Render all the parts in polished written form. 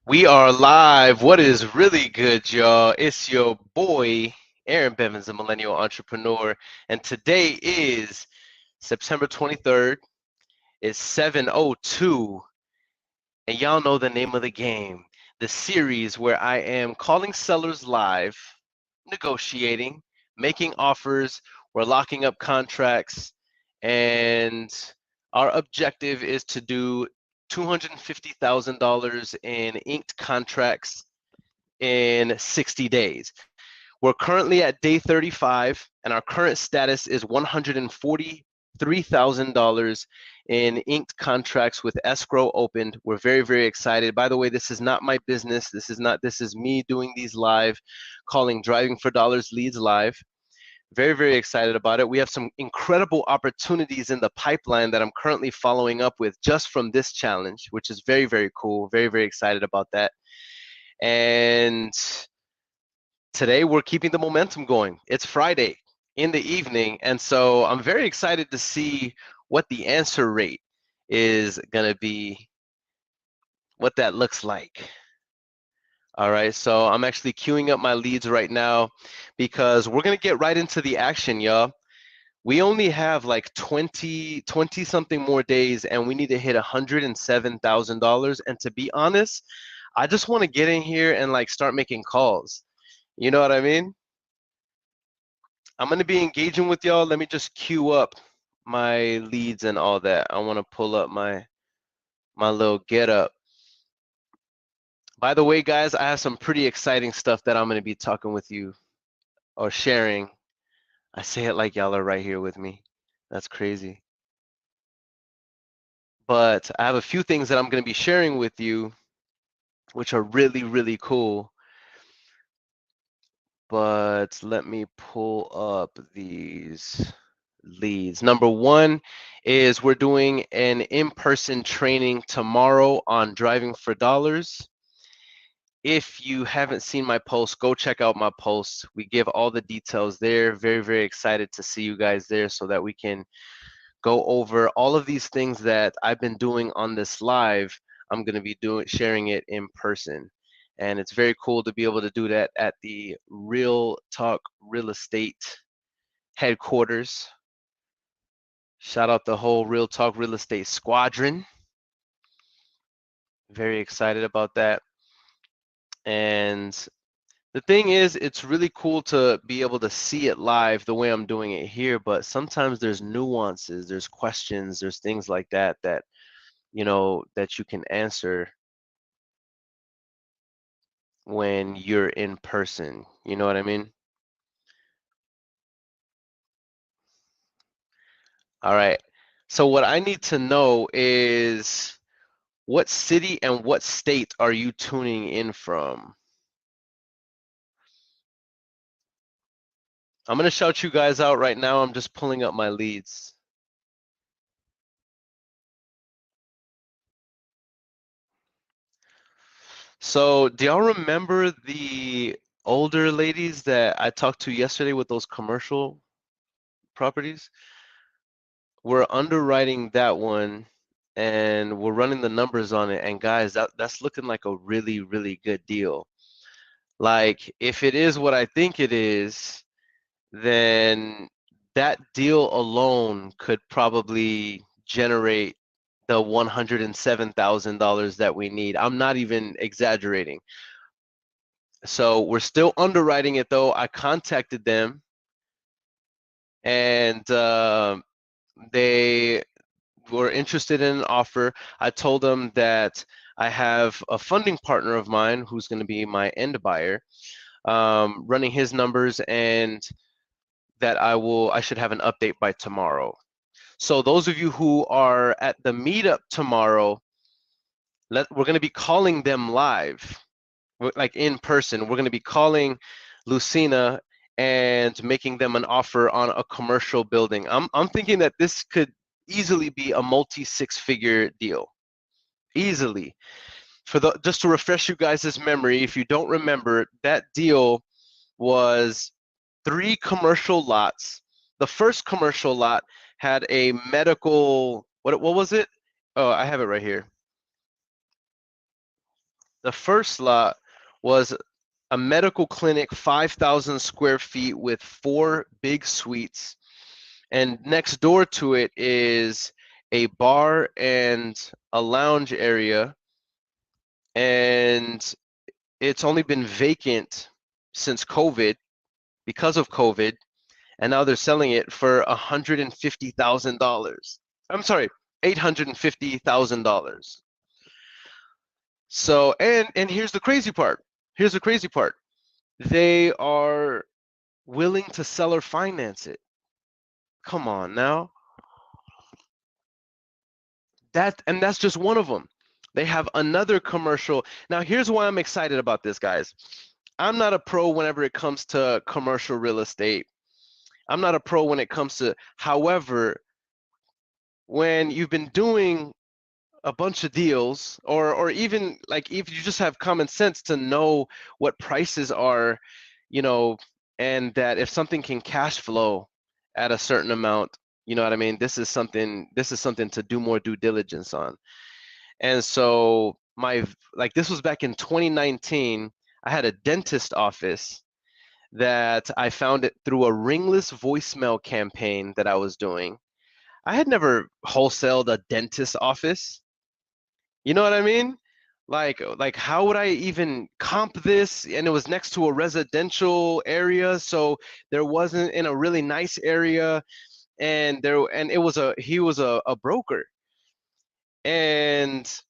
We are live. What is really good, y'all? It's your boy, Aaron Bevins, a millennial entrepreneur. And today is September 23rd. It's 7:02. And y'all know the name of the game, the series where I am calling sellers live, negotiating, making offers, we're locking up contracts, and our objective is to do $250,000 in inked contracts in 60 days. We're currently at day 35, and our current status is $143,000 in inked contracts with escrow opened. We're very, very excited. By the way, this is not my business. This is me doing these live, calling Driving for Dollars leads live. Very, very excited about it. We have some incredible opportunities in the pipeline that I'm currently following up with just from this challenge, which is very, very cool. Very, very excited about that. And today we're keeping the momentum going. It's Friday in the evening, and so I'm very excited to see what the answer rate is going to be, what that looks like. All right, so I'm actually queuing up my leads right now because we're going to get right into the action, y'all. We only have like 20 something more days, and we need to hit $107,000. And to be honest, I just want to get in here and like start making calls. You know what I mean? I'm going to be engaging with y'all. Let me just queue up my leads and all that. I want to pull up my little get up. By the way, guys, I have some pretty exciting stuff that I'm going to be talking with you or sharing. I say it like y'all are right here with me. That's crazy. But I have a few things that I'm going to be sharing with you, which are really, really cool. But let me pull up these leads. Number one is we're doing an in-person training tomorrow on Driving for Dollars. If you haven't seen my post, go check out my post. We give all the details there. Very, very excited to see you guys there so that we can go over all of these things that I've been doing on this live. I'm going to be sharing it in person. And it's very cool to be able to do that at the Real Talk Real Estate headquarters. Shout out the whole Real Talk Real Estate squadron. Very excited about that. And the thing is, it's really cool to be able to see it live the way I'm doing it here, but sometimes there's nuances, there's questions, there's things like that that, you know, that you can answer when you're in person. You know what I mean? All right. So what I need to know is what city and what state are you tuning in from? I'm going to shout you guys out right now. I'm just pulling up my leads. So, do y'all remember the older ladies that I talked to yesterday with those commercial properties? We're underwriting that one and we're running the numbers on it. And guys, that's looking like a really, really good deal. Like, if it is what I think it is, then that deal alone could probably generate the $107,000 that we need. I'm not even exaggerating. So we're still underwriting it though. I contacted them and they were interested in an offer. I told them that I have a funding partner of mine who's going to be my end buyer, running his numbers, and that I should have an update by tomorrow. So those of you who are at the meetup tomorrow, we're going to be calling them live, like in person. We're going to be calling Lucina and making them an offer on a commercial building. I'm thinking that this could easily be a multi-six-figure deal, easily. Just to refresh you guys' memory, if you don't remember, that deal was 3 commercial lots. The first commercial lot had a medical, what was it? Oh, I have it right here. The first lot was a medical clinic, 5,000 square feet with 4 big suites. And next door to it is a bar and a lounge area. And it's only been vacant since COVID, because of COVID. And now they're selling it for $150,000. I'm sorry, $850,000. So, and here's the crazy part. Here's the crazy part. They are willing to seller finance it. Come on now. That's just one of them. They have another commercial. Now, here's why I'm excited about this, guys. I'm not a pro whenever it comes to commercial real estate. I'm not a pro when it comes to, however, when you've been doing a bunch of deals, or even like if you just have common sense to know what prices are, you know, and that if something can cash flow at a certain amount, you know what I mean? This is something to do more due diligence on. And so this was back in 2019. I had a dentist office that I found it through a ringless voicemail campaign that I was doing. I had never wholesaled a dentist office. You know what I mean? Like how would I even comp this? And it was next to a residential area, so there wasn't in a really nice area, and he was a broker. And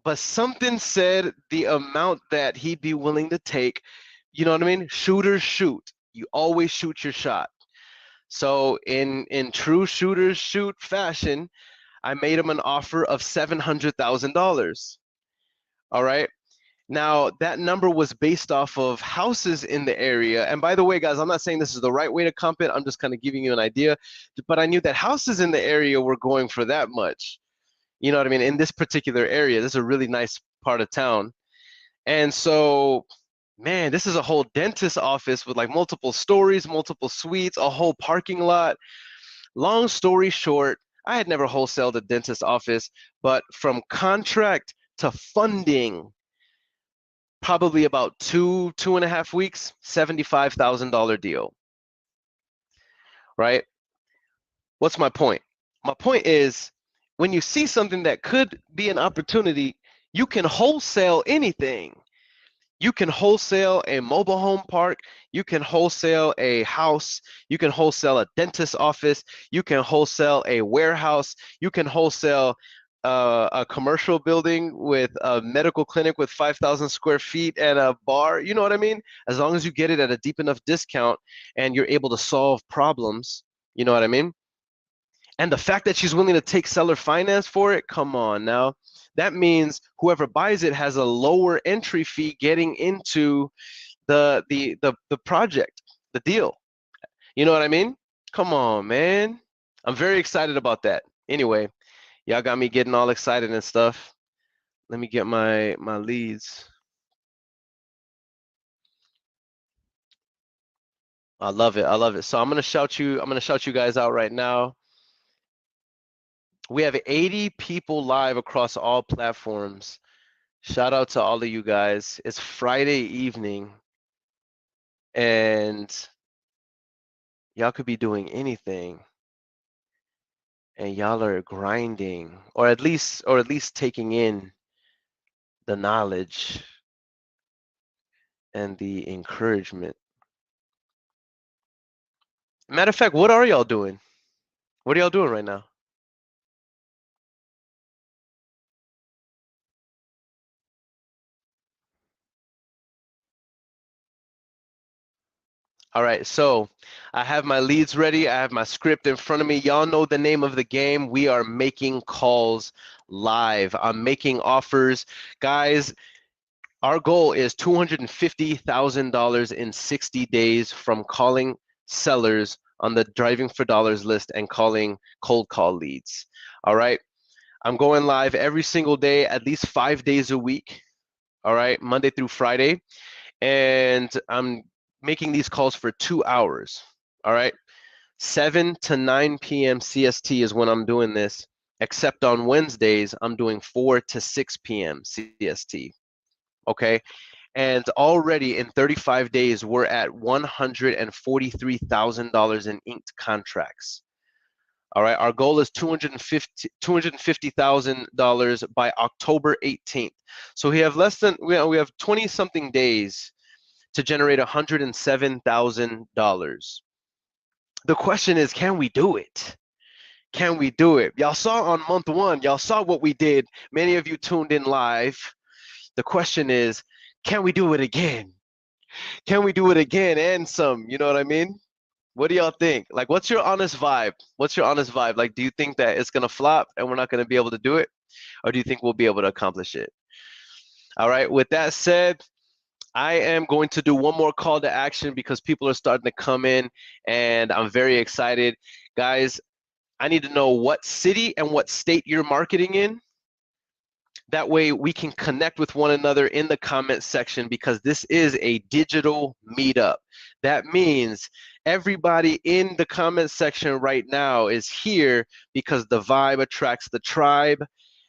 but something said the amount that he'd be willing to take, you know what I mean? Shooters shoot. You always shoot your shot. So in true shooters shoot fashion, I made him an offer of $700,000. All right. Now, that number was based off of houses in the area. And by the way, guys, I'm not saying this is the right way to comp it. I'm just kind of giving you an idea. But I knew that houses in the area were going for that much. You know what I mean? In this particular area, this is a really nice part of town. And so, man, this is a whole dentist office with like multiple stories, multiple suites, a whole parking lot. Long story short, I had never wholesaled a dentist office, but from contract to funding, probably about 2.5 weeks, $75,000 deal, right? What's my point? My point is when you see something that could be an opportunity, you can wholesale anything. You can wholesale a mobile home park. You can wholesale a house. You can wholesale a dentist office. You can wholesale a warehouse. You can wholesale a commercial building with a medical clinic with 5,000 square feet and a bar. You know what I mean? As long as you get it at a deep enough discount and you're able to solve problems. You know what I mean? And the fact that she's willing to take seller finance for it, come on now. That means whoever buys it has a lower entry fee getting into the project, the deal. You know what I mean? Come on, man. I'm very excited about that. Anyway, y'all got me getting all excited and stuff. Let me get my leads. I love it. I love it. So I'm gonna shout you guys out right now. We have 80 people live across all platforms. Shout out to all of you guys. It's Friday evening, and y'all could be doing anything, and y'all are grinding, or at least taking in the knowledge and the encouragement. Matter of fact, what are y'all doing? What are y'all doing right now? All right, so I have my leads ready. I have my script in front of me. Y'all know the name of the game. We are making calls live. I'm making offers. Guys, our goal is $250,000 in 60 days from calling sellers on the Driving for Dollars list and calling cold call leads. All right, I'm going live every single day, at least 5 days a week. All right, Monday through Friday. And I'm making these calls for 2 hours. All right, 7 to 9 p.m. CST is when I'm doing this, except on Wednesdays, I'm doing 4 to 6 p.m. CST. okay? And already in 35 days, we're at $143,000 in inked contracts. All right, our goal is $250,000 by October 18th. So we have we have 20 something days to generate $107,000. The question is, can we do it? Can we do it? Y'all saw on month one, y'all saw what we did. Many of you tuned in live. The question is, can we do it again? Can we do it again and some? You know what I mean? What do y'all think? Like, what's your honest vibe? What's your honest vibe? Like, do you think that it's gonna flop and we're not gonna be able to do it? Or do you think we'll be able to accomplish it? All right, with that said, I am going to do one more call to action because people are starting to come in and I'm very excited. Guys, I need to know what city and what state you're marketing in. That way we can connect with one another in the comment section because this is a digital meetup. That means everybody in the comment section right now is here because the vibe attracts the tribe.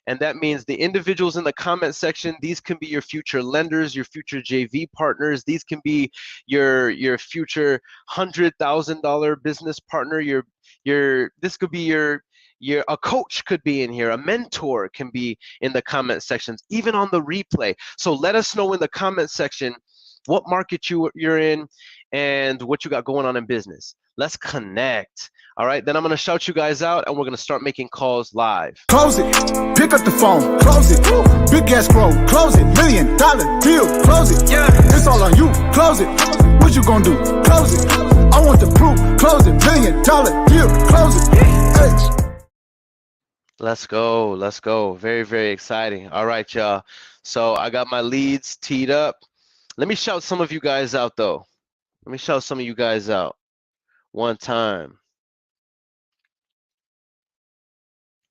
And that means the individuals in the comment section, these can be your future lenders, your future JV partners. These can be your future $100,000 business partner. This could be a coach could be in here, a mentor can be in the comment sections, even on the replay. So let us know in the comment section what market you're in and what you got going on in business. Let's connect. All right, then I'm gonna shout you guys out and we're gonna start making calls live. Close it, pick up the phone, close it, big escrow, close it, $1 million deal, close it, yeah, it's all on you, close it, what you gonna do, close it, I want the proof, close it, $1 million deal, close it, hey. Let's go, let's go. Very, very exciting. All right, y'all. So I got my leads teed up. Let me shout some of you guys out though. Let me shout some of you guys out one time.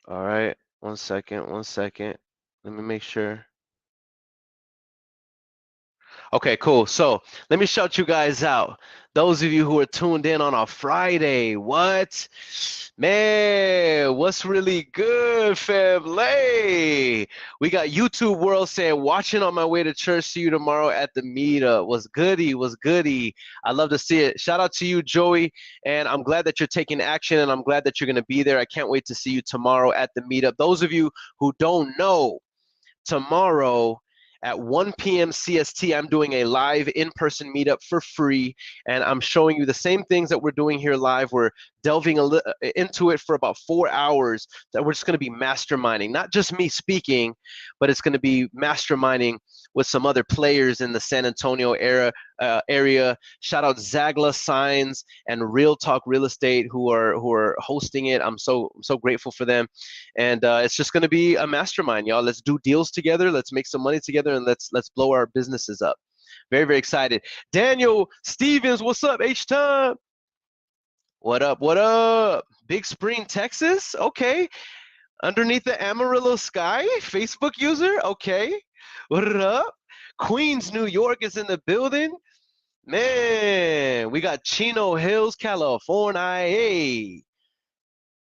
All right, 1 second, 1 second. Let me make sure. Okay, cool. So let me shout you guys out. Those of you who are tuned in on a Friday, what? Man, what's really good, family? We got YouTube World saying, watching on my way to church. See you tomorrow at the meetup. Was goody, was goody. I love to see it. Shout out to you, Joey. And I'm glad that you're taking action and I'm glad that you're going to be there. I can't wait to see you tomorrow at the meetup. Those of you who don't know, tomorrow at 1 p.m. CST, I'm doing a live in-person meetup for free, and I'm showing you the same things that we're doing here live. We're delving into it for about 4 hours that we're just going to be masterminding, not just me speaking, but it's going to be masterminding with some other players in the San Antonio area. Shout out Zagla Signs and Real Talk Real Estate who are hosting it. I'm so grateful for them, and it's just going to be a mastermind, y'all. Let's do deals together. Let's make some money together, and let's blow our businesses up. Very, very excited. Daniel Stevens, what's up? H-Time. What up? What up? Big Spring, Texas. Okay. Underneath the Amarillo sky, Facebook user. Okay. What up? Queens, New York is in the building. Man, we got Chino Hills, California. Hey.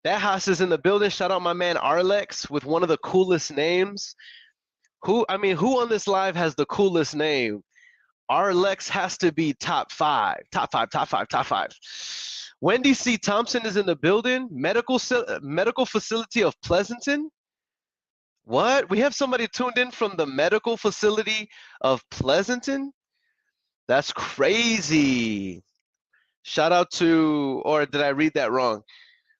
That house is in the building. Shout out my man Arlex with one of the coolest names. Who on this live has the coolest name? Arlex has to be top five. Top five. Wendy C. Thompson is in the building. Medical facility of Pleasanton. What? We have somebody tuned in from the medical facility of Pleasanton? That's crazy. Shout out to, or did I read that wrong?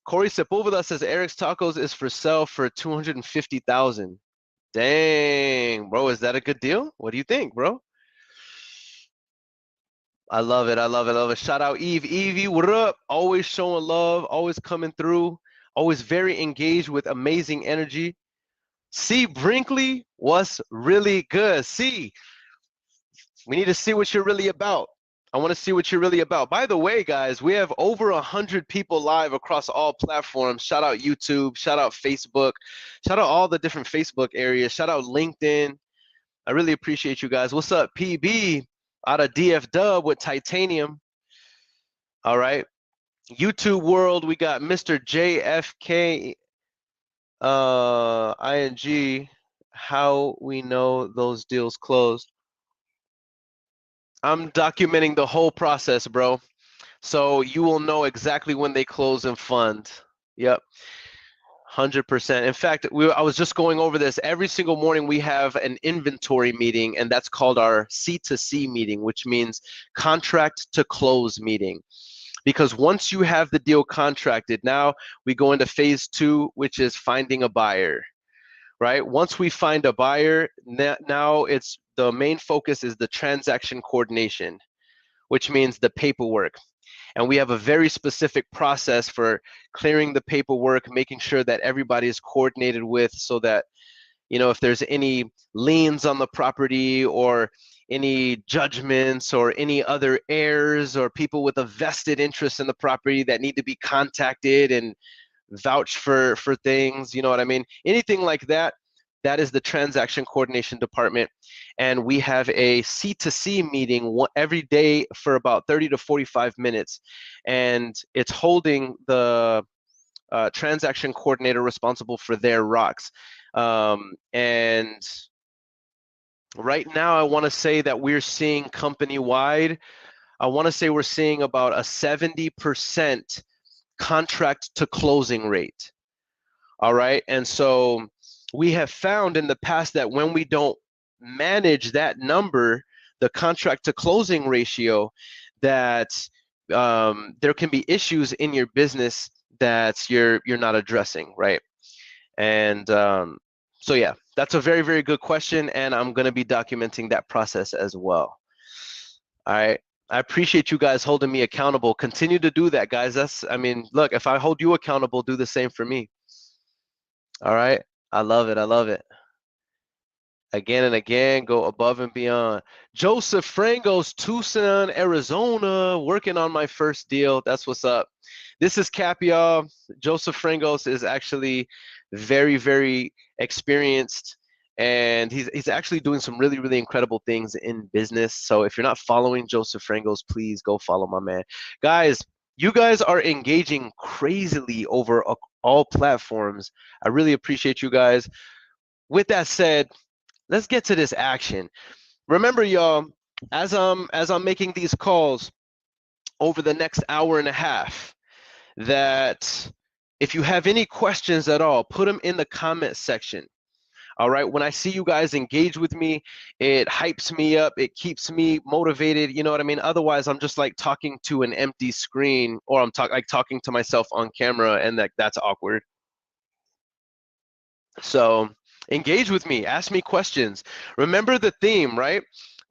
Corey Sepulveda says Eric's Tacos is for sale for $250,000. Dang, bro, is that a good deal? What do you think, bro? I love it. I love it. I love it. Shout out Eve. Evie, what up? Always showing love, always coming through, always very engaged with amazing energy. C. Brinkley, what's really good? C, we need to see what you're really about. I want to see what you're really about. By the way, guys, we have over 100 people live across all platforms. Shout out YouTube, shout out Facebook, shout out all the different Facebook areas, shout out LinkedIn. I really appreciate you guys. What's up, PB? Out of DF Dub with Titanium. All right. YouTube world, we got Mr. JFK ING. How we know those deals closed. I'm documenting the whole process, bro. So you will know exactly when they close and fund. Yep. 100%. In fact, I was just going over this. Every single morning we have an inventory meeting, and that's called our C2C meeting, which means contract to close meeting. Because once you have the deal contracted, now we go into phase 2, which is finding a buyer, right? Once we find a buyer, now it's the main focus is the transaction coordination, which means the paperwork. And we have a very specific process for clearing the paperwork, making sure that everybody is coordinated with, so that, you know, if there's any liens on the property or any judgments or any other heirs or people with a vested interest in the property that need to be contacted and vouch for things, you know what I mean? Anything like that, that is the transaction coordination department. And we have a C2C meeting every day for about 30 to 45 minutes. And it's holding the transaction coordinator responsible for their rocks. And right now, I want to say that we're seeing company-wide, I want to say we're seeing about a 70% contract to closing rate. All right. And so we have found in the past that when we don't manage that number, the contract to closing ratio, that there can be issues in your business that you're not addressing, right? And so yeah, that's a very, very good question, and I'm going to be documenting that process as well. All right. I appreciate you guys holding me accountable. Continue to do that, guys. I mean, look, if I hold you accountable, do the same for me. All right. I love it. I love it. Again and again, go above and beyond. Joseph Frangos, Tucson, Arizona, working on my first deal. That's what's up. This is Cap, y'all. Joseph Frangos is actually very, very experienced, and he's actually doing some really, really incredible things in business. So if you're not following Joseph Frangos, please go follow my man. Guys, you guys are engaging crazily over all platforms. I really appreciate you guys. With that said, let's get to this action. Remember, y'all, as I'm making these calls over the next hour and a half, that if you have any questions at all, put them in the comment section. All right. When I see you guys engage with me, it hypes me up. It keeps me motivated. You know what I mean? Otherwise, I'm just like talking to an empty screen, or I'm talking to myself on camera, and that's awkward. So engage with me. Ask me questions. Remember the theme, right?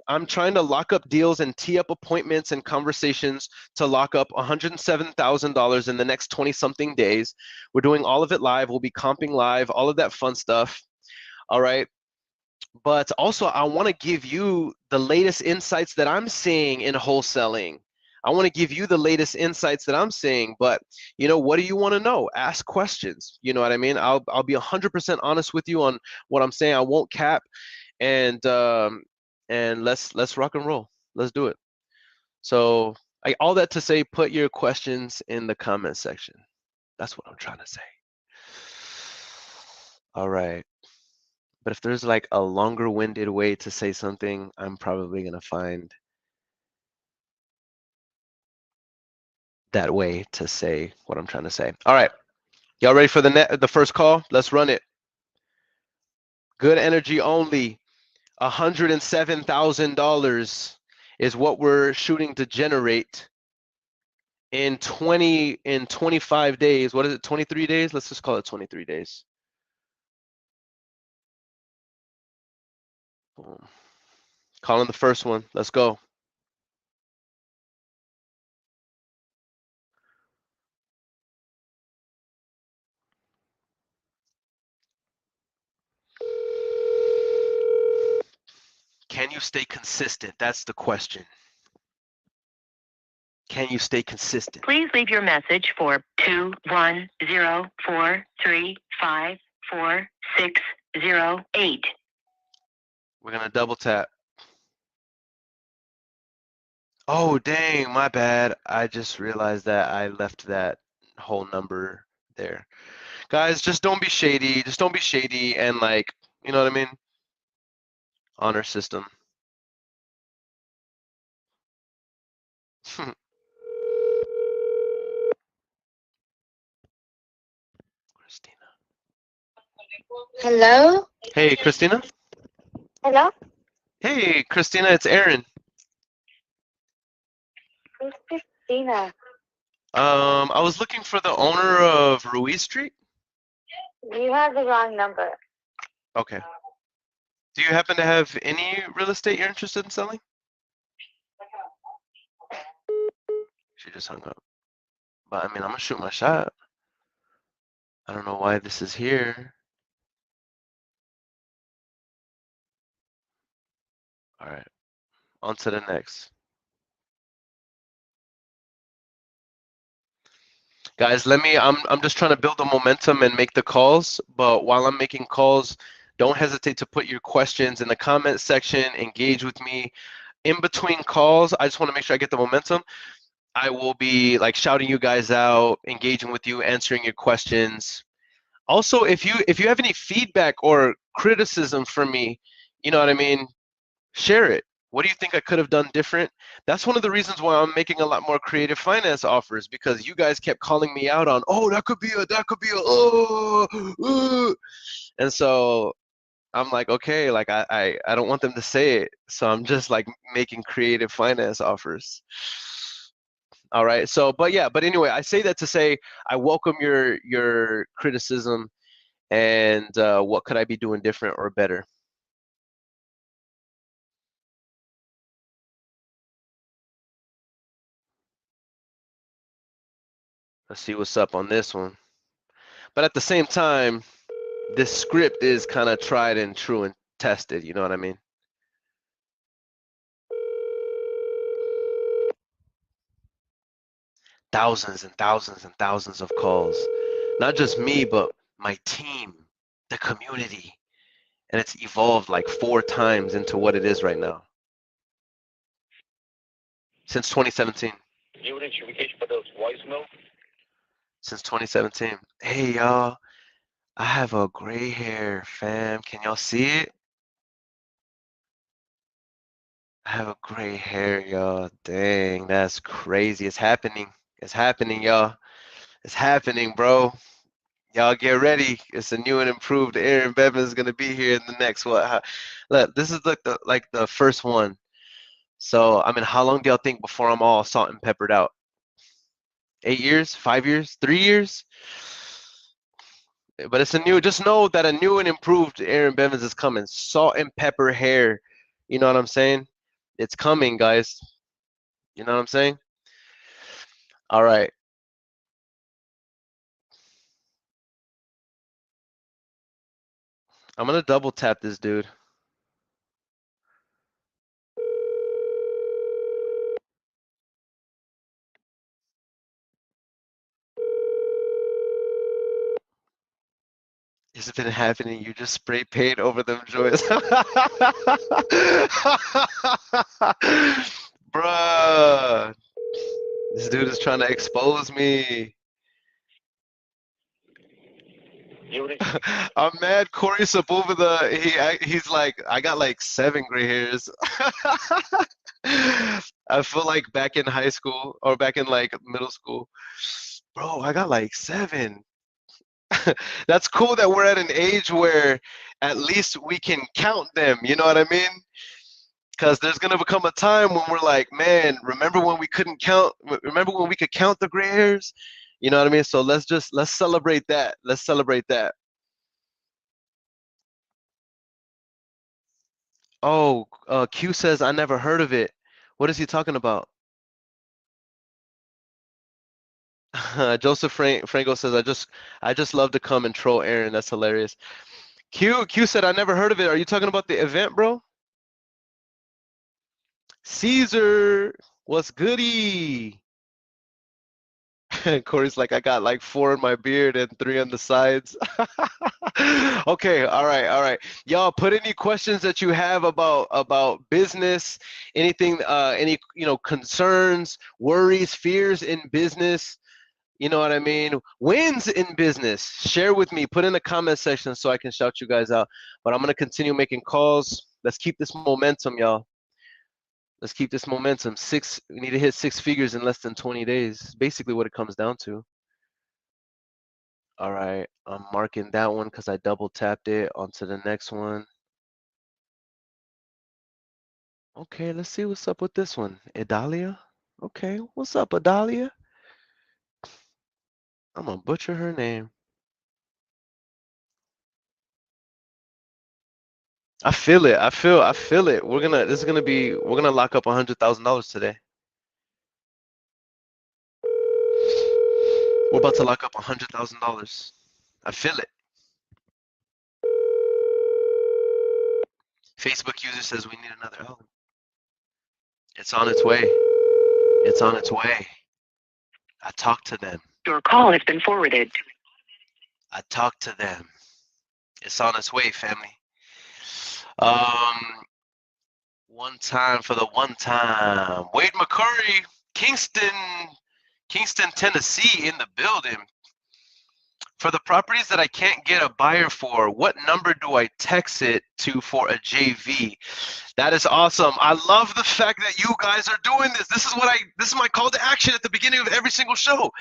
I'm trying to lock up deals and tee up appointments and conversations to lock up $107,000 in the next 20-something days. We're doing all of it live. We'll be comping live, all of that fun stuff. All right. But also, I want to give you the latest insights that I'm seeing in wholesaling. I want to give you the latest insights that I'm seeing. But, you know, what do you want to know? Ask questions. You know what I mean? I'll be 100% honest with you on what I'm saying. I won't cap. And let's rock and roll. Let's do it. So all that to say, put your questions in the comment section. That's what I'm trying to say. All right. But if there's like a longer-winded way to say something, I'm probably going to find that way to say what I'm trying to say. All right. Y'all ready for the first call? Let's run it. Good energy only. $107,000 is what we're shooting to generate in 25 days. What is it? 23 days? Let's just call it 23 days. Boom. Calling the first one. Let's go. Can you stay consistent? That's the question. Can you stay consistent? Please leave your message for 21043544608. We're going to double tap. Oh, dang, my bad. I just realized that I left that whole number there. Guys, just don't be shady. Just don't be shady and, like, you know what I mean? Honor system. Christina. Hello? Hey, Christina. Hello? Hey, Christina, it's Earon. Who's Christina? I was looking for the owner of Ruiz Street. You have the wrong number. Okay. Do you happen to have any real estate you're interested in selling? She just hung up. But I mean, I'm gonna shoot my shot. I don't know why this is here. All right, on to the next. Guys, I'm just trying to build the momentum and make the calls, but while I'm making calls, don't hesitate to put your questions in the comment section, engage with me. In between calls, I just want to make sure I get the momentum. I will be like shouting you guys out, engaging with you, answering your questions. Also, if you have any feedback or criticism for me, you know what I mean, share it. What do you think I could have done different? That's one of the reasons why I'm making a lot more creative finance offers, because you guys kept calling me out on, oh, that could be a, and so I'm like, okay, like I don't want them to say it, so I'm just like making creative finance offers. All right, so but anyway, I say that to say I welcome your criticism and what could I be doing different or better. Let's see what's up on this one. But at the same time, this script is kind of tried and true and tested, you know what I mean? Thousands and thousands and thousands of calls. Not just me, but my team, the community. And it's evolved like 4 times into what it is right now. Since 2017. Earon, should we catch for those voicemail? Since 2017. Hey, y'all. I have a gray hair, fam. Can y'all see it? I have a gray hair, y'all. Dang, that's crazy. It's happening. It's happening, y'all. It's happening, bro. Y'all get ready. It's a new and improved Earon Bevins is gonna be here in the next what? Look, this is like the first one. So I mean, how long do y'all think before I'm all salt and peppered out? 8 years? 5 years? 3 years? But it's a new. Just know that a new and improved Earon Bevins is coming. Salt and pepper hair. You know what I'm saying? It's coming, guys. You know what I'm saying? All right. I'm gonna double tap this dude. Has it been happening? You just spray paint over them joints. Bruh. This dude is trying to expose me. I'm mad Corey Sepulveda, he's like, I got like 7 gray hairs. I feel like back in high school or back in like middle school. Bro, I got like 7. That's cool that we're at an age where at least we can count them, you know what I mean? Because there's gonna become a time when we're like, man, remember when we couldn't count? Remember when we could count the gray hairs? You know what I mean? So let's celebrate that. Let's celebrate that. Oh, Q says I never heard of it. What is he talking about? Joseph Franco says I just love to come and troll Earon. That's hilarious. Q said I never heard of it. Are you talking about the event, bro? Caesar, what's goody? Corey's like, I got like 4 in my beard and 3 on the sides. Okay, all right. Y'all, put any questions that you have about business, anything, any concerns, worries, fears in business. You know what I mean? Wins in business. Share with me. Put in the comment section so I can shout you guys out. But I'm gonna continue making calls. Let's keep this momentum, y'all. Let's keep this momentum. We need to hit 6 figures in less than 20 days. Basically what it comes down to. All right, I'm marking that one because I double tapped it onto the next one. Okay, let's see what's up with this one. Idalia? Okay, what's up, Idalia? I'm gonna butcher her name. I feel it. I feel it. We're gonna lock up $100,000 today. We're about to lock up $100,000. I feel it. Facebook user says we need another album. It's on its way. It's on its way. I talked to them. Your call has been forwarded. I talked to them. It's on its way, family. One time for the one time. Wade McCurry, Kingston, Tennessee in the building. For the properties that I can't get a buyer for, what number do I text it to for a JV? That is awesome. I love the fact that you guys are doing this. This is my call to action at the beginning of every single show.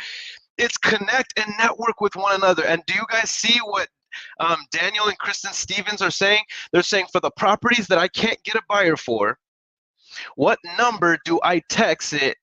It's connect and network with one another. And do you guys see what Daniel and Kristen Stevens are saying? They're saying for the properties that I can't get a buyer for, what number do I text it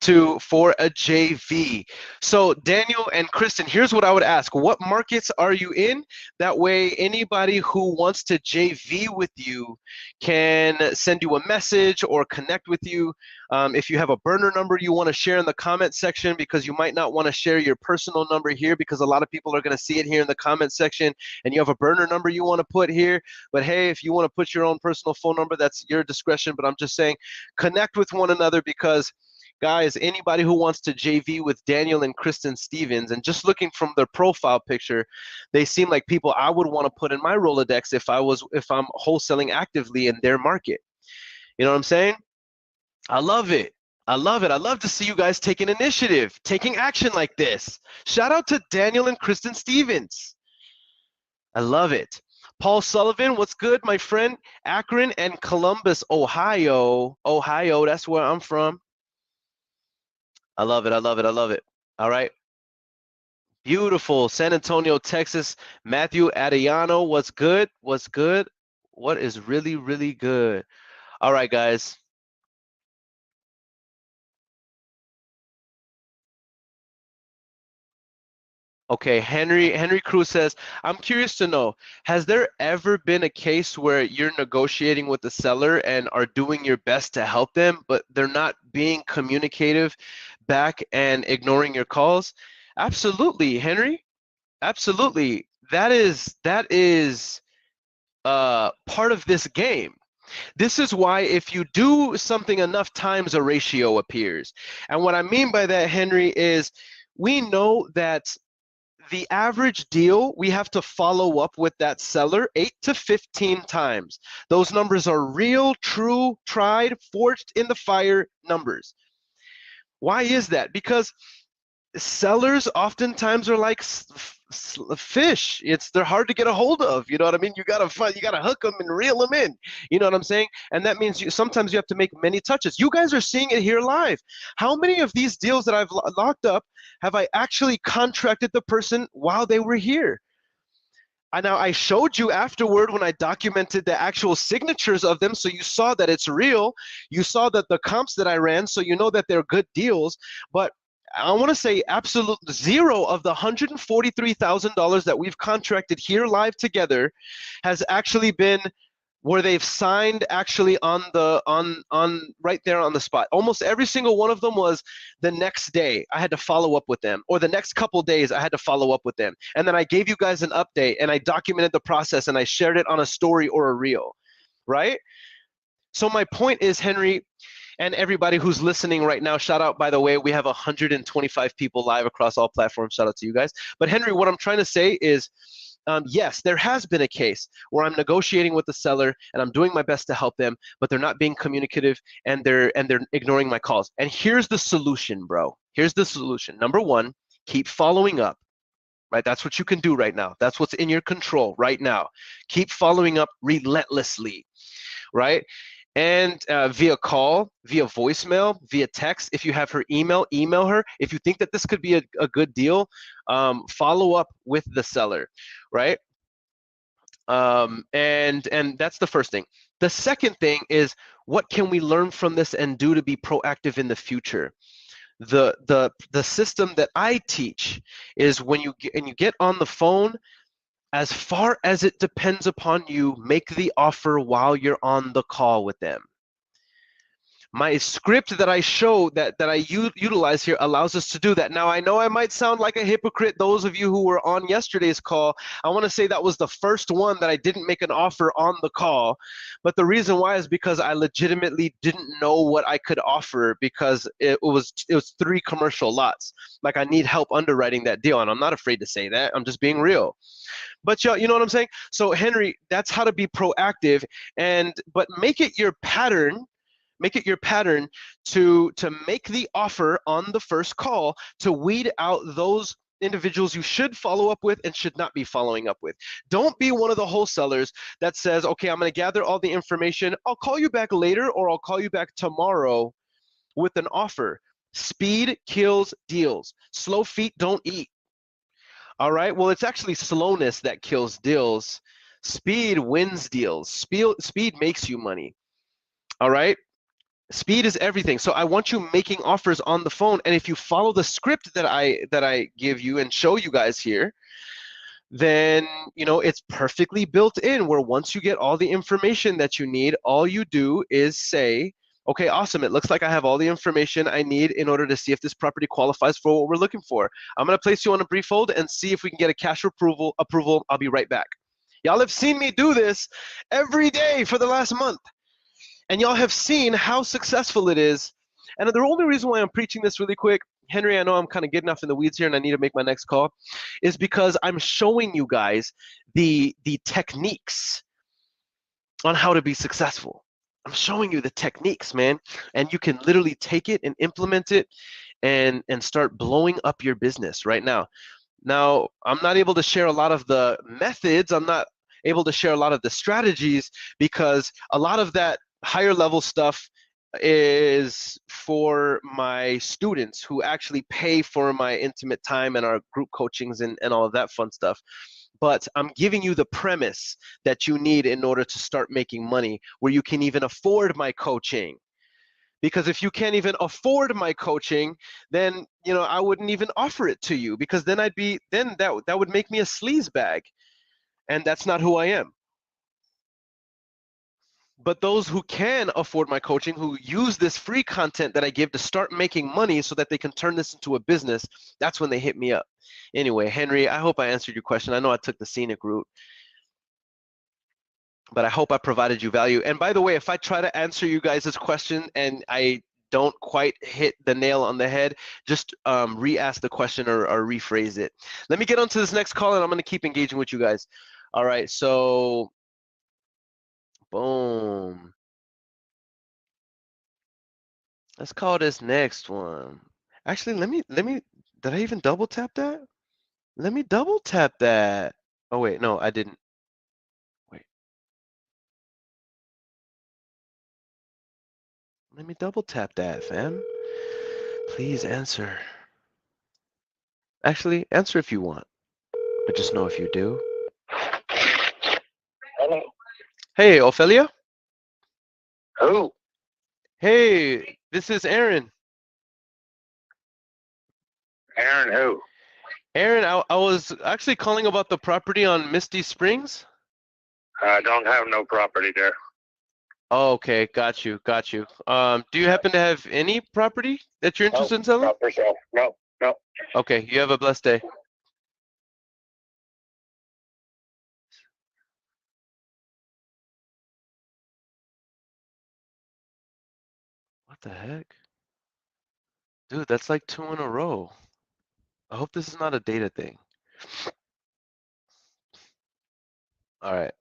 to for a JV? So Daniel and Kristen, here's what I would ask. What markets are you in? That way anybody who wants to JV with you can send you a message or connect with you. If you have a burner number you want to share in the comment section, because you might not want to share your personal number here because a lot of people are going to see it here in the comment section, and you have a burner number you want to put here. But hey, if you want to put your own personal phone number, that's your discretion. But I'm just saying connect with one another, because guys, anybody who wants to JV with Daniel and Kristen Stevens, and just looking from their profile picture, they seem like people I would want to put in my Rolodex if I'm wholesaling actively in their market. You know what I'm saying? I love it. I love it. I love to see you guys taking initiative, taking action like this. Shout out to Daniel and Kristen Stevens. I love it. Paul Sullivan, what's good, my friend? Akron and Columbus, Ohio. Ohio, that's where I'm from. I love it. I love it. I love it. All right. Beautiful. San Antonio, Texas. Matthew Adriano, what's good? What's good? What is really, really good? All right, guys. Okay, Henry Cruz says, I'm curious to know, has there ever been a case where you're negotiating with the seller and are doing your best to help them, but they're not being communicative back and ignoring your calls? Absolutely, Henry. Absolutely. That is part of this game. This is why if you do something enough times, a ratio appears. And what I mean by that, Henry, is we know that the average deal, we have to follow up with that seller 8 to 15 times. Those numbers are real, true, tried, forged in the fire numbers. Why is that? Because sellers oftentimes are like fish. They're hard to get a hold of. You know what I mean? You gotta hook them and reel them in. You know what I'm saying? And that means sometimes you have to make many touches. You guys are seeing it here live. How many of these deals that I've locked up have I actually contracted the person while they were here? Now, I showed you afterward when I documented the actual signatures of them, so you saw that it's real. You saw that the comps that I ran, so you know that they're good deals. But I want to say absolute zero of the $143,000 that we've contracted here live together has actually been where they've signed actually on right there on the spot. Almost every single one of them was the next day I had to follow up with them, or the next couple days I had to follow up with them. And then I gave you guys an update and I documented the process and I shared it on a story or a reel, right? So my point is, Henry, and everybody who's listening right now, shout out, by the way, we have 125 people live across all platforms. Shout out to you guys. But Henry, what I'm trying to say is, yes, there has been a case where I'm negotiating with the seller and I'm doing my best to help them, but they're not being communicative and they're ignoring my calls. And here's the solution, bro. Here's the solution. Number one, keep following up. Right? That's what you can do right now. That's what's in your control right now. Keep following up relentlessly, right? and via call, via voicemail, via text. If you have her email, email her. If you think that this could be a good deal, follow up with the seller, right? And that's the first thing. The second thing is, what can we learn from this and do to be proactive in the future? The system that I teach is when you get on the phone, as far as it depends upon you, make the offer while you're on the call with them. My script that I show that I utilize here allows us to do that. Now, I know I might sound like a hypocrite. Those of you who were on yesterday's call, I want to say that was the first one that I didn't make an offer on the call. But the reason why is because I legitimately didn't know what I could offer, because it was 3 commercial lots. Like, I need help underwriting that deal, and I'm not afraid to say that. I'm just being real. But you know what I'm saying? So Henry, that's how to be proactive, but make it your pattern. Make it your pattern to make the offer on the first call, to weed out those individuals you should follow up with and should not be following up with. Don't be one of the wholesalers that says, okay, I'm going to gather all the information. I'll call you back later, or I'll call you back tomorrow with an offer. Speed kills deals. Slow feet don't eat. All right. Well, it's actually slowness that kills deals. Speed wins deals. Speed makes you money. All right. Speed is everything. So I want you making offers on the phone, and if you follow the script that I give you and show you guys here, then it's perfectly built in, where once you get all the information that you need, all you do is say, okay, awesome, it looks like I have all the information I need in order to see if this property qualifies for what we're looking for. I'm going to place you on a brief hold and see if we can get a cash approval. I'll be right back. Y'all have seen me do this every day for the last month. And y'all have seen how successful it is. And the only reason why I'm preaching this really quick, Henry, I know I'm kind of getting off in the weeds here and I need to make my next call, is because I'm showing you guys the techniques on how to be successful. I'm showing you the techniques, man. And you can literally take it and implement it and start blowing up your business right now. Now, I'm not able to share a lot of the methods. I'm not able to share a lot of the strategies, because a lot of that higher level stuff is for my students who actually pay for my intimate time and our group coachings and all of that fun stuff. But I'm giving you the premise that you need in order to start making money, where you can even afford my coaching. Because if you can't even afford my coaching, then I wouldn't even offer it to you, because then that would make me a sleaze bag, and that's not who I am. But those who can afford my coaching, who use this free content that I give to start making money so that they can turn this into a business, that's when they hit me up. Anyway, Henry, I hope I answered your question. I know I took the scenic route, but I hope I provided you value. And by the way, if I try to answer you guys' this question and I don't quite hit the nail on the head, just re-ask the question or rephrase it. Let me get on to this next call, and I'm going to keep engaging with you guys. All right, so boom. Let's call this next one. Actually, let me, did I even double tap that? Let me double tap that. Oh, wait, no, I didn't. Wait. Let me double tap that, fam. Please answer. Actually, answer if you want, but just know if you do. Hello. Hey, Ophelia? Who? Hey, this is Aaron. Aaron who? Aaron, I was actually calling about the property on Misty Springs. I don't have no property there. Oh, okay, got you. Do you happen to have any property that you're interested in selling? Not for sale. No. Okay, you have a blessed day. What the heck? Dude, that's like 2 in a row. I hope this is not a data thing. All right.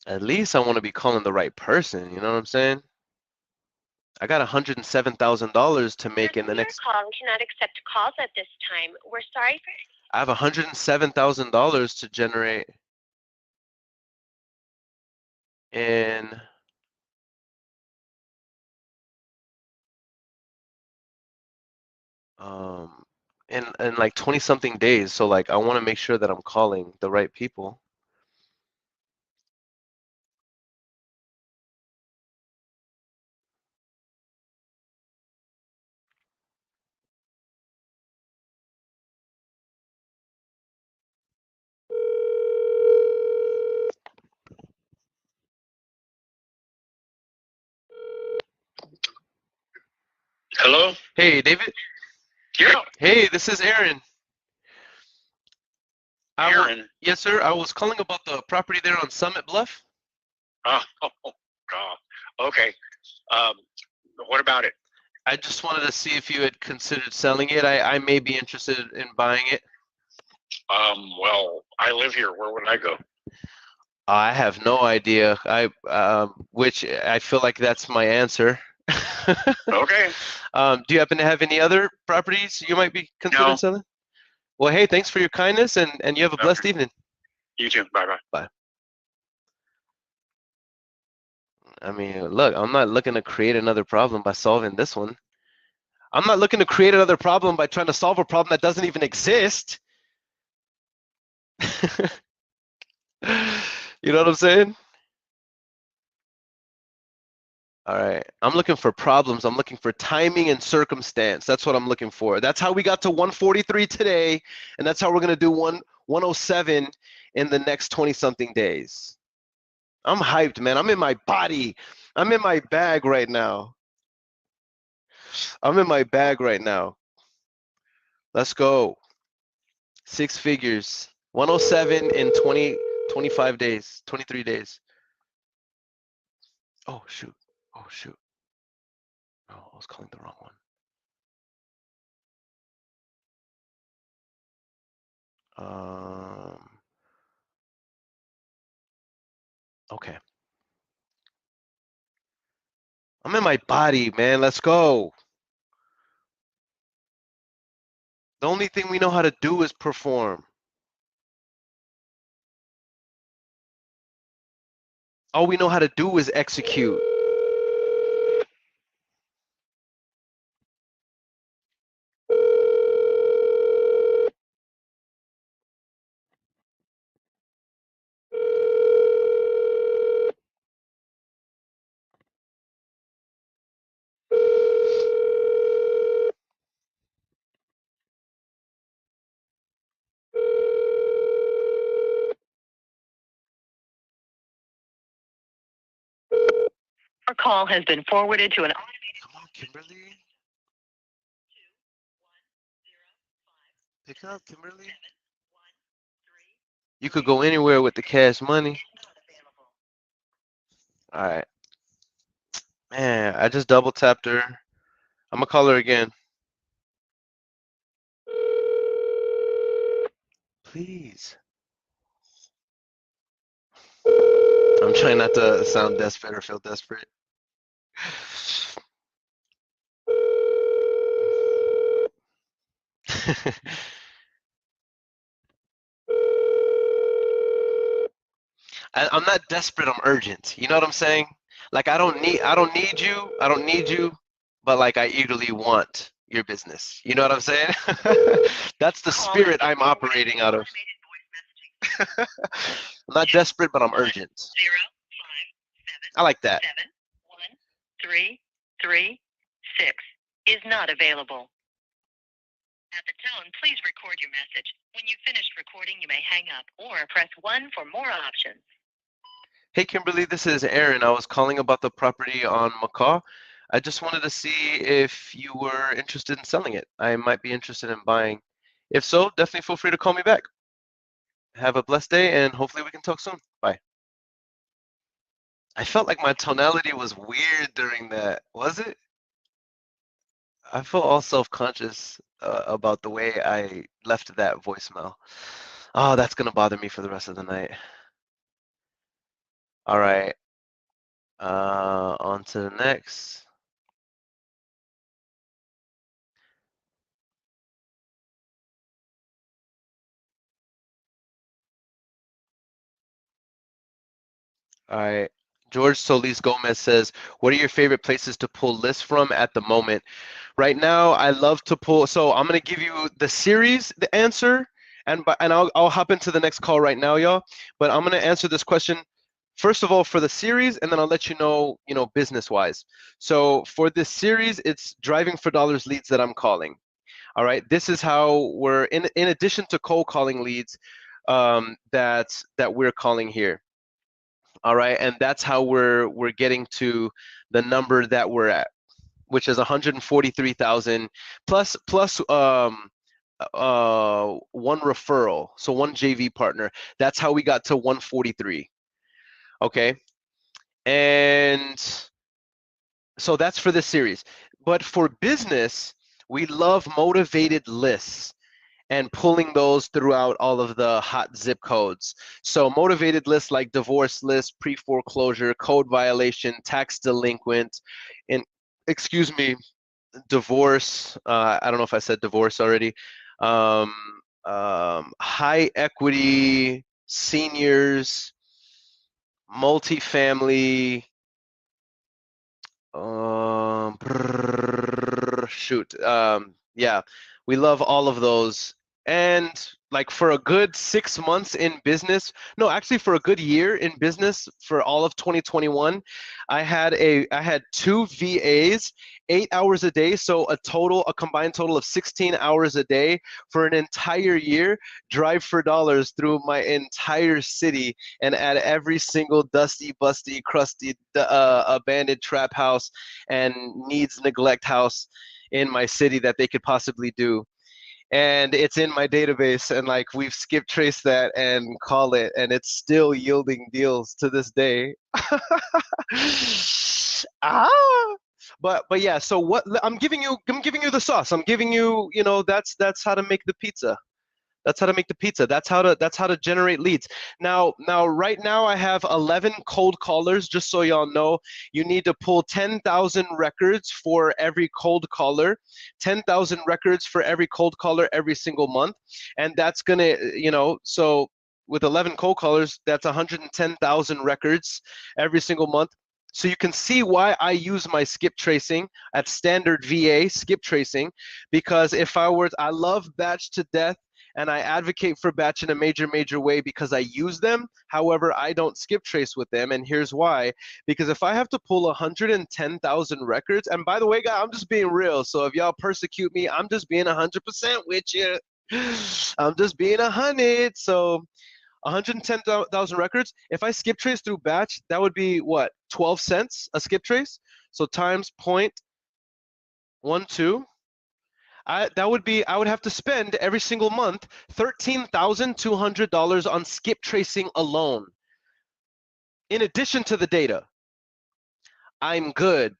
At least I want to be calling the right person, you know what I'm saying? I got $107,000 to make in the next. Your call cannot accept calls at this time. We're sorry for. I have $107,000 to generate. in um in like 20 something days. So like I want to make sure that I'm calling the right people. Hello? Hey, David. Yeah. Hey, this is Aaron. Earon. Yes, sir. I was calling about the property there on Summit Bluff. Oh, God. Okay. Um, what about it? I just wanted to see if you had considered selling it. I may be interested in buying it. Well, I live here. Where would I go? I have no idea. Which I feel like that's my answer. Okay. Do you happen to have any other properties you might be considering No. selling? Well, hey, thanks for your kindness, and you have a blessed Okay. evening. You too. Bye-bye. Bye. I mean, look, I'm not looking to create another problem by solving this one. I'm not looking to create another problem by trying to solve a problem that doesn't even exist. You know what I'm saying? All right. I'm looking for problems. I'm looking for timing and circumstance. That's what I'm looking for. That's how we got to 143 today, and that's how we're gonna do 107 in the next 20 something days. I'm hyped, man. I'm in my body. I'm in my bag right now. I'm in my bag right now. Let's go. 6 figures. 107 in 25 days, 23 days. Oh, shoot. Oh, shoot. Oh, I was calling the wrong one. Okay. I'm in my body, man. Let's go. The only thing we know how to do is perform. All we know how to do is execute. Our call has been forwarded to an Come on, Kimberly. Pick up, Kimberly. You could go anywhere with the cash money. All right. Man, I just double tapped her. I'm gonna call her again. Please. I'm trying not to sound desperate or feel desperate. I'm not desperate, I'm urgent. You know what I'm saying? Like I don't need you. I don't need you, but like I eagerly want your business. You know what I'm saying? That's the spirit I'm operating out of. I'm not desperate, but I'm urgent. 057 I like that. 1336 is not available. At the tone, please record your message. When you've finished recording, you may hang up or press 1 for more options. Hey, Kimberly, this is Aaron. I was calling about the property on Macaw. I just wanted to see if you were interested in selling it. I might be interested in buying. If so, definitely feel free to call me back. Have a blessed day, and hopefully we can talk soon. Bye. I felt like my tonality was weird during that. Was it? I felt all self-conscious about the way I left that voicemail. Oh, that's gonna bother me for the rest of the night. All right. On to the next. All right. George Solis Gomez says, what are your favorite places to pull lists from at the moment? Right now, I love to pull. So I'm going to give you the series, the answer, and I'll hop into the next call right now, y'all. But I'm going to answer this question first of all for the series, and then I'll let you know, business wise. So for this series, it's driving for dollars leads that I'm calling. All right, this is how we're in addition to cold calling leads that we're calling here. All right, and that's how we're getting to the number that we're at, which is 143,000 plus one referral, so one JV partner. That's how we got to 143. Okay, and so that's for this series. But for business, we love motivated lists and pulling those throughout all of the hot zip codes. So motivated lists like divorce list, pre-foreclosure, code violation, tax delinquent, and excuse me, divorce. I don't know if I said divorce already. High equity, seniors, multifamily. Shoot. Yeah, we love all of those. And like for a good 6 months in business, no, actually for a good year in business for all of 2021, I had two VAs, 8 hours a day, so a combined total of 16 hours a day for an entire year, drive for dollars through my entire city and at every single dusty, busty, crusty, abandoned trap house and needs neglect house in my city that they could possibly do. And it's in my database, and like we've skip traced that and call it, and it's still yielding deals to this day. ah but yeah, so what I'm giving you the sauce. I'm giving you, that's how to make the pizza. That's how to make the pizza. That's how to generate leads. Now right now I have 11 cold callers. Just so y'all know, you need to pull 10,000 records for every cold caller, 10,000 records for every cold caller every single month, and that's gonna, so with 11 cold callers, that's 110,000 records every single month. So you can see why I use my skip tracing at standard VA skip tracing, because I love batch to death, and I advocate for batch in a major way because I use them. However, I don't skip trace with them, and here's why. Because if I have to pull 110,000 records, and by the way, guys, I'm just being real, so if y'all persecute me, I'm just being 100% with you. I'm just being 100, so 110,000 records. If I skip trace through batch, that would be what, 12 cents a skip trace? So times 0.12. I would have to spend every single month $13,200 on skip tracing alone. In addition to the data, I'm good.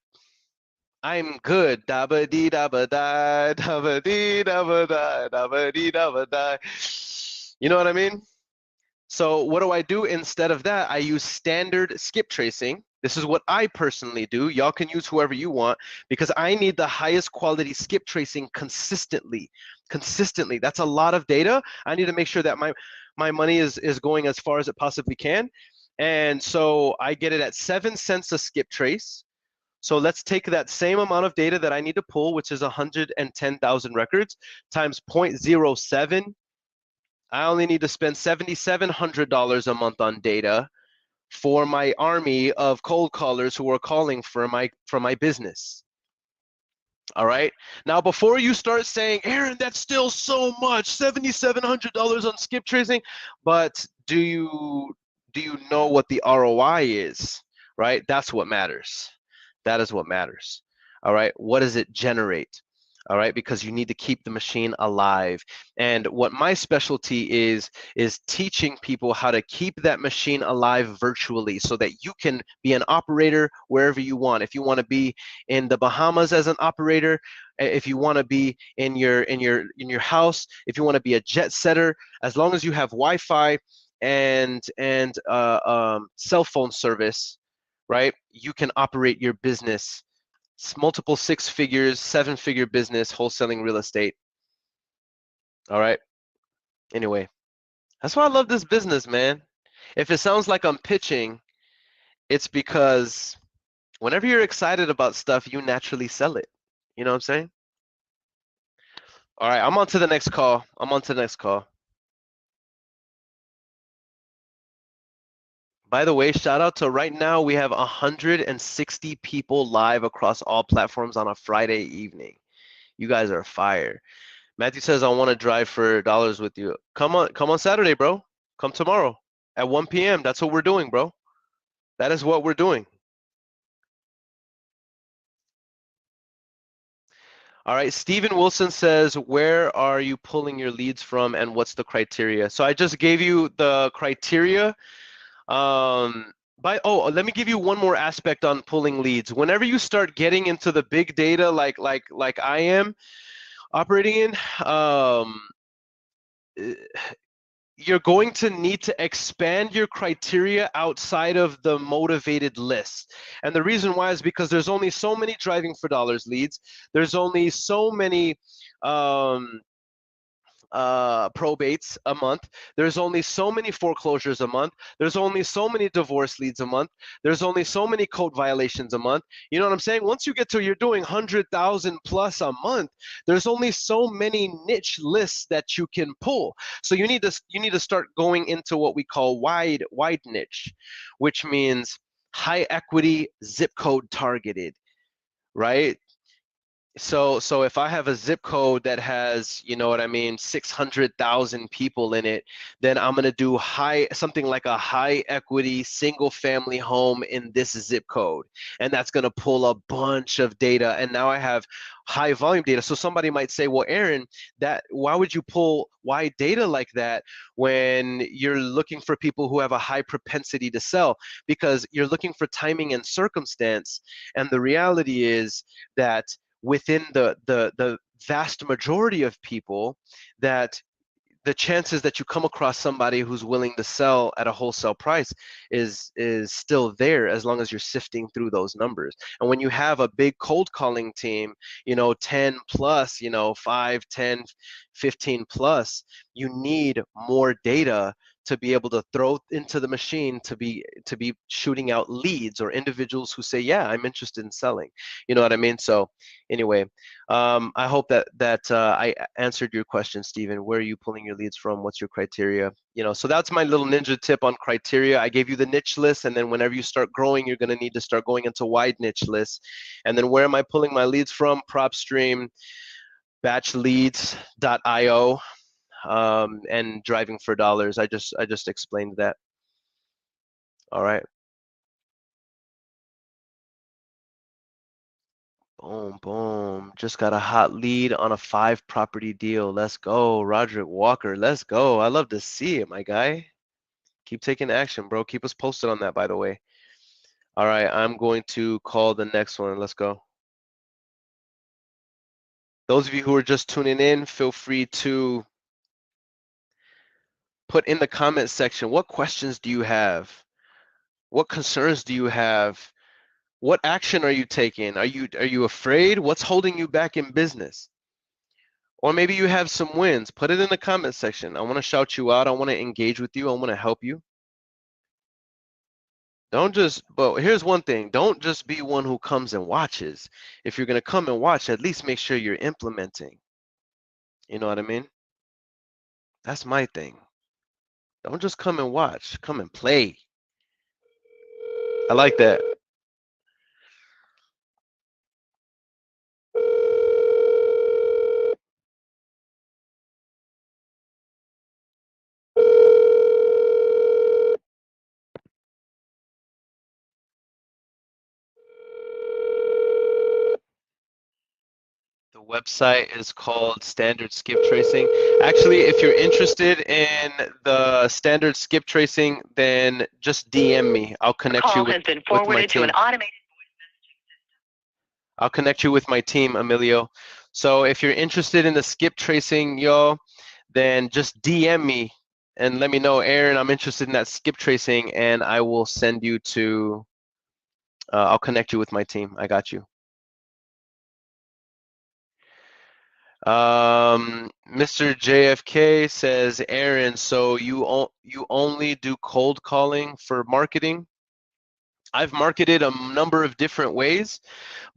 I'm good. Dabba dee dabba die, dabba dee dabba die, dabba dee dabba die. You know what I mean? So what do I do instead of that? I use standard skip tracing. This is what I personally do. Y'all can use whoever you want, because I need the highest quality skip tracing consistently. Consistently. That's a lot of data. I need to make sure that my money is going as far as it possibly can. And so I get it at 7 cents a skip trace. So let's take that same amount of data that I need to pull, which is 110,000 records, times 0.07. I only need to spend $7,700 a month on data for my army of cold callers who are calling for my business. All right. Now, before you start saying, Earon, that's still so much, $7,700 on skip tracing, but do you know what the ROI is? Right. That's what matters. That is what matters. All right. What does it generate? All right, because you need to keep the machine alive. And what my specialty is teaching people how to keep that machine alive virtually, so that you can be an operator wherever you want. If you want to be in the Bahamas as an operator, if you want to be in your house, if you want to be a jet setter, as long as you have Wi-Fi and cell phone service, right, you can operate your business. Multiple 6 figures, 7-figure business, wholesaling real estate. All right. Anyway, that's why I love this business, man. If it sounds like I'm pitching, It's because whenever you're excited about stuff, you naturally sell it. You know what I'm saying? All right, I'm on to the next call. I'm on to the next call. By the way, shout out to right now, we have 160 people live across all platforms on a Friday evening. You guys are fire. Matthew says, I want to drive for dollars with you. Come on Saturday, bro. Come tomorrow at 1 p.m. That's what we're doing, bro. That is what we're doing. All right, Steven Wilson says, where are you pulling your leads from and what's the criteria? So I just gave you the criteria. Let me give you one more aspect on pulling leads. Whenever you start getting into the big data like I am operating in, you're going to need to expand your criteria outside of the motivated list. And the reason why is because there's only so many driving for dollars leads. There's only so many probates a month. There's only so many foreclosures a month. There's only so many divorce leads a month. There's only so many code violations a month. You know what I'm saying? Once you get to you're doing 100,000 plus a month, there's only so many niche lists that you can pull. So you need to start going into what we call wide niche, which means high equity zip code targeted, right? So if I have a zip code that has, you know what I mean, 600,000 people in it, then I'm gonna do something like a high equity single family home in this zip code, and that's gonna pull a bunch of data. And now I have high volume data. So somebody might say, well, Earon, why would you pull wide data like that when you're looking for people who have a high propensity to sell? Because you're looking for timing and circumstance, and the reality is that within the vast majority of people, that the chances that you come across somebody who's willing to sell at a wholesale price is still there, as long as you're sifting through those numbers. And when you have a big cold calling team, 10 plus, 5, 10, 15 plus, you need more data to be able to throw into the machine to be shooting out leads or individuals who say, yeah, I'm interested in selling. You know what I mean? So anyway, I hope that I answered your question, Steven. Where are you pulling your leads from? What's your criteria? So that's my little ninja tip on criteria. I gave you the niche list, and then whenever you start growing, you're going to need to start going into wide niche lists. And then where am I pulling my leads from? PropStream, batchleads.io, and driving for dollars. I just explained that. All right. Boom, boom. Just got a hot lead on a 5-property deal. Let's go. Roderick Walker, let's go. I love to see it, my guy. Keep taking action, bro. Keep us posted on that, by the way. All right, I'm going to call the next one. Let's go. Those of you who are just tuning in, feel free to put in the comment section, what questions do you have? What concerns do you have? What action are you taking? Are you afraid? What's holding you back in business? Or maybe you have some wins. Put it in the comment section. I want to shout you out. I want to engage with you. I want to help you. But here's one thing. Don't just be one who comes and watches. If you're going to come and watch, at least make sure you're implementing. You know what I mean? That's my thing. Don't just come and watch. Come and play. I like that. The website is called Standard Skip Tracing. Actually, if you're interested in the standard skip tracing, then just DM me. I'll connect you with my team. I'll connect you with my team, Emilio. So if you're interested in the skip tracing, yo, then just DM me and let me know, Earon, I'm interested in that skip tracing, and I will send you to, I'll connect you with my team. I got you. Mr. JFK says, Earon, so you only do cold calling for marketing? I've marketed a number of different ways,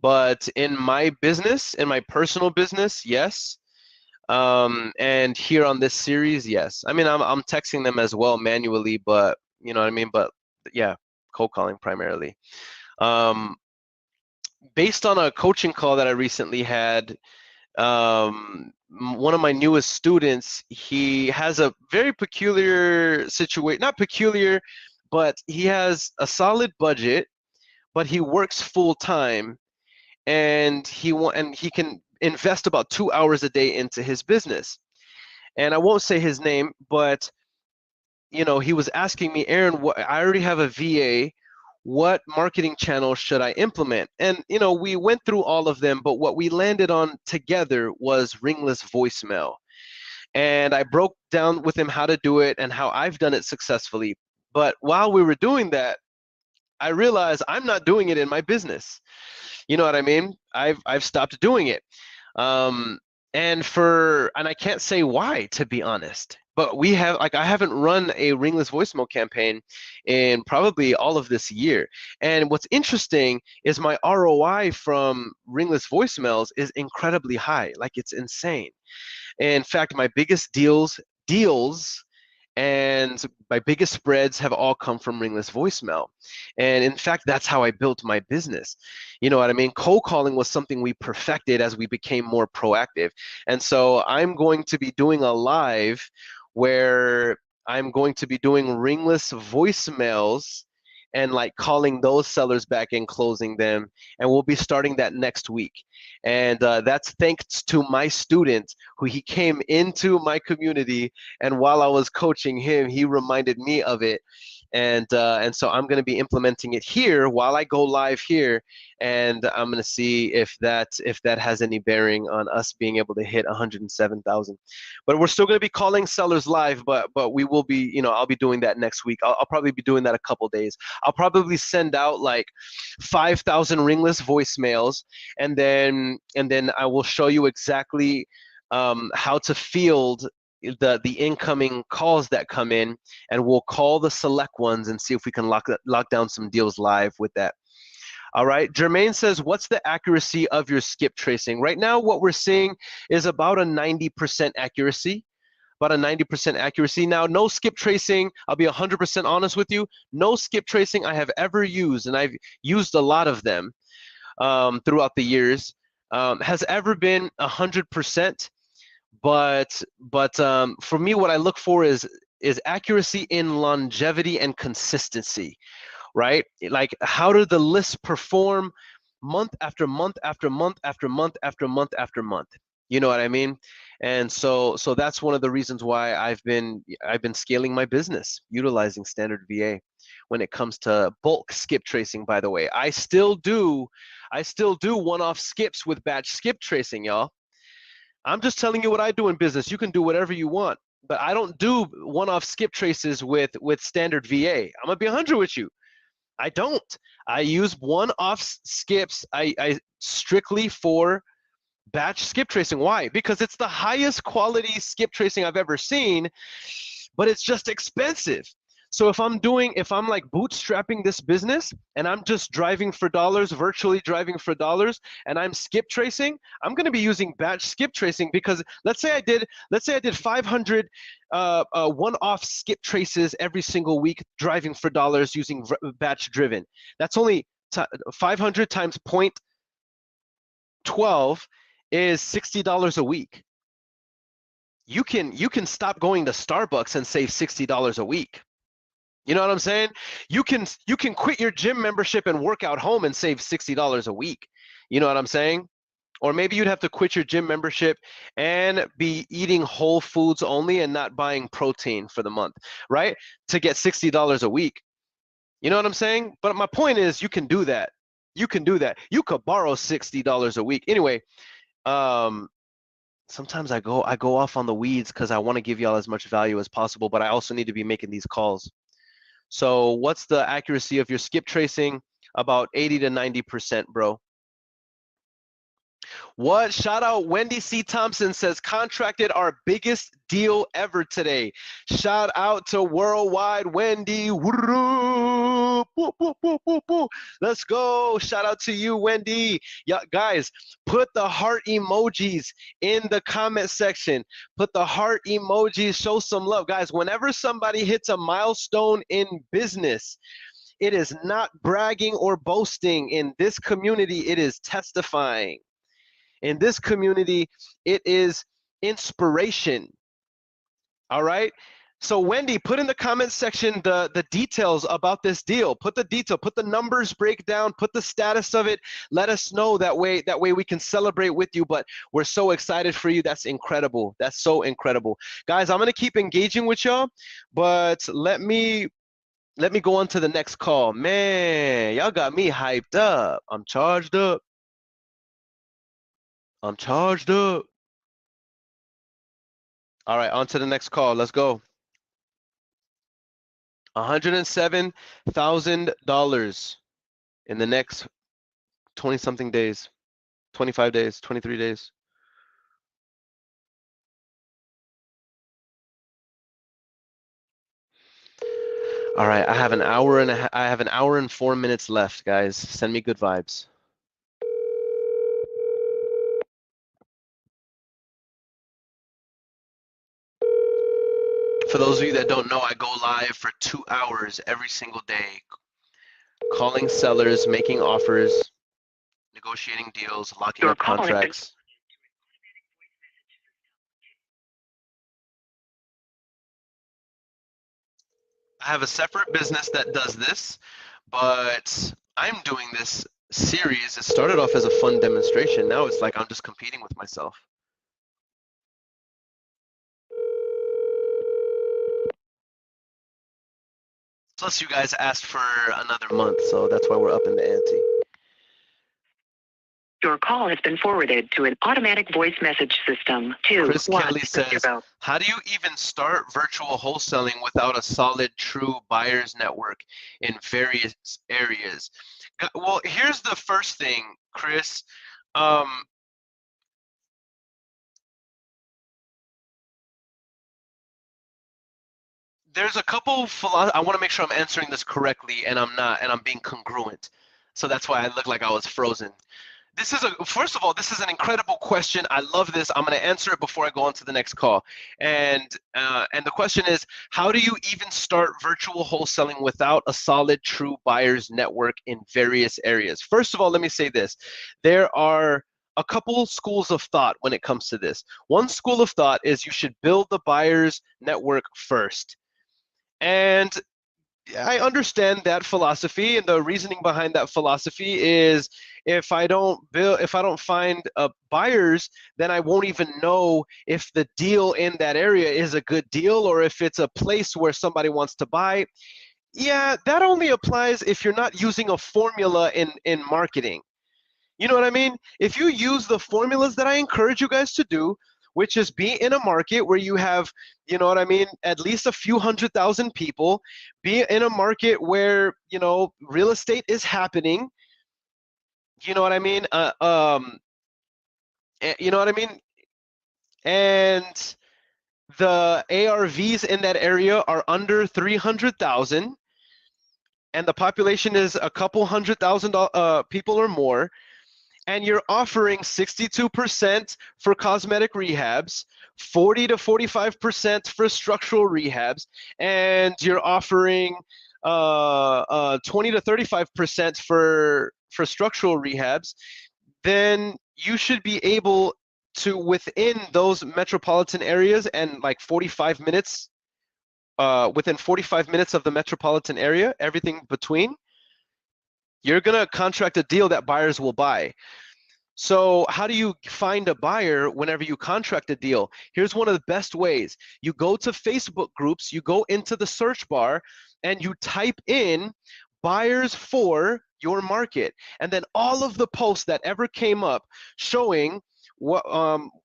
but in my business, in my personal business, yes. And here on this series, yes. I mean, I'm texting them as well manually, but you know what I mean. But yeah, cold calling primarily. Um, Based on a coaching call that I recently had, one of my newest students, he has a very peculiar situation. Not peculiar, but he has a solid budget, but he works full time, and he can invest about 2 hours a day into his business. And I won't say his name, but you know, he was asking me, Aaron, I already have a VA. What marketing channel should I implement? And you know, we went through all of them, but what we landed on together was ringless voicemail. And I broke down with him how to do it and how I've done it successfully. But while we were doing that, I realized I'm not doing it in my business. You know what I mean? I've stopped doing it. Um, and I can't say why, to be honest. But I haven't run a ringless voicemail campaign in probably all of this year. And what's interesting is my ROI from ringless voicemails is incredibly high. Like, it's insane. In fact, my biggest deals and my biggest spreads have all come from ringless voicemail. And in fact, that's how I built my business. You know what I mean? Cold calling was something we perfected as we became more proactive. And so I'm going to be doing a live where I'm going to be doing ringless voicemails and like calling those sellers back and closing them. And we'll be starting that next week. And that's thanks to my student who he came into my community, and while I was coaching him, he reminded me of it. And so I'm going to be implementing it here while I go live here, and I'm going to see if that has any bearing on us being able to hit 107,000. But we're still going to be calling sellers live, but we will be, you know, I'll be doing that next week. I'll probably be doing that a couple days. I'll probably send out like 5,000 ringless voicemails, and then I will show you exactly how to field the incoming calls that come in, and we'll call the select ones and see if we can lock down some deals live with that. All right, Jermaine says, what's the accuracy of your skip tracing? Right now, what we're seeing is about a 90% accuracy. About a 90% accuracy. Now, no skip tracing, I'll be 100% honest with you, no skip tracing I have ever used, and I've used a lot of them throughout the years, has ever been 100%. But for me, what I look for is accuracy in longevity and consistency, right? Like, how do the lists perform month after month after month after month after month after month? You know what I mean? And so that's one of the reasons why I've been scaling my business, utilizing standard VA. When it comes to bulk skip tracing, by the way, I still do one-off skips with batch skip tracing, y'all. I'm just telling you what I do in business. You can do whatever you want, but I don't do one-off skip traces with standard VA. I'm gonna be 100 with you. I don't. I use one-off skips. I strictly for batch skip tracing. Why? Because it's the highest quality skip tracing I've ever seen, but it's just expensive. So if I'm like bootstrapping this business and I'm just driving for dollars, virtually driving for dollars, and I'm skip tracing, I'm going to be using batch skip tracing, because let's say I did 500 one-off skip traces every single week driving for dollars using batch driven. That's only 500 times 0.12 is $60 a week. You can stop going to Starbucks and save $60 a week. You know what I'm saying? You can quit your gym membership and work out home and save $60 a week. You know what I'm saying? Or maybe you'd have to quit your gym membership and be eating whole foods only and not buying protein for the month, right? To get $60 a week. You know what I'm saying? But my point is, you can do that. You can do that. You could borrow $60 a week. Anyway, sometimes I go off on the weeds because I want to give y'all as much value as possible, but I also need to be making these calls. So what's the accuracy of your skip tracing? About 80 to 90%, bro. What? Shout out Wendy C. Thompson says, contracted our biggest deal ever today. Shout out to Worldwide Wendy. Woo, woo, woo, woo, woo. Let's go. Shout out to you, Wendy. Yeah, guys, put the heart emojis in the comment section. Put the heart emojis. Show some love. Guys, whenever somebody hits a milestone in business, it is not bragging or boasting. In this community, it is testifying. In this community, it is inspiration. All right? So Wendy, put in the comment section the details about this deal. Put the detail, put the numbers breakdown, put the status of it. Let us know. That way we can celebrate with you. But we're so excited for you. That's incredible. That's so incredible. Guys, I'm gonna keep engaging with y'all, but let me go on to the next call. Man, y'all got me hyped up. I'm charged up. I'm charged up. All right, on to the next call. Let's go. $107,000 in the next 20-something days, 25 days, 23 days. All right, I have an hour and 4 minutes left, guys. Send me good vibes. For those of you that don't know, I go live for 2 hours every single day, calling sellers, making offers, negotiating deals, locking up contracts. I have a separate business that does this, but I'm doing this series. It started off as a fun demonstration. Now it's like I'm just competing with myself. Plus, you guys asked for another month, so that's why we're up in the ante. Your call has been forwarded to an automatic voice message system. Chris Kelly says, how do you even start virtual wholesaling without a solid, true buyer's network in various areas? Well, here's the first thing, Chris. There's a couple I want to make sure I'm answering this correctly, and I'm not, and I'm being congruent. So that's why I look like I was frozen. First of all, this is an incredible question. I love this. I'm going to answer it before I go on to the next call. And the question is, how do you even start virtual wholesaling without a solid, true buyer's network in various areas? First of all, let me say this. There are a couple schools of thought when it comes to this. One school of thought is you should build the buyer's network first. And I understand that philosophy, and the reasoning behind that philosophy is if I don't find buyers, then I won't even know if the deal in that area is a good deal or if it's a place where somebody wants to buy. Yeah, that only applies if you're not using a formula in marketing. You know what I mean? If you use the formulas that I encourage you guys to do, which is be in a market where you have, you know what I mean, at least a few 100,000 people, be in a market where, you know, real estate is happening, you know what I mean? You know what I mean? And the ARVs in that area are under 300,000, and the population is a couple 100,000 people or more, and you're offering 62% for cosmetic rehabs, 40 to 45% for structural rehabs, and you're offering 20 to 35% for structural rehabs, then you should be able to, within those metropolitan areas and like 45 minutes, within 45 minutes of the metropolitan area, everything between, you're gonna contract a deal that buyers will buy. So how do you find a buyer whenever you contract a deal? Here's one of the best ways. You go to Facebook groups, you go into the search bar, and you type in buyers for your market. And then all of the posts that ever came up showing what,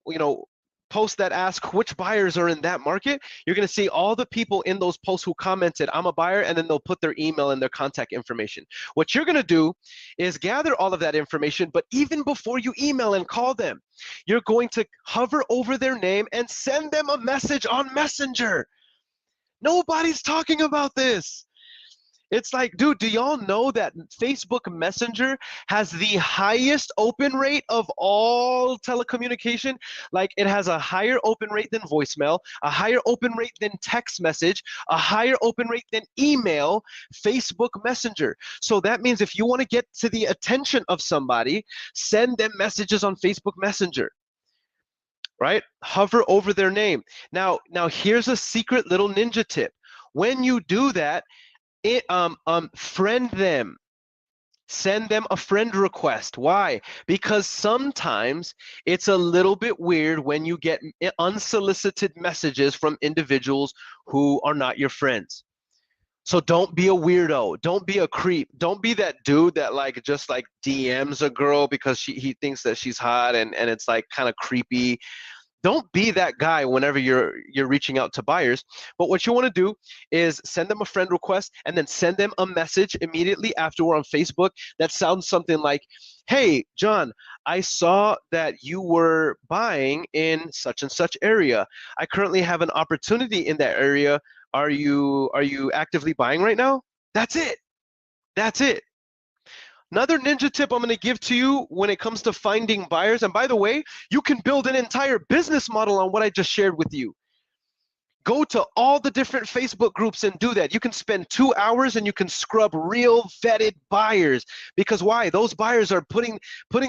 you know, posts that ask which buyers are in that market, you're going to see all the people in those posts who commented, I'm a buyer, and then they'll put their email and their contact information. What you're going to do is gather all of that information, but even before you email and call them, you're going to hover over their name and send them a message on Messenger. Nobody's talking about this. It's like, dude, do y'all know that Facebook Messenger has the highest open rate of all telecommunication? Like, it has a higher open rate than voicemail, a higher open rate than text message, a higher open rate than email, Facebook Messenger. So that means if you want to get to the attention of somebody, send them messages on Facebook Messenger. Right? Hover over their name. Now here's a secret little ninja tip. When you do that, friend them. Send them a friend request. Why? Because sometimes it's a little bit weird when you get unsolicited messages from individuals who are not your friends. So don't be a weirdo. Don't be a creep. Don't be that dude that just DMs a girl because he thinks that she's hot and it's like kind of creepy. Don't be that guy whenever you're reaching out to buyers. But what you want to do is send them a friend request and then send them a message immediately after we're on Facebook that sounds something like, hey, John, I saw that you were buying in such and such area. I currently have an opportunity in that area. Are you actively buying right now? That's it. That's it. Another ninja tip I'm going to give to you when it comes to finding buyers, and by the way, you can build an entire business model on what I just shared with you. Go to all the different Facebook groups and do that. You can spend 2 hours and you can scrub real vetted buyers. Because why? Those buyers are putting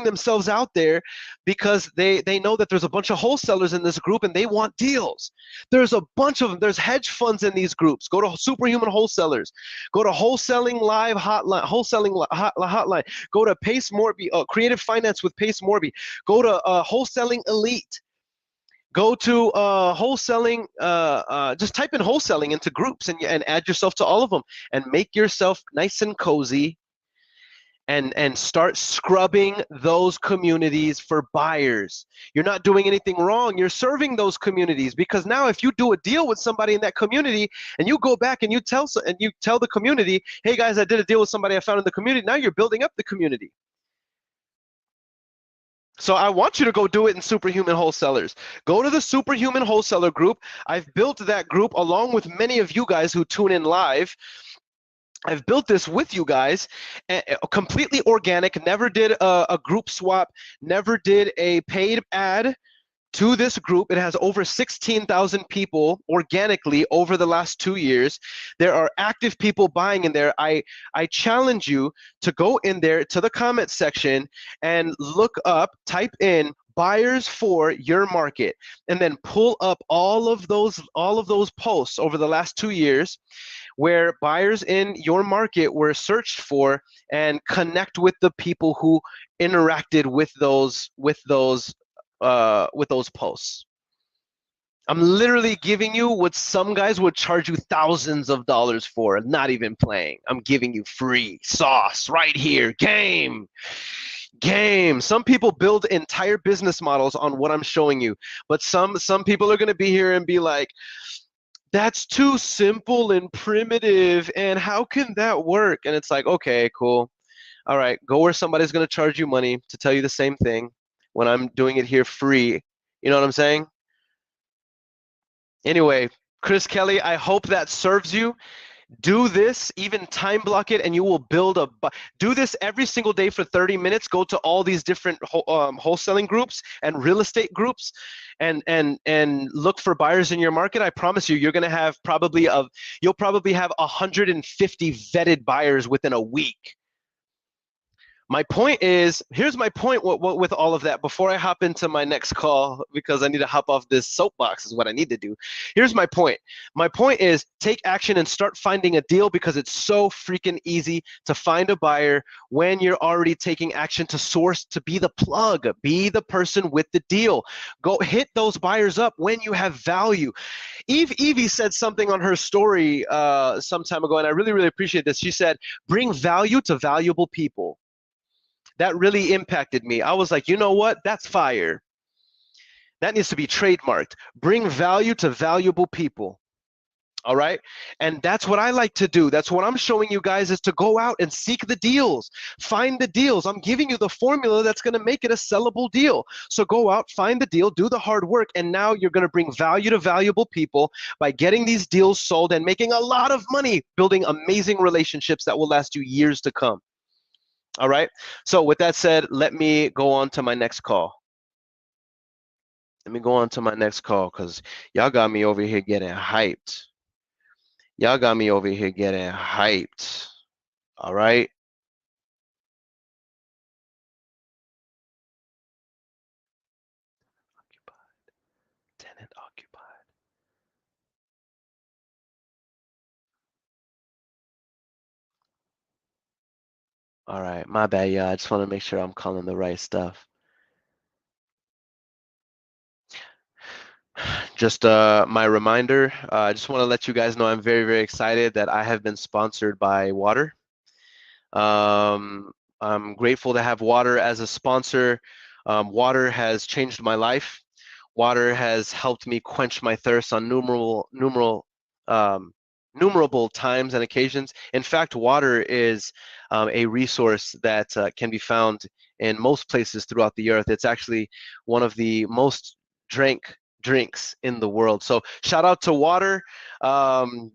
themselves out there because they know that there's a bunch of wholesalers in this group and they want deals. There's a bunch of them. There's hedge funds in these groups. Go to Superhuman Wholesalers. Go to Wholesaling Live Hotline. Hotline. Go to Pace Morby. Creative Finance with Pace Morby. Go to Wholesaling Elite. Go to wholesaling, just type in wholesaling into groups and add yourself to all of them and make yourself nice and cozy and start scrubbing those communities for buyers. You're not doing anything wrong. You're serving those communities because now if you do a deal with somebody in that community and you go back and you tell the community, hey guys, I did a deal with somebody I found in the community. Now you're building up the community. So I want you to go do it in Superhuman Wholesalers. Go to the Superhuman Wholesaler group. I've built that group along with many of you guys who tune in live. I've built this with you guys, completely organic, never did a group swap, never did a paid ad to this group. It has over 16,000 people organically over the last 2 years. There are active people buying in there. I challenge you to go in there to the comment section and look up, type in buyers for your market, and then pull up all of those posts over the last 2 years where buyers in your market were searched for, and connect with the people who interacted with those posts. I'm literally giving you what some guys would charge you thousands of dollars for, not even playing. I'm giving you free sauce right here. Game. Some people build entire business models on what I'm showing you, but some people are going to be here and be like, that's too simple and primitive, and how can that work? And it's like, okay, cool. All right, go where somebody's going to charge you money to tell you the same thing when I'm doing it here free. You know what I'm saying? Anyway, Chris Kelly, I hope that serves you. Do this, even time block it, and you will build do this every single day for 30 minutes. Go to all these different wholesaling groups and real estate groups and look for buyers in your market. I promise you, you're going to have you'll probably have 150 vetted buyers within a week. My point is, here's my point with all of that before I hop into my next call, because I need to hop off this soapbox is what I need to do. Here's my point. My point is, take action and start finding a deal, because it's so freaking easy to find a buyer when you're already taking action to source, to be the plug, be the person with the deal. Go hit those buyers up when you have value. Evie said something on her story some time ago, and I really, really appreciate this. She said, bring value to valuable people. That really impacted me. I was like, you know what? That's fire. That needs to be trademarked. Bring value to valuable people. All right. And that's what I like to do. That's what I'm showing you guys, is to go out and seek the deals, find the deals. I'm giving you the formula that's going to make it a sellable deal. So go out, find the deal, do the hard work. And now you're going to bring value to valuable people by getting these deals sold and making a lot of money, building amazing relationships that will last you years to come. All right. So with that said, let me go on to my next call. Let me go on to my next call, because y'all got me over here getting hyped. Y'all got me over here getting hyped. All right. Occupied. Tenant occupied. All right. My bad, y'all. I just want to make sure I'm calling the right stuff. Just my reminder, I just want to let you guys know I'm very, very excited that I have been sponsored by Water. I'm grateful to have Water as a sponsor. Water has changed my life. Water has helped me quench my thirst on numerable times and occasions. In fact, Water is a resource that can be found in most places throughout the earth. It's actually one of the most drank drinks in the world. So shout out to Water,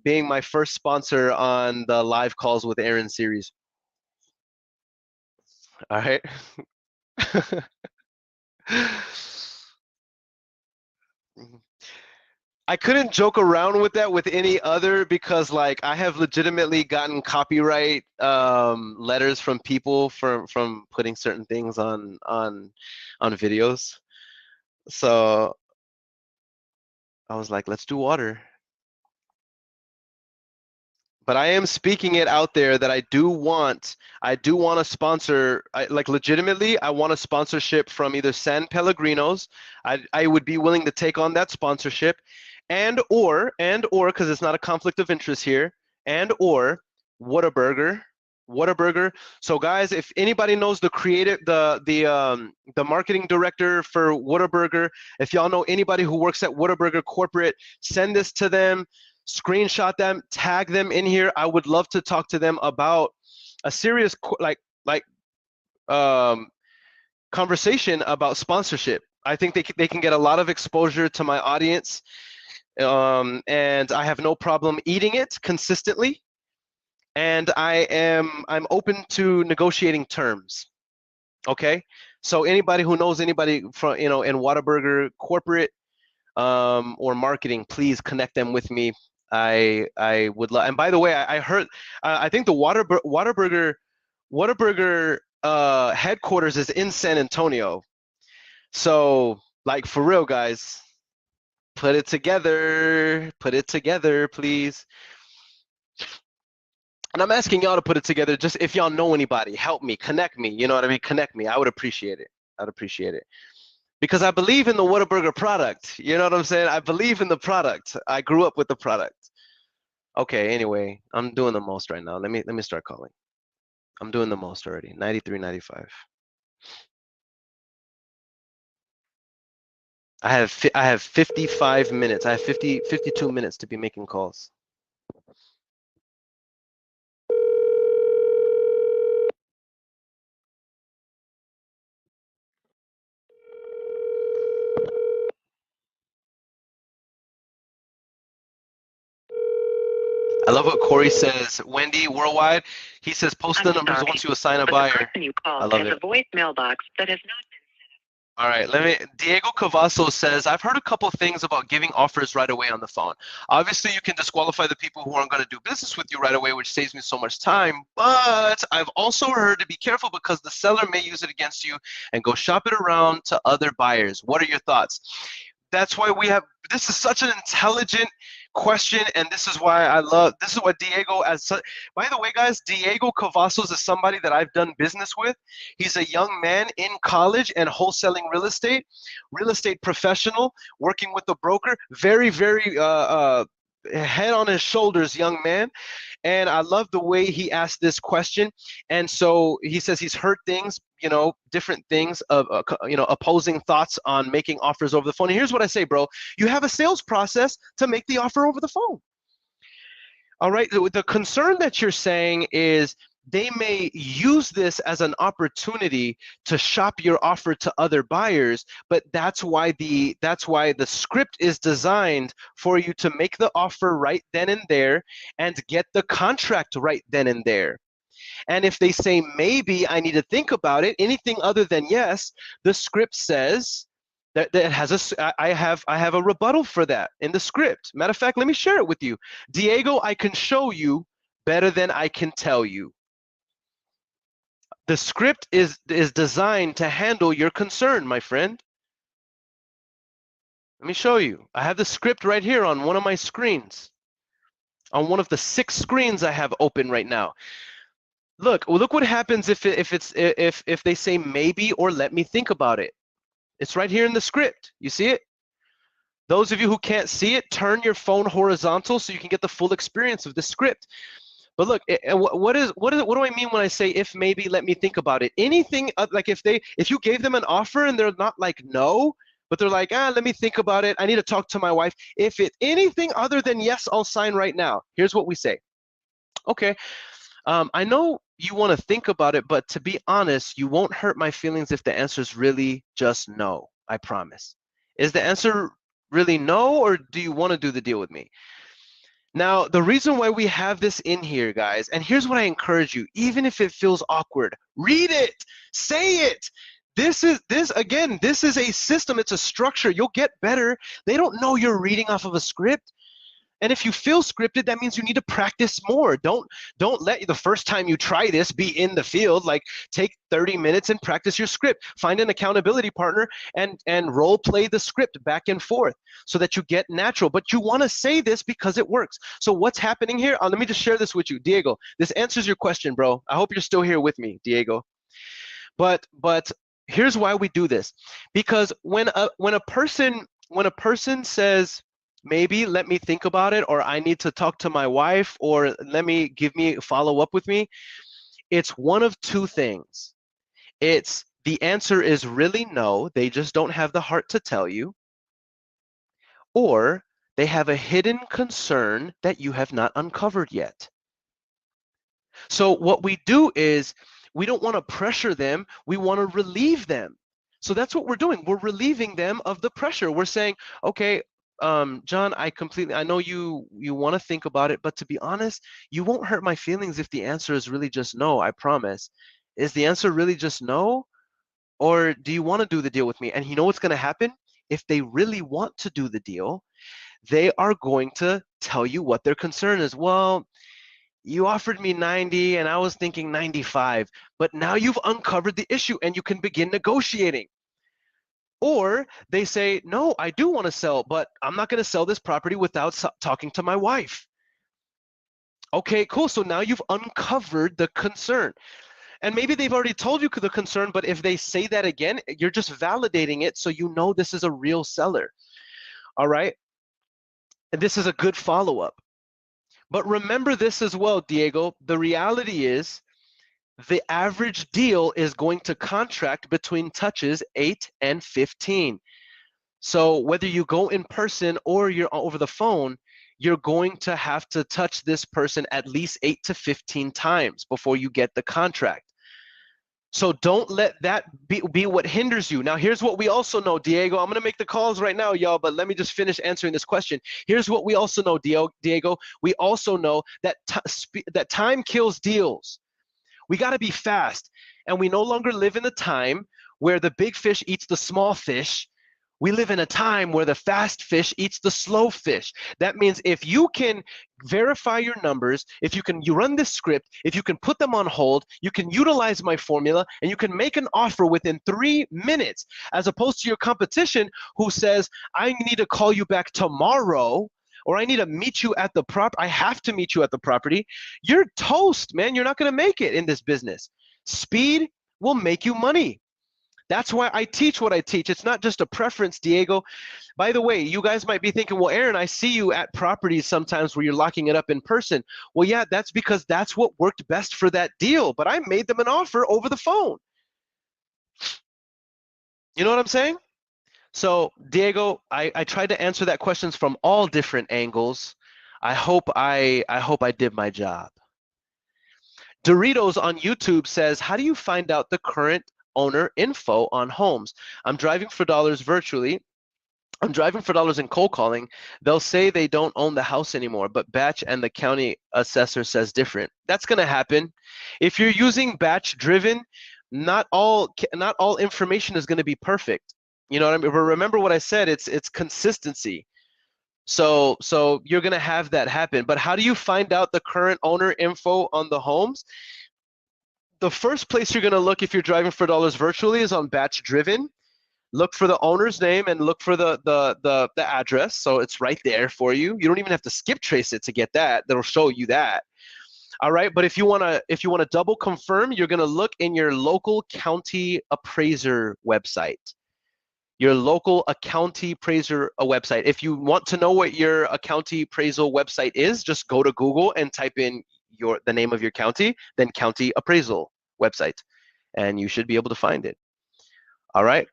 being my first sponsor on the live calls with Earon series. All right. I couldn't joke around with that with any other, because like I have legitimately gotten copyright letters from people from putting certain things on videos. So I was like, let's do Water. But I am speaking it out there that I do want to sponsor. Like legitimately, I want a sponsorship from either San Pellegrinos. I would be willing to take on that sponsorship, and or because it's not a conflict of interest here, and or Whataburger. So guys, if anybody knows the creative, the marketing director for Whataburger, if y'all know anybody who works at Whataburger corporate, send this to them. Screenshot them, tag them in here. I would love to talk to them about a serious conversation about sponsorship. I think they can get a lot of exposure to my audience, and I have no problem eating it consistently. And I'm open to negotiating terms. Okay, so anybody who knows anybody from in Whataburger corporate or marketing, please connect them with me. I would love. And by the way, I heard I think the Whataburger headquarters is in San Antonio. So like for real, guys, put it together, please. And I'm asking y'all to put it together. Just if y'all know anybody, help me, connect me. You know what I mean? Connect me. I would appreciate it. Because I believe in the Whataburger product. You know what I'm saying? I believe in the product. I grew up with the product. Okay, anyway, I'm doing the most right now. Let me start calling. I'm doing the most already. 93, 95. I have 55 minutes. I have 52 minutes to be making calls. I love what Corey says. Wendy, worldwide, he says post the numbers once you assign a buyer. The person you I called love has it. a voicemail box that has not been set up. All right, Diego Cavasso says, I've heard a couple of things about giving offers right away on the phone. Obviously, you can disqualify the people who aren't going to do business with you right away, which saves me so much time. But I've also heard to be careful because the seller may use it against you and go shop it around to other buyers. What are your thoughts? That's why this is such an intelligent question, and this is why this is what Diego, by the way, guys, Diego Cavazos is somebody that I've done business with. He's a young man in college and wholesaling real estate professional, working with a broker, very, very head on his shoulders young man. And I love the way he asked this question. And so he says he's heard things, different things of opposing thoughts on making offers over the phone. And here's what I say, bro. You have a sales process to make the offer over the phone. All right. The concern that you're saying is they may use this as an opportunity to shop your offer to other buyers, but that's why the script is designed for you to make the offer right then and there and get the contract right then and there. And if they say maybe I need to think about it, anything other than yes, the script says that has I have a rebuttal for that in the script. Matter of fact, let me share it with you. Diego, I can show you better than I can tell you. The script is designed to handle your concern, my friend. Let me show you. I have the script right here on one of my screens. On one of the 6 screens I have open right now. Look what happens if they say maybe or let me think about it. It's right here in the script. You see it? Those of you who can't see it, turn your phone horizontal so you can get the full experience of the script. But look, what do I mean when I say if maybe let me think about it? Anything like if you gave them an offer and they're not like no, but they're like, let me think about it. I need to talk to my wife. If it's anything other than yes, I'll sign right now. Here's what we say. Okay, I know you want to think about it, but to be honest, you won't hurt my feelings if the answer is really just no. I promise. Is the answer really no, or do you want to do the deal with me? Now, the reason why we have this in here, guys, and here's what I encourage you, even if it feels awkward, read it, say it. This is a system, it's a structure. You'll get better. They don't know you're reading off of a script. And if you feel scripted, that means you need to practice more. Don't let the first time you try this be in the field. Like, take 30 minutes and practice your script. Find an accountability partner and role play the script back and forth so that you get natural. But you want to say this because it works. So what's happening here? Let me just share this with you, Diego. This answers your question, bro. I hope you're still here with me, Diego. But here's why we do this. Because when a person says, maybe let me think about it, or I need to talk to my wife, or give me follow up with me, it's one of 2 things. It's the answer is really no, they just don't have the heart to tell you, or they have a hidden concern that you have not uncovered yet. So what we do is we don't want to pressure them, we want to relieve them. So that's what we're doing. We're relieving them of the pressure. We're saying, okay, John, I know you want to think about it, but to be honest, you won't hurt my feelings if the answer is really just no, I promise. Is the answer really just no? Or do you want to do the deal with me? And you know what's going to happen? If they really want to do the deal, they are going to tell you what their concern is. Well, you offered me 90 and I was thinking 95, but now you've uncovered the issue and you can begin negotiating. Or they say, no, I do want to sell, but I'm not going to sell this property without talking to my wife. Okay, cool. So now you've uncovered the concern. And maybe they've already told you the concern, but if they say that again, you're just validating it so you know this is a real seller. All right? And this is a good follow-up. But remember this as well, Diego. The reality is the average deal is going to contract between touches 8 and 15. So whether you go in person or you're over the phone, you're going to have to touch this person at least 8 to 15 times before you get the contract. So don't let that be what hinders you. Now, here's what we also know, Diego. I'm going to make the calls right now, y'all, but let me just finish answering this question. Here's what we also know, Diego. We also know that that time kills deals. We got to be fast, and we no longer live in a time where the big fish eats the small fish. We live in a time where the fast fish eats the slow fish. That means if you can verify your numbers, if you run this script, if you can put them on hold, you can utilize my formula, and you can make an offer within 3 minutes, as opposed to your competition who says, I need to call you back tomorrow, or I need to meet you at the I have to meet you at the property. You're toast, man. You're not going to make it in this business. Speed will make you money. That's why I teach what I teach. It's not just a preference, Diego. By the way, you guys might be thinking, well, Earon, I see you at properties sometimes where you're locking it up in person. Well, yeah, that's because that's what worked best for that deal. But I made them an offer over the phone. You know what I'm saying? So, Diego, I tried to answer that questions from all different angles. I hope I did my job. Doritos on YouTube says, how do you find out the current owner info on homes? I'm driving for dollars virtually. I'm driving for dollars in cold calling. They'll say they don't own the house anymore, but batch and the county assessor says different. That's going to happen. If you're using batch driven, not all information is going to be perfect. You know what I mean? But remember what I said, it's consistency. So you're going to have that happen. But how do you find out the current owner info on the homes? The first place you're going to look if you're driving for dollars virtually is on batch driven. Look for the owner's name and look for the address. So it's right there for you. You don't even have to skip trace it to get that. That'll show you that. All right. But if you wanna double confirm, you're gonna look in your local county appraiser website. Your local county appraiser website. If you want to know what your county appraisal website is, just go to Google and type in the name of your county, then county appraisal website, and you should be able to find it. All right.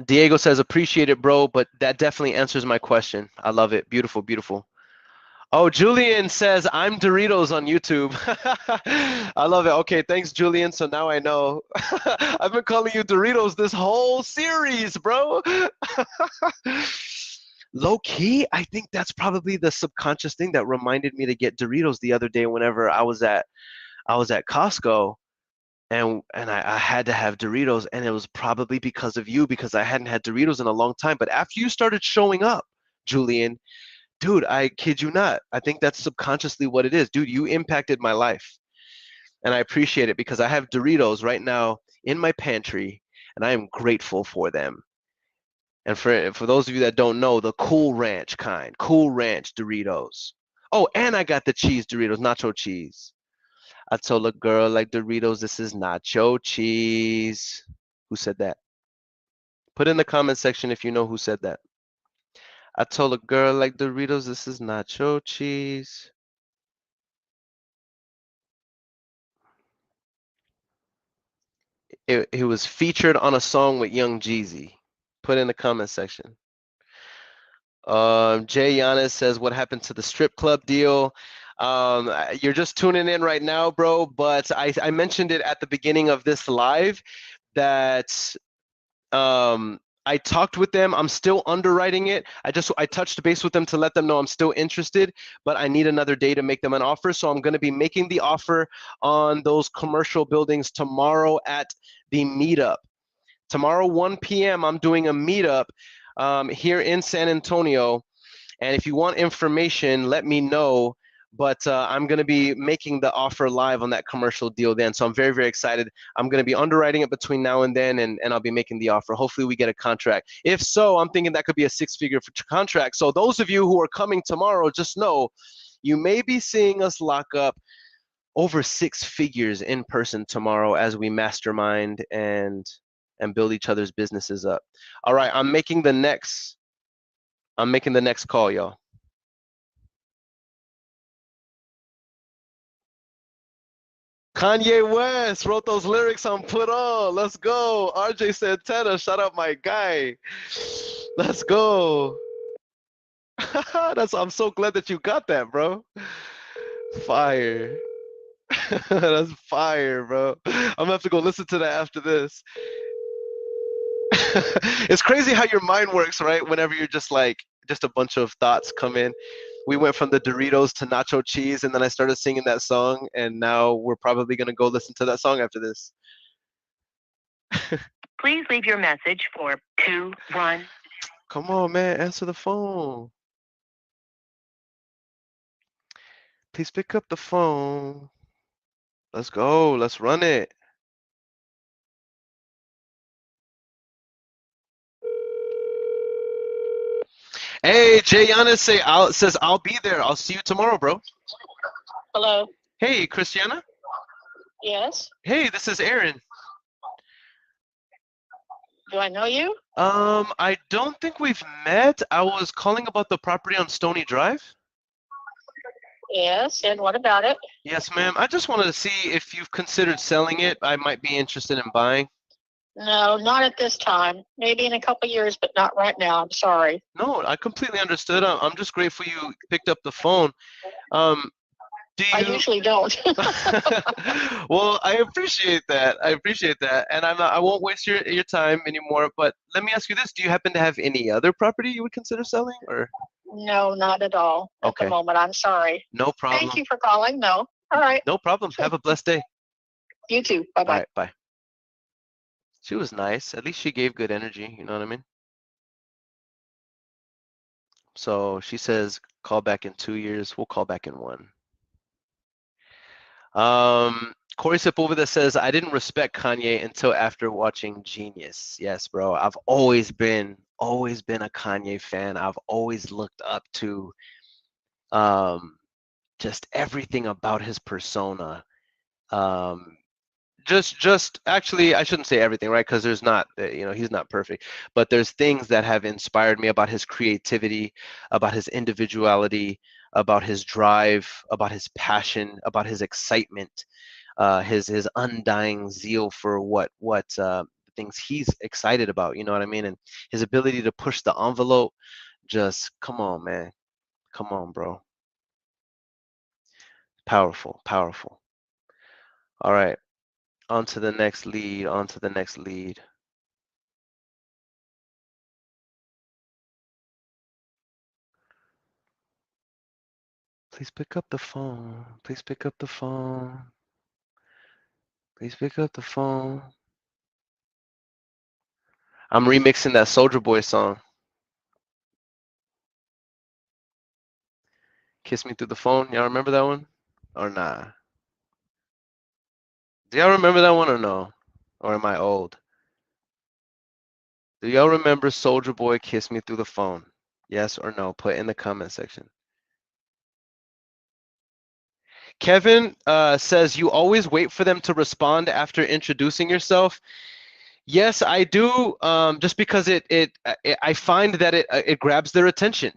Diego says, appreciate it, bro, but that definitely answers my question. I love it. Beautiful, beautiful. Oh, Julian says, I'm Doritos on YouTube. I love it. Okay, thanks, Julian. So now I know. I've been calling you Doritos this whole series, bro. Low key, I think that's probably the subconscious thing that reminded me to get Doritos the other day whenever I was at Costco. And I had to have Doritos, and it was probably because of you, because I hadn't had Doritos in a long time. But after you started showing up, Julian, dude, I kid you not, I think that's subconsciously what it is. Dude, you impacted my life, and I appreciate it because I have Doritos right now in my pantry, and I am grateful for them. And for those of you that don't know, the Cool Ranch kind, Cool Ranch Doritos. Oh, and I got the cheese Doritos, nacho cheese. I told a girl like Doritos, this is nacho cheese. Who said that? Put in the comment section if you know who said that. I told a girl like Doritos, this is nacho cheese. It was featured on a song with Young Jeezy. Put in the comment section. Jay Giannis says, what happened to the strip club deal? You're just tuning in right now, bro, but I mentioned it at the beginning of this live that I talked with them. I'm still underwriting it. I touched base with them to let them know I'm still interested, but I need another day to make them an offer. So I'm going to be making the offer on those commercial buildings tomorrow at the meetup. Tomorrow, 1 p.m., I'm doing a meetup here in San Antonio. And if you want information, let me know. But I'm going to be making the offer live on that commercial deal then. So I'm very, very excited. I'm going to be underwriting it between now and then, and I'll be making the offer. Hopefully we get a contract. If so, I'm thinking that could be a six-figure contract. So those of you who are coming tomorrow, just know you may be seeing us lock up over 6 figures in person tomorrow as we mastermind and build each other's businesses up. All right, I'm making the next call, y'all. Kanye West wrote those lyrics on Put On. Let's go. RJ Santana, shout out my guy. Let's go. I'm so glad that you got that, bro. Fire. That's fire, bro. I'm gonna have to go listen to that after this. It's crazy how your mind works, right? Whenever you're just a bunch of thoughts come in. We went from the Doritos to nacho cheese, and then I started singing that song, and now we're probably gonna go listen to that song after this. Please leave your message for 21. Come on, man, answer the phone. Please pick up the phone. Let's go. Let's run it. Hey, Jay Giannis says I'll be there. I'll see you tomorrow, bro. Hello. Hey, Christiana. Yes. Hey, this is Earon. Do I know you? I don't think we've met. I was calling about the property on Stony Drive. Yes, and what about it? Yes, ma'am. I just wanted to see if you've considered selling it. I might be interested in buying. No, not at this time. Maybe in a couple years, but not right now. I'm sorry. No, I completely understood. I'm just grateful you picked up the phone. Do I you? usually don't. Well, I appreciate that. I appreciate that, and I won't waste your time anymore. But let me ask you this: do you happen to have any other property you would consider selling, or? No, not at all at the Okay, moment. I'm sorry. no Thank problem. you for calling. No. All right. No problem. Have a blessed day. You too. All Bye-bye. right, bye. She was nice. At least she gave good energy. You know what I mean? So she says, call back in 2 years. We'll call back in 1. Corey Sepulveda says, I didn't respect Kanye until after watching Genius. Yes, bro. I've always been a Kanye fan. I've always looked up to just everything about his persona. Just actually, I shouldn't say everything, right? Because there's not, he's not perfect, but there's things that have inspired me about his creativity, about his individuality, about his drive, about his passion, about his excitement, his undying zeal for what things he's excited about. You know what I mean? And his ability to push the envelope. Just come on, man. Come on, bro. Powerful, powerful. All right. On to the next lead, on to the next lead. Please pick up the phone. Please pick up the phone. Please pick up the phone. I'm remixing that Soulja Boy song. Kiss Me Through the Phone. Y'all remember that one? Or nah? Do y'all remember that one or no? Or am I old? Do y'all remember Soulja Boy Kiss Me Through the Phone? Yes or no? Put in the comment section. Kevin says, you always wait for them to respond after introducing yourself. Yes, I do. Just because I find that it grabs their attention.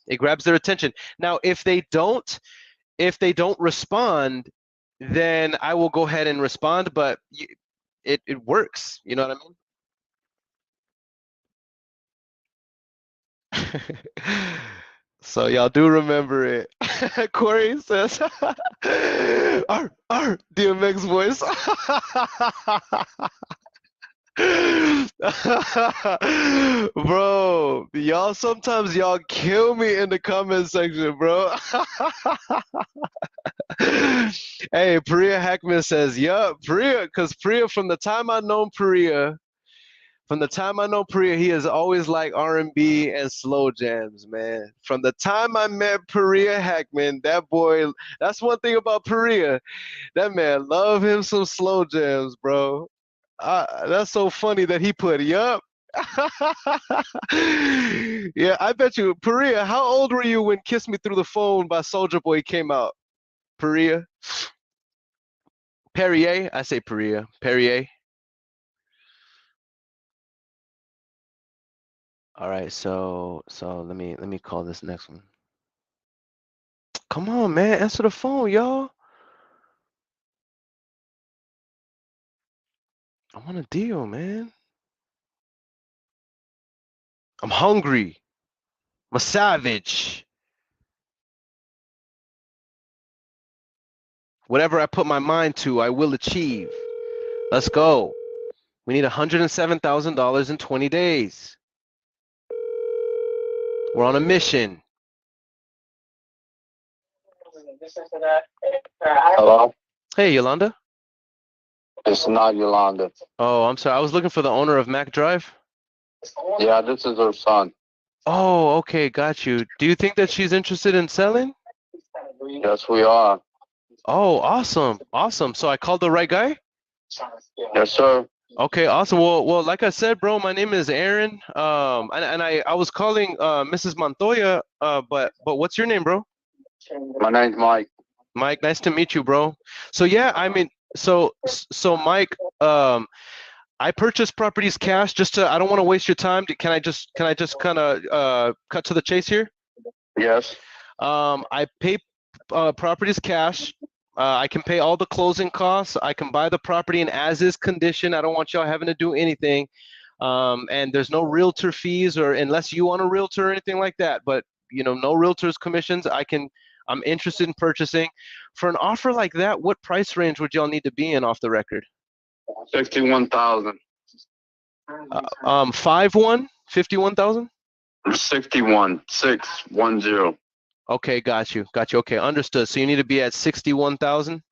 It grabs their attention. Now, if they don't respond, then I will go ahead and respond. But it works. You know what I mean? So y'all do remember it. Corey says, DMX voice." Bro, sometimes y'all kill me in the comment section, bro. Hey, Priya Hackman says, yup, Priya, because Priya, from the time I know Priya, he has always liked R&B and slow jams, man. From the time I met Priya Hackman, that boy, that's one thing about Priya. That man love him some slow jams, bro. That's so funny that he put, yup. Yeah, I bet you, Priya, how old were you when Kiss Me Through the Phone by Soulja Boy came out? Priya? Perrier? I say Priya. Perrier? All right, so let me call this next one. Come on, man, answer the phone, y'all. I want a deal, man. I'm hungry. I'm a savage. Whatever I put my mind to, I will achieve. Let's go. We need $107,000 in 20 days. We're on a mission. Hello? Hey, Yolanda. It's not Yolanda. Oh, I'm sorry. I was looking for the owner of Mac Drive. Yeah, this is her son. Oh, okay, got you. Do you think that she's interested in selling? Yes, we are. Oh, awesome, awesome. So I called the right guy? Yes, sir. Okay, awesome. Well, like I said, bro, my name is Earon. And I was calling Mrs. Montoya. But what's your name, bro? My name's Mike. Mike, nice to meet you, bro. So yeah, I mean, so Mike, I purchased properties cash. I don't want to waste your time. Can I just kind of cut to the chase here? Yes. I pay property is cash. I can pay all the closing costs. I can buy the property in as-is condition. I don't want y'all having to do anything. And there's no realtor fees, or unless you want a realtor or anything like that. But you know, no realtors commissions. I'm interested in purchasing. For an offer like that, what price range would y'all need to be in off the record? 61,000. 51, 51,000. 610. Okay, got you. Okay, understood. So you need to be at 61,000.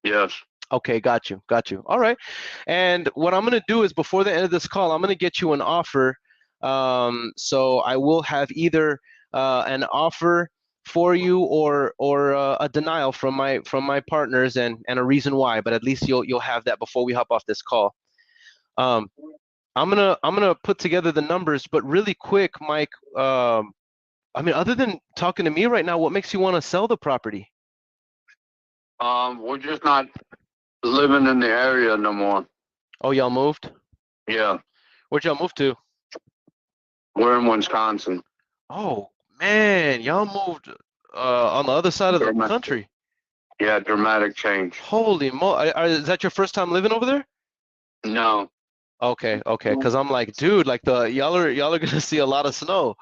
Yes. Okay, got you. All right. And what I'm gonna do is before the end of this call, I'm gonna get you an offer. So I will have either an offer for you or a denial from my partners and a reason why. But at least you'll have that before we hop off this call. I'm gonna put together the numbers, but really quick, Mike. I mean, other than talking to me right now, what makes you want to sell the property? We're just not living in the area no more. Oh, y'all moved? Yeah, Where'd y'all move to? we're in Wisconsin. Oh man, y'all moved on the other side of the country. Yeah, dramatic change. Holy is that your first time living over there? No. Okay, because I'm like, dude, like y'all are gonna see a lot of snow.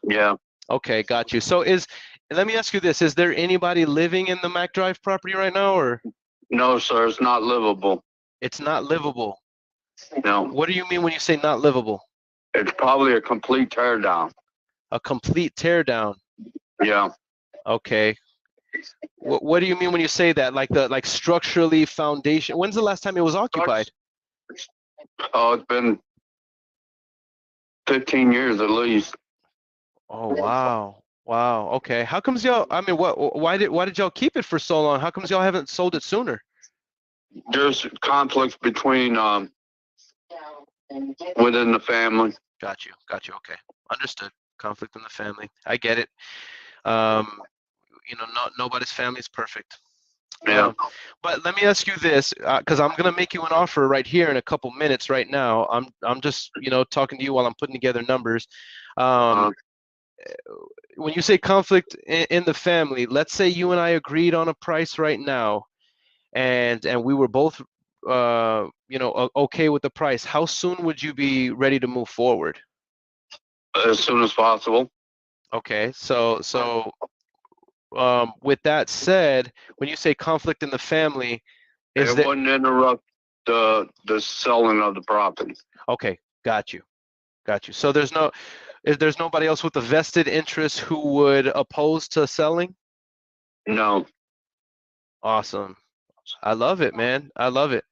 Yeah. Okay, got you. So let me ask you this: is there anybody living in the Mac Drive property right now, or? No, sir, it's not livable. It's not livable. No. What do you mean when you say not livable? It's probably a complete tear down. A complete tear down. Yeah. Okay. What do you mean when you say that? Like structurally foundation. When's the last time it was occupied? Oh, it's been 15 years at least. Oh wow. Wow. Okay. How comes y'all? I mean, why did y'all keep it for so long? How comes y'all haven't sold it sooner? There's conflicts between within the family. Got you. Okay. Understood. Conflict in the family. I get it. You know, nobody's family is perfect. Yeah. But let me ask you this, because I'm gonna make you an offer right here in a couple minutes. Right now, I'm just talking to you while I'm putting together numbers. When you say conflict in the family, let's say you and I agreed on a price right now, and we were both okay with the price. How soon would you be ready to move forward? As soon as possible. Okay, so with that said, when you say conflict in the family, It wouldn't interrupt the selling of the property. Okay, got you. So there's nobody else with a vested interest who would oppose to selling? No. Awesome. I love it, man. I love it.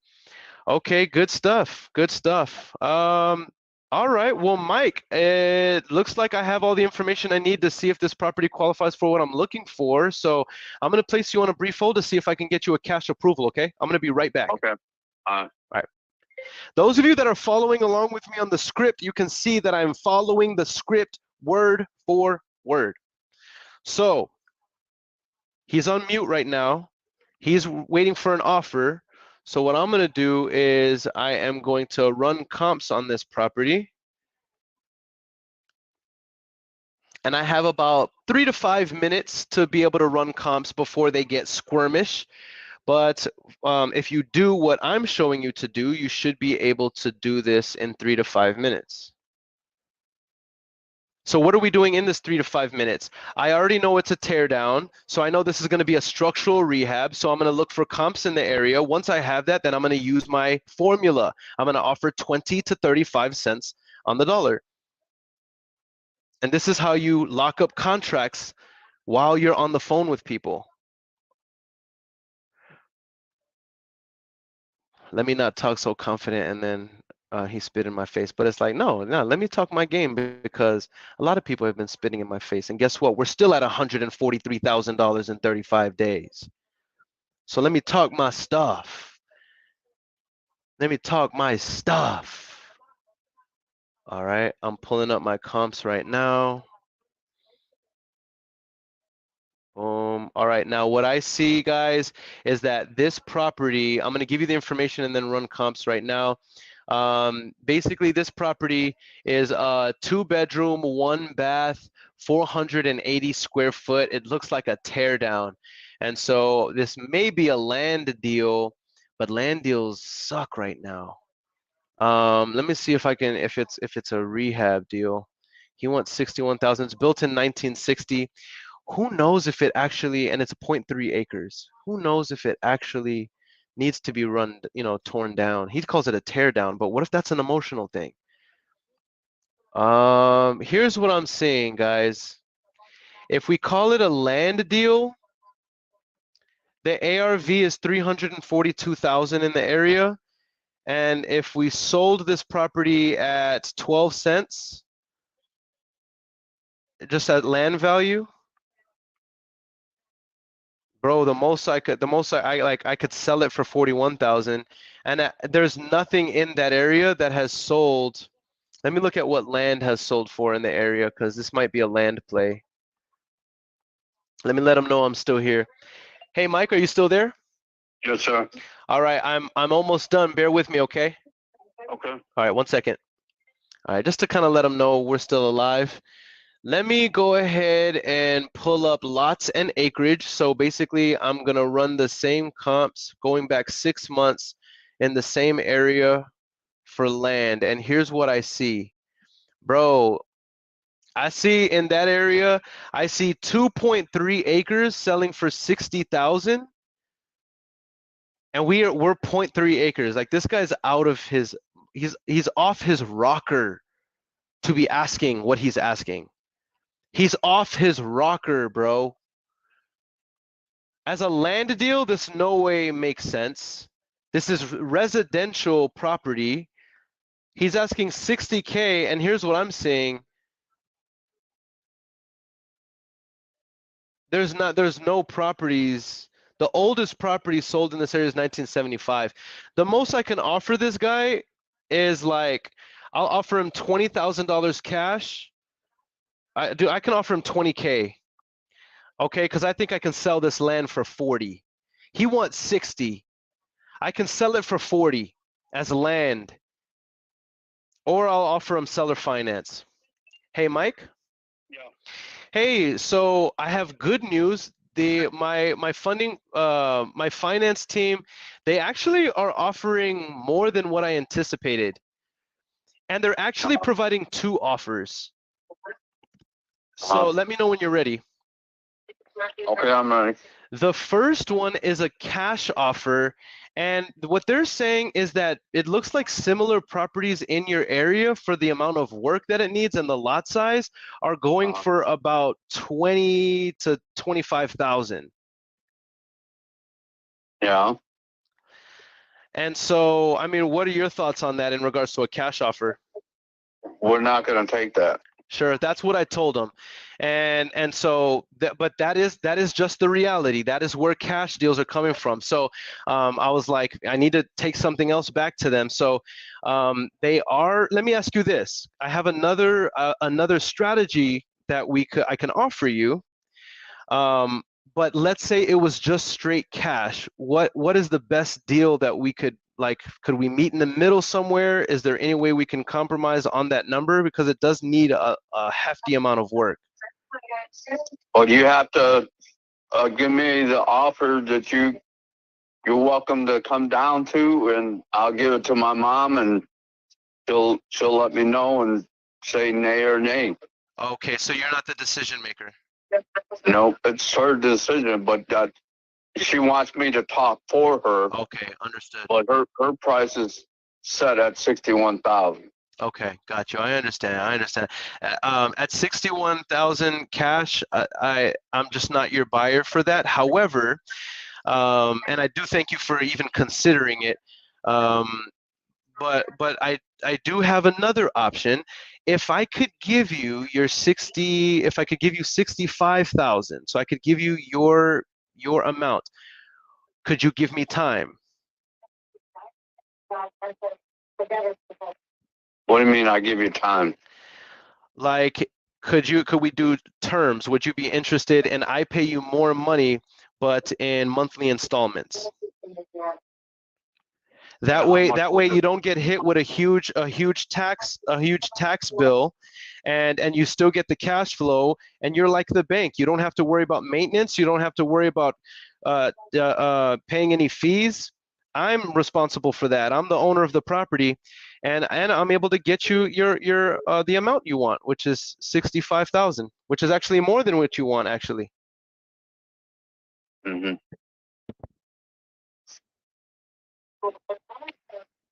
Okay, good stuff. All right. Well, Mike, it looks like I have all the information I need to see if this property qualifies for what I'm looking for. So I'm going to place you on a brief hold to see if I can get you a cash approval, okay? I'm going to be right back. Okay. All right. Those of you that are following along with me on the script, you can see that I'm following the script word for word. So he's on mute right now. He's waiting for an offer. So what I'm going to do is I am going to run comps on this property. And I have about 3 to 5 minutes to be able to run comps before they get squirmish. But if you do what I'm showing you to do, you should be able to do this in 3 to 5 minutes. So what are we doing in this 3 to 5 minutes? I already know it's a tear down, so I know this is going to be a structural rehab, so I'm going to look for comps in the area. Once I have that, then I'm going to use my formula. I'm going to offer 20 to 35 cents on the dollar. And this is how you lock up contracts while you're on the phone with people. Let me not talk so confident and then he spit in my face. But it's like, no, let me talk my game, because a lot of people have been spitting in my face. And guess what? We're still at $143,000 in 35 days. So let me talk my stuff. All right, I'm pulling up my comps right now. Boom. All right, now what I see, guys, is that this property, I'm going to give you the information and then run comps right now. Basically, this property is a 2-bedroom, 1-bath, 480 square foot. It looks like a tear down. And so this may be a land deal, but land deals suck right now. Let me see if I can, if it's a rehab deal. He wants 61,000. It's built in 1960. Who knows if it actually, and it's 0.3 acres. Who knows if it actually needs to be run, torn down. He calls it a tear down, but what if that's an emotional thing? Here's what I'm saying, guys. If we call it a land deal, the ARV is 342,000 in the area. And if we sold this property at 12 cents, just at land value, bro, the most I could sell it for 41,000, and there's nothing in that area that has sold. Let me look at what land has sold for in the area, because this might be a land play. Let me let them know I'm still here. Hey, Mike, are you still there? Yes, sir. All right, I'm almost done. Bear with me, okay? Okay. All right, 1 second. All right, just to kind of let them know we're still alive. Let me go ahead and pull up lots and acreage. So basically, I'm going to run the same comps going back 6 months in the same area for land. And here's what I see. Bro, I see in that area, I see 2.3 acres selling for 60,000. And we're 0.3 acres. Like, this guy's out of his, he's off his rocker to be asking what he's asking. He's off his rocker, bro. As a land deal, this no way makes sense. This is residential property. He's asking 60K, and here's what I'm saying. There's no properties. The oldest property sold in this area is 1975. The most I can offer this guy is like, I'll offer him $20,000 cash. I can offer him 20K. Okay, because I think I can sell this land for 40. He wants 60. I can sell it for 40 as land. Or I'll offer him seller finance. Hey, Mike? Yeah. Hey, so I have good news. My finance team, they actually are offering more than what I anticipated. And they're actually providing 2 offers. So let me know when you're ready. Okay, I'm ready. The first one is a cash offer, and what they're saying is that it looks like similar properties in your area for the amount of work that it needs and the lot size are going for about 20 to 25,000. Yeah. And so, I mean, what are your thoughts on that in regards to a cash offer? We're not going to take that. Sure, that's what I told them, and so but that is just the reality. That is where cash deals are coming from. So I was like, I need to take something else back to them. So they are. Let me ask you this: I have another strategy that I can offer you. But let's say it was just straight cash. What is the best deal that we could? Like, could we meet in the middle somewhere? Is there any way we can compromise on that number? Because it does need a hefty amount of work. Well, you have to give me the offer that you're welcome to come down to, and I'll give it to my mom, and she'll let me know and say nay or nay. Okay, so you're not the decision maker. No, it's her decision, but she wants me to talk for her. Okay, understood. But her price is set at 61,000. Okay, got you. I understand. At 61,000 cash, I'm just not your buyer for that. However, and I do thank you for even considering it. But I do have another option. If I could give you your 65,000, so I could give you your amount, could you give me time? What do you mean I give you time? Like, could we do terms? Would you be interested in I pay you more money, but in monthly installments? That way you don't get hit with a huge tax bill, and you still get the cash flow, and you're like the bank. You don't have to worry about maintenance. You don't have to worry about paying any fees. I'm responsible for that. I'm the owner of the property, and I'm able to get you your the amount you want, which is 65,000, which is actually more than what you want, actually. Mm-hmm.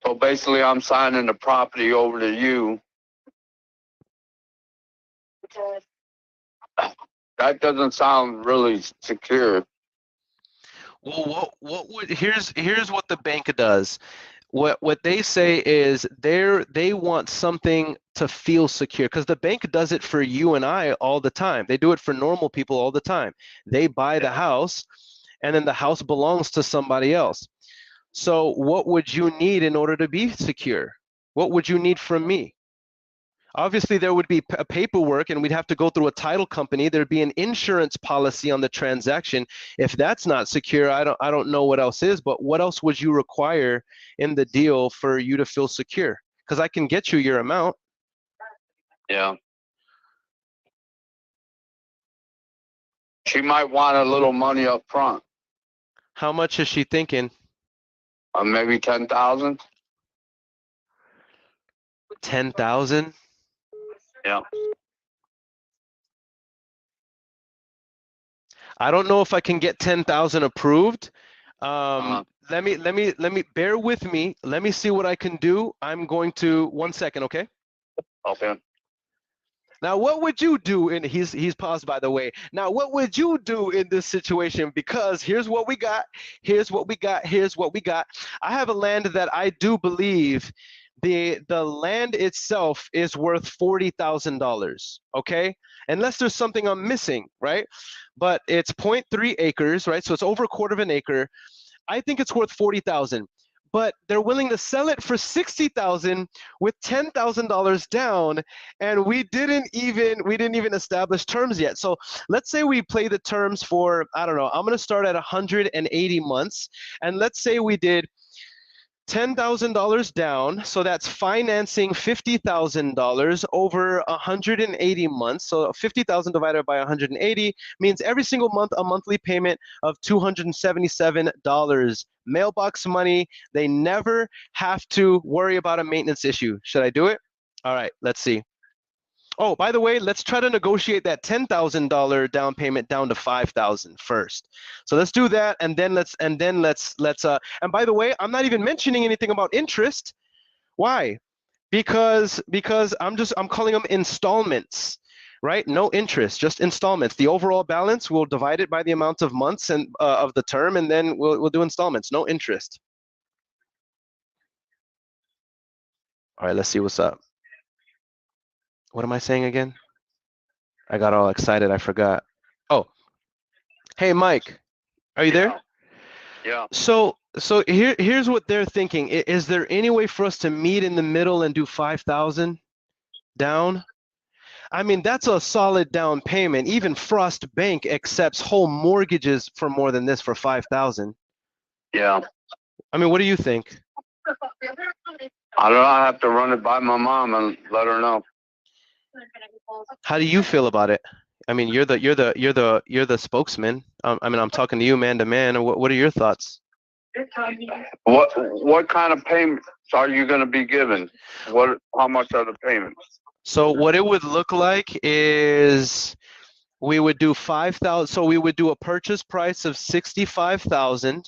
So basically, I'm signing the property over to you. That doesn't sound really secure. Well, what would here's what the bank does. What they say is they want something to feel secure, because the bank does it for you and I all the time. They do it for normal people all the time. They buy the house, and then the house belongs to somebody else. So what would you need in order to be secure? What would you need from me? Obviously, there would be paperwork, and we'd have to go through a title company. There'd be an insurance policy on the transaction. If that's not secure, I don't know what else is. But what else would you require in the deal for you to feel secure? Because I can get you your amount. Yeah. She might want a little money up front. How much is she thinking? Maybe 10,000. 10,000? Yeah. I don't know if I can get 10,000 approved. Let me bear with me. Let me see what I can do. I'm going to 1 second, okay? Okay. Now, what would you do in he's paused, by the way. Now, what would you do in this situation? Because here's what we got. Here's what we got. Here's what we got. I have a land that I do believe the land itself is worth $40,000, okay? Unless there's something I'm missing, right? But it's 0.3 acres, right? So it's over a quarter of an acre. I think it's worth 40,000, but they're willing to sell it for 60,000 with $10,000 down, and we didn't even establish terms yet. So let's say we play the terms for, I don't know, I'm going to start at 180 months, and let's say we did $10,000 down, so that's financing $50,000 over 180 months. So 50,000 divided by 180 means every single month a monthly payment of $277. Mailbox money. They never have to worry about a maintenance issue. Should I do it? All right, let's see. Oh, by the way, let's try to negotiate that $10,000 down payment down to $5,000 first. So let's do that, and then let's and by the way, I'm not even mentioning anything about interest. Why? Because I'm calling them installments, right? No interest, just installments. The overall balance, we'll divide it by the amount of months and of the term, and then we'll do installments. No interest. All right, let's see what's up. What am I saying again? I got all excited, I forgot. Oh, hey, Mike, are you there? Yeah. So here's what they're thinking. Is there any way for us to meet in the middle and do 5,000 down? I mean, that's a solid down payment. Even Frost Bank accepts whole mortgages for more than this for 5,000. Yeah. I mean, what do you think? I don't know. I have to run it by my mom and let her know. How do you feel about it? I mean, you're the spokesman. I mean, I'm talking to you man to man. What are your thoughts? What kind of payments are you going to be given? How much are the payments? So what it would look like is we would do 5,000. So we would do a purchase price of 65,000.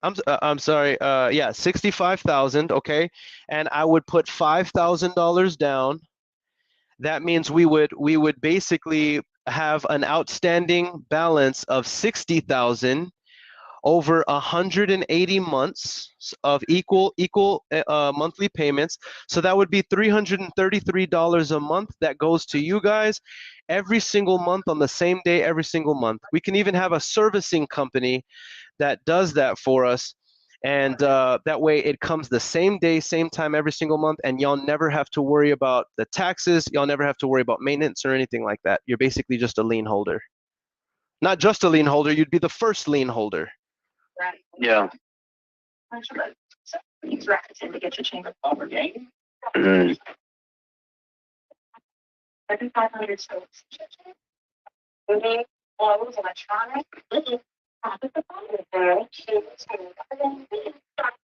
I'm sorry. Yeah, 65,000. Okay, and I would put $5,000 down. That means we would basically have an outstanding balance of 60,000 over 180 months of equal monthly payments. So that would be $333 a month that goes to you guys every single month on the same day every single month. We can even have a servicing company that does that for us. And that way it comes the same day, same time every single month, and y'all never have to worry about the taxes. Y'all never have to worry about maintenance or anything like that. You're basically just a lien holder. Not just a lien holder, you'd be the first lien holder. Yeah. He's referencing to get your chamber over game. Mm. 7,500 so. Well, it was electronic.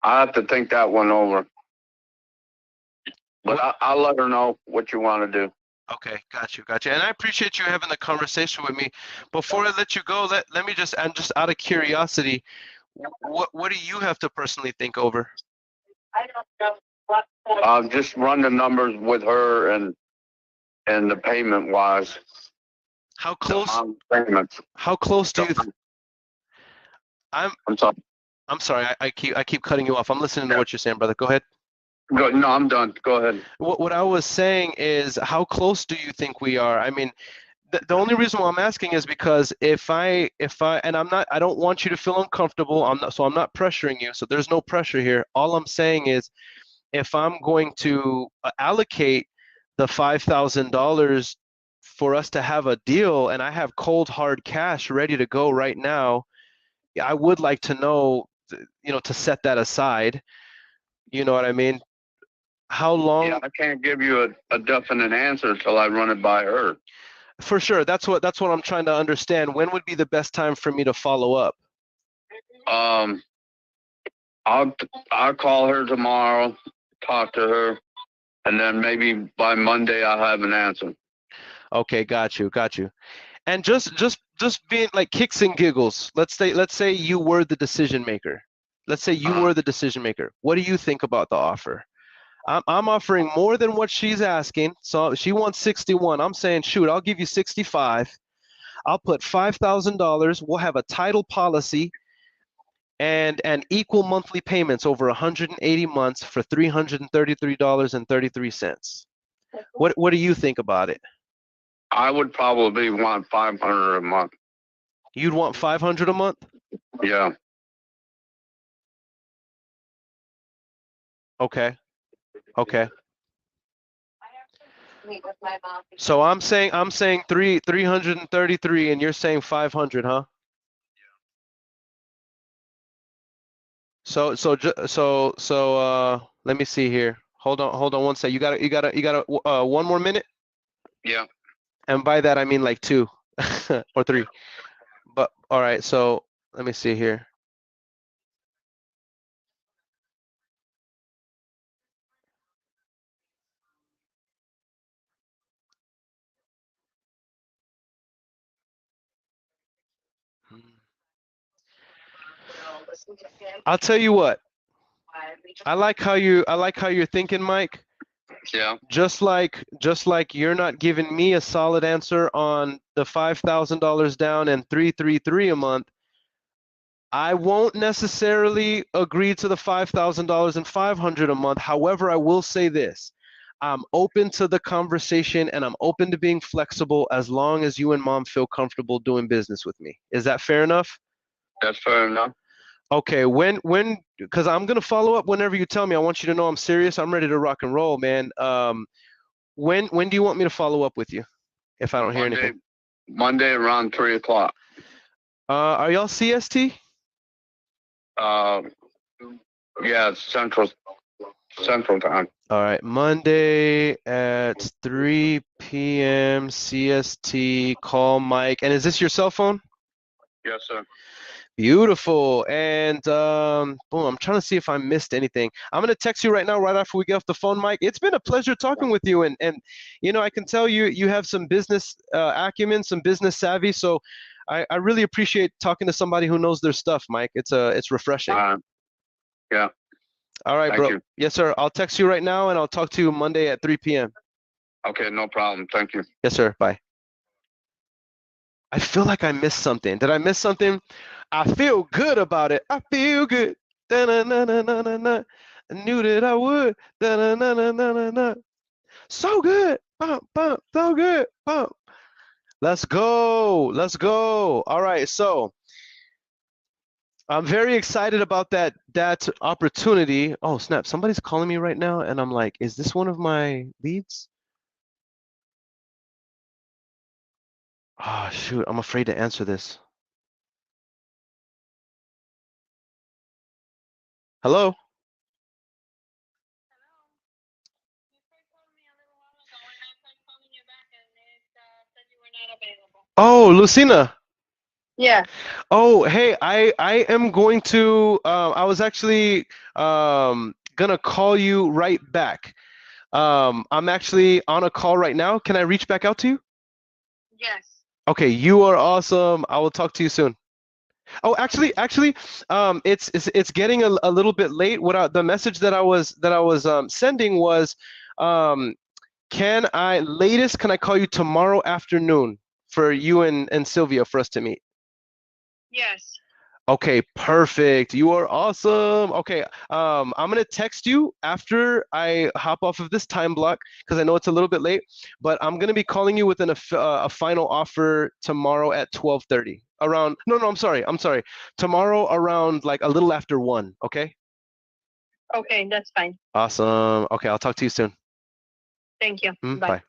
I have to think that one over. But What- I'll let her know what you want to do. Okay, got you. And I appreciate you having the conversation with me. Before I let you go, let me just, and just out of curiosity, what do you have to personally think over? I don't know what. Just run the numbers with her and the payment wise. How close? Payments. How close do you? I'm sorry. I'm sorry. I keep cutting you off. I'm listening to what you're saying, brother. Go ahead. Go, no, I'm done. Go ahead. What I was saying is, how close do you think we are? I mean, the only reason why I'm asking is because if I and I don't want you to feel uncomfortable. I'm not pressuring you. So there's no pressure here. All I'm saying is, if I'm going to allocate the $5,000 for us to have a deal, and I have cold hard cash ready to go right now, I would like to know, to set that aside. You know what I mean? How long? Yeah, I can't give you a definite answer until I run it by her. For sure. That's what I'm trying to understand. When would be the best time for me to follow up? I'll call her tomorrow, talk to her, and then maybe by Monday I'll have an answer. Okay, got you. And just being like kicks and giggles. Let's say you were the decision maker. Let's say you were the decision maker. What do you think about the offer? I'm offering more than what she's asking. So she wants 61. I'm saying, shoot, I'll give you 65. I'll put $5,000. We'll have a title policy and equal monthly payments over 180 months for $333.33. What do you think about it? I would probably want 500 a month. You'd want 500 a month? Yeah. Okay. So I'm saying 333 and you're saying 500, huh? So let me see here. Hold on one sec. You got one more minute? Yeah. And by that I mean like 2 or 3. But all right, so let me see here. I'll tell you what. I like how you're thinking, Mike. Yeah. Just like you're not giving me a solid answer on the $5,000 down and 333 a month. I won't necessarily agree to the $5,000 and 500 a month. However, I will say this. I'm open to the conversation and I'm open to being flexible as long as you and mom feel comfortable doing business with me. Is that fair enough? That's fair enough. Okay, because I'm gonna follow up whenever you tell me. I want you to know I'm serious. I'm ready to rock and roll, man. When do you want me to follow up with you if I don't hear anything? Monday around 3 o'clock. Are y'all CST? Yeah, Central Time. All right, Monday at 3 p.m. CST. Call Mike. And is this your cell phone? Yes, sir. Beautiful. And boom, I'm trying to see if I missed anything. I'm gonna text you right now, right after we get off the phone, Mike. It's been a pleasure talking with you, and I can tell you have some business acumen, some business savvy. So I really appreciate talking to somebody who knows their stuff, Mike. It's refreshing. Yeah. All right, Thank bro. you. Yes, sir. I'll text you right now, and I'll talk to you Monday at 3 p.m. Okay, no problem. Thank you. Yes, sir. Bye. I feel like I missed something. Did I miss something? I feel good about it. I feel good. Da-na-na-na-na-na-na. I knew that I would. Da-na-na-na-na-na-na. So good. Bump, bump. So good. Bump. Let's go. Let's go. All right. So I'm very excited about that opportunity. Oh, snap. Somebody's calling me right now. And I'm like, is this one of my leads? Oh, shoot. I'm afraid to answer this. Hello? Oh, Lucina. Yeah. Oh, hey, I am going to I was actually gonna call you right back. I'm actually on a call right now. Can I reach back out to you? Yes. Okay, you are awesome. I will talk to you soon. Oh, actually, it's getting a little bit late. The message that I was sending was, um, can I call you tomorrow afternoon for you and Sylvia for us to meet? Yes. Okay, perfect. You are awesome. Okay, I'm gonna text you after I hop off of this time block because I know it's a little bit late, but I'm gonna be calling you with a final offer tomorrow at 12:30. Around, no, no, I'm sorry. Tomorrow around like a little after 1, okay? Okay, that's fine. Awesome. Okay, I'll talk to you soon. Thank you. Bye. Bye.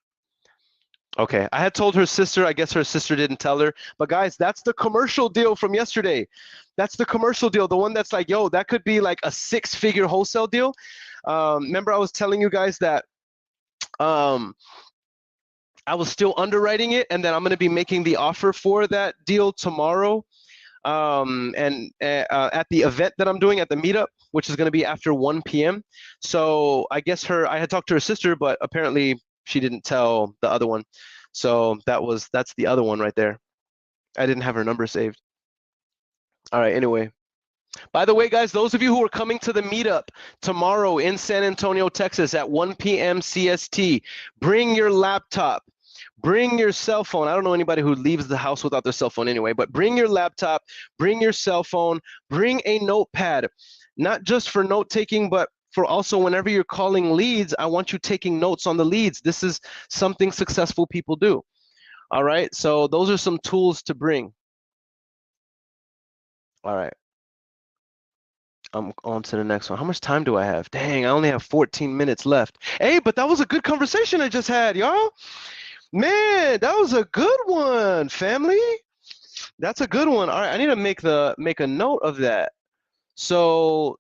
Okay, I had told her sister, I guess her sister didn't tell her, but guys, that's the commercial deal from yesterday. That's the commercial deal, the one that's like, yo, that could be like a 6-figure wholesale deal. Remember I was telling you guys that I was still underwriting it, and then I'm gonna be making the offer for that deal tomorrow. And at the event that I'm doing at the meetup, which is gonna be after 1 p.m. So I guess I had talked to her sister, but apparently she didn't tell the other one. So that's the other one right there. I didn't have her number saved. All right, anyway. By the way, guys, those of you who are coming to the meetup tomorrow in San Antonio, Texas at 1 p.m. CST, bring your laptop, bring your cell phone. I don't know anybody who leaves the house without their cell phone anyway, but bring your laptop, bring your cell phone, bring a notepad, not just for note taking, but for also whenever you're calling leads, I want you taking notes on the leads. This is something successful people do. All right, so those are some tools to bring. All right. I'm on to the next one. How much time do I have? Dang, I only have 14 minutes left. Hey, but that was a good conversation I just had, y'all. Man, that was a good one, family. That's a good one. All right, I need to make a note of that. So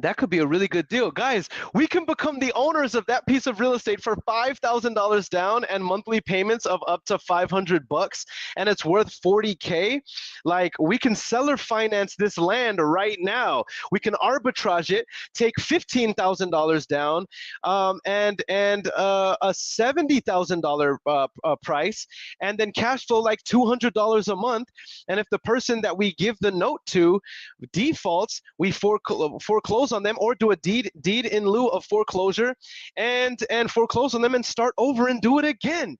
that could be a really good deal. Guys, we can become the owners of that piece of real estate for $5,000 down and monthly payments of up to $500, and it's worth 40K. Like, we can seller finance this land right now. We can arbitrage it, take $15,000 down, and a $70,000 price, and then cash flow like $200 a month. And if the person that we give the note to defaults, we foreclose on them, or do a deed in lieu of foreclosure, and foreclose on them and start over and do it again.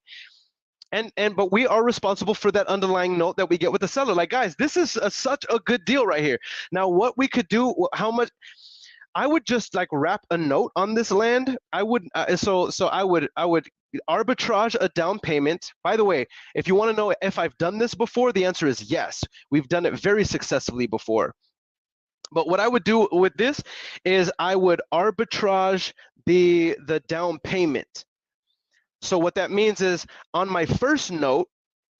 But we are responsible for that underlying note that we get with the seller. Like, guys, this is such a good deal right here. Now, what we could do, how much I would just like wrap a note on this land. I would I would arbitrage a down payment. By the way, if you want to know if I've done this before, the answer is yes. We've done it very successfully before. But what I would do with this is I would arbitrage the down payment. So what that means is, on my first note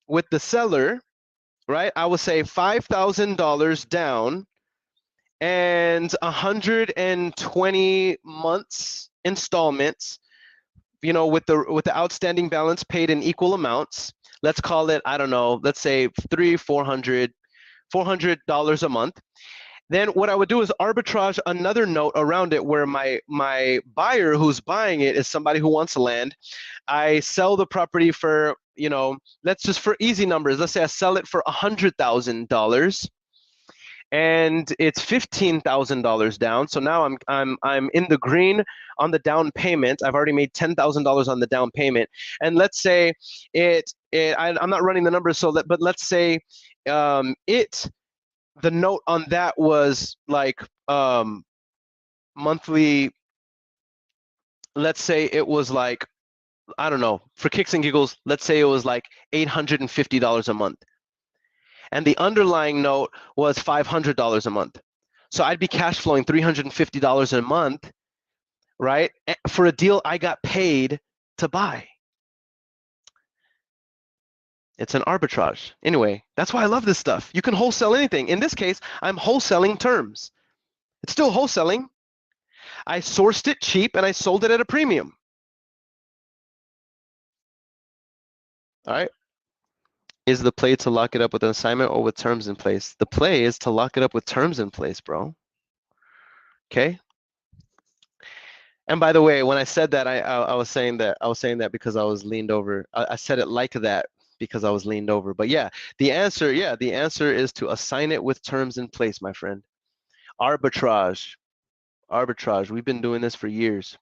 with the seller, right, I will say $5,000 down and 120 months installments, you know, with the outstanding balance paid in equal amounts. Let's call it, I don't know, let's say $400 a month. Then what I would do is arbitrage another note around it where my buyer who's buying it is somebody who wants land. I sell the property for, you know, let's just, for easy numbers, let's say I sell it for $100,000 and it's $15,000 down. So now I'm in the green on the down payment. I've already made $10,000 on the down payment. And let's say I'm not running the numbers, but let's say the note on that was like monthly, let's say it was like, I don't know, for kicks and giggles, let's say it was like $850 a month. And the underlying note was $500 a month. So I'd be cash flowing $350 a month, right, for a deal I got paid to buy. It's an arbitrage. Anyway, that's why I love this stuff. You can wholesale anything. In this case, I'm wholesaling terms. It's still wholesaling. I sourced it cheap and I sold it at a premium. All right. Is the play to lock it up with an assignment or with terms in place? The play is to lock it up with terms in place, bro. Okay. And by the way, when I said that, I was saying that because I was leaned over. I said it like that because I was leaned over. But yeah, the answer is to assign it with terms in place, my friend. Arbitrage. We've been doing this for years.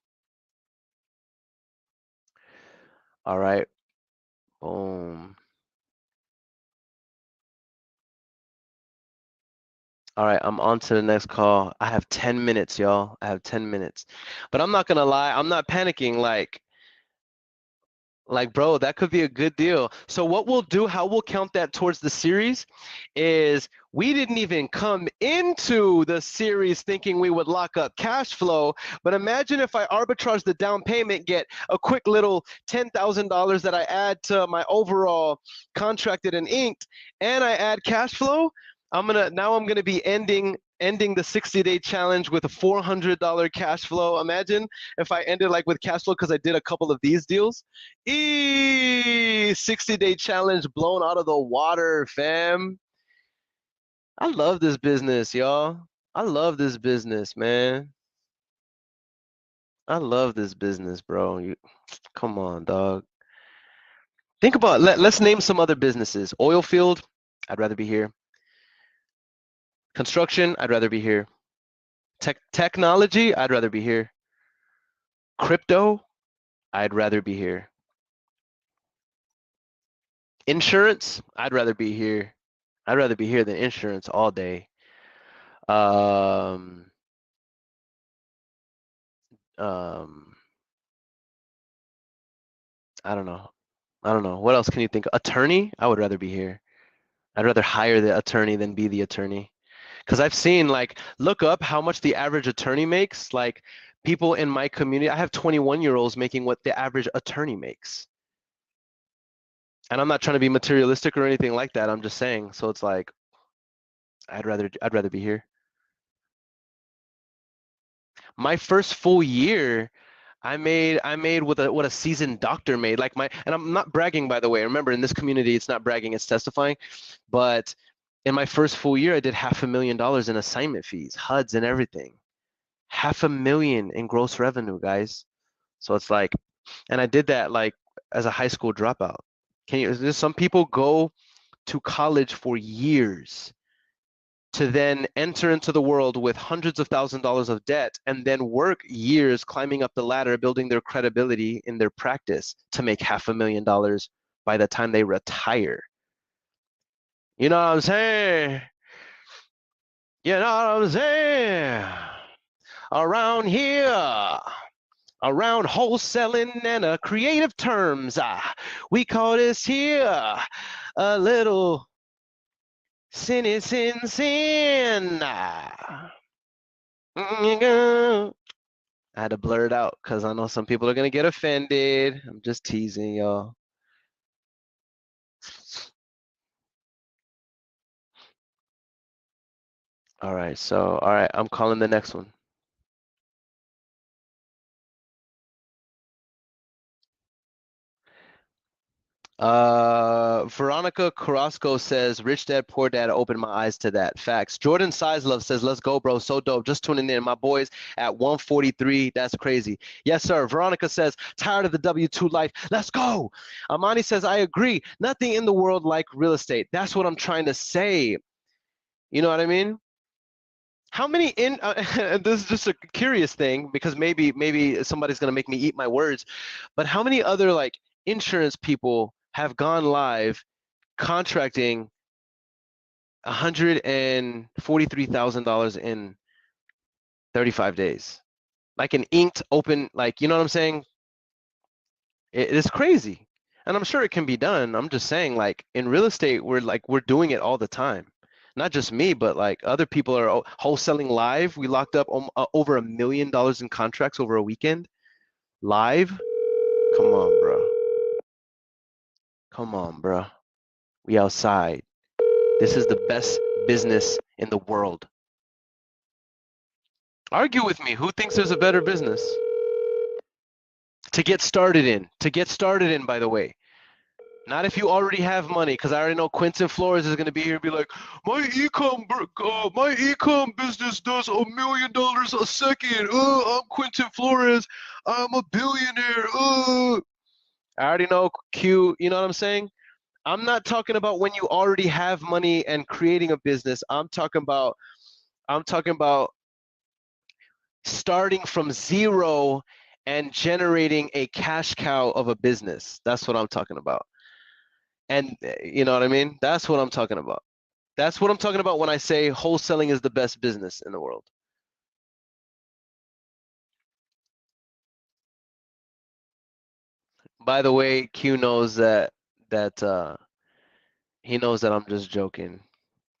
All right. Boom. All right, I'm on to the next call. I have 10 minutes, y'all. I have 10 minutes. But I'm not gonna lie, I'm not panicking like bro, that could be a good deal. So what we'll do, how we'll count that towards the series is we didn't even come into the series thinking we would lock up cash flow, but imagine if I arbitrage the down payment, get a quick little $10,000 that I add to my overall contracted and inked, and I add cash flow. I'm gonna be ending the 60-day challenge with a $400 cash flow. Imagine if I ended like with cash flow because I did a couple of these deals. 60-day challenge blown out of the water, fam. I love this business, y'all. I love this business, man. I love this business, bro. Come on, dog. Think about let's name some other businesses. Oil field, I'd rather be here. Construction, I'd rather be here. Technology, I'd rather be here. Crypto, I'd rather be here. Insurance, I'd rather be here. I'd rather be here than insurance all day. I don't know. What else can you think? Attorney, I would rather be here. I'd rather hire the attorney than be the attorney. Because I've seen, like, look up how much the average attorney makes. Like, people in my community, I have 21-year-olds making what the average attorney makes. And I'm not trying to be materialistic or anything like that. I'm just saying. So it's like, I'd rather be here. My first full year, I made what a seasoned doctor made. Like and I'm not bragging, by the way. Remember, in this community, it's not bragging, it's testifying. But in my first full year, I did $500,000 in assignment fees, HUDs and everything. $500,000 in gross revenue, guys. So it's like, and I did that like as a high school dropout. Some people go to college for years to then enter into the world with hundreds of thousands of dollars of debt and then work years climbing up the ladder, building their credibility in their practice to make $500,000 by the time they retire. You know what I'm saying? You know what I'm saying? Around here, around wholesaling and creative terms, we call this here a little sin. I had to blur it out because I know some people are going to get offended. I'm just teasing y'all. All right, I'm calling the next one. Veronica Carrasco says, Rich Dad, Poor Dad opened my eyes to that. Facts. Jordan Sizelove says, let's go, bro. So dope. Just tuning in. My boys at 143. That's crazy. Yes, sir. Veronica says, tired of the W-2 life. Let's go. Amani says, I agree. Nothing in the world like real estate. That's what I'm trying to say. You know what I mean? How many this is just a curious thing because maybe somebody's going to make me eat my words, but how many other like insurance people have gone live contracting $143,000 in 35 days? Like an inked open, like, you know what I'm saying? It's crazy. And I'm sure it can be done. I'm just saying, like, in real estate, we're doing it all the time. Not just me, but like other people are wholesaling live. We locked up over $1 million in contracts over a weekend. Live? Come on, bro. Come on, bro. We outside. This is the best business in the world. Argue with me. Who thinks there's a better business? To get started in, by the way. Not if you already have money, because I already know Quentin Flores is going to be here and be like, my e-com business does $1 million a second. I'm Quentin Flores. I'm a billionaire. I already know Q. You know what I'm saying? I'm not talking about when you already have money and creating a business. I'm talking about starting from zero and generating a cash cow of a business. That's what I'm talking about. And you know what I mean? That's what I'm talking about. That's what I'm talking about when I say wholesaling is the best business in the world. By the way, Q knows that he knows that I'm just joking.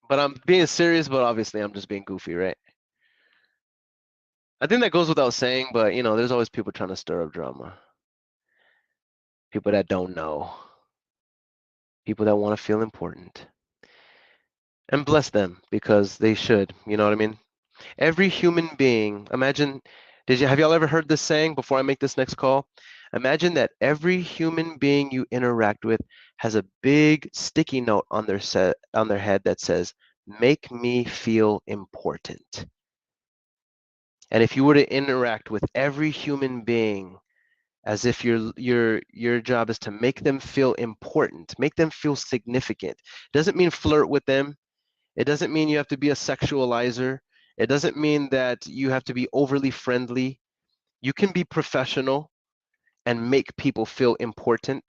But I'm being serious, but obviously I'm just being goofy, right? I think that goes without saying, but you know, there's always people trying to stir up drama. People that don't know. People that want to feel important. And bless them, because they should, you know what I mean? Every human being, imagine, have y'all ever heard this saying before I make this next call? Imagine that every human being you interact with has a big sticky note on their head that says, "Make me feel important." And if you were to interact with every human being as if your job is to make them feel important, make them feel significant. Doesn't mean flirt with them. It doesn't mean you have to be a sexualizer. It doesn't mean that you have to be overly friendly. You can be professional and make people feel important.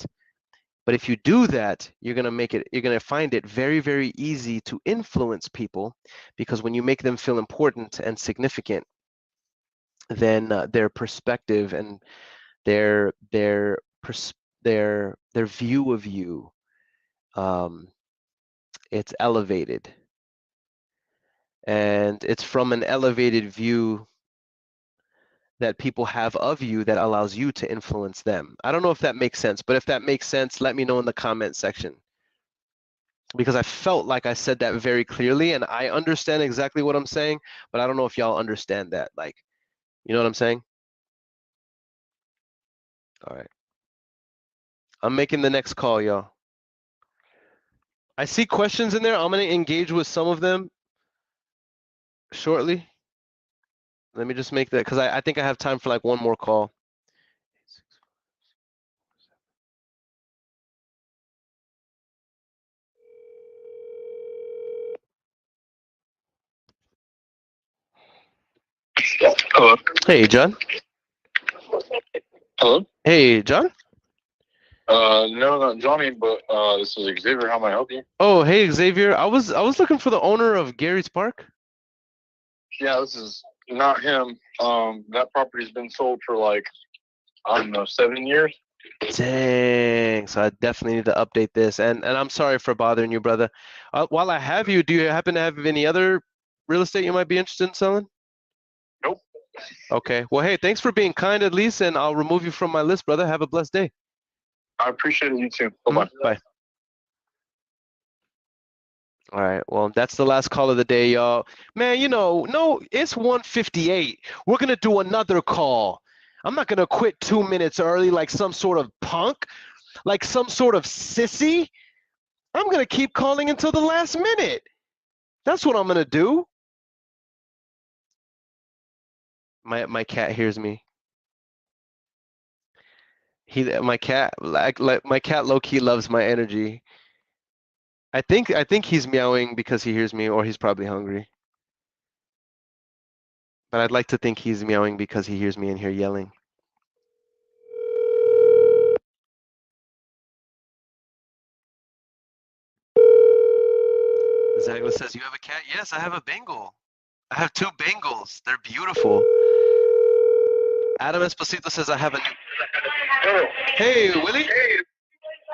But if you do that, you're gonna find it very, very easy to influence people, because when you make them feel important and significant, then their perspective and their view of you, it's elevated. And it's from an elevated view that people have of you that allows you to influence them. I don't know if that makes sense, but if that makes sense, let me know in the comment section. Because I felt like I said that very clearly, and I understand exactly what I'm saying, but I don't know if y'all understand that. Like, you know what I'm saying? All right. I'm making the next call, y'all. I see questions in there. I'm going to engage with some of them shortly. Let me just make that, because I think I have time for like one more call. Hello. Hey, John. Hello. Hey, John. No, not Johnny, but this is Xavier. How may I help you? Oh, hey, Xavier. I was looking for the owner of Gary's Park. Yeah, this is not him. That property's been sold for like, I don't know, 7 years. Dang. So I definitely need to update this. And I'm sorry for bothering you, brother. While I have you, do you happen to have any other real estate you might be interested in selling? Nope. Okay. Well, hey, thanks for being kind at least, and I'll remove you from my list, brother. Have a blessed day. I appreciate it. You too. Bye-bye. Bye. All right. Well, that's the last call of the day, y'all. Man, you know, no, it's 1:58. We're going to do another call. I'm not going to quit 2 minutes early like some sort of punk, like some sort of sissy. I'm going to keep calling until the last minute. That's what I'm going to do. My cat hears me. My cat low-key loves my energy. I think he's meowing because he hears me, or he's probably hungry. But I'd like to think he's meowing because he hears me in here yelling. Zagla says, "You have a cat?" Yes, I have a Bengal. I have 2 Bengals. They're beautiful. Adam Esposito says, "I have a new." Hello. Hey, Willie.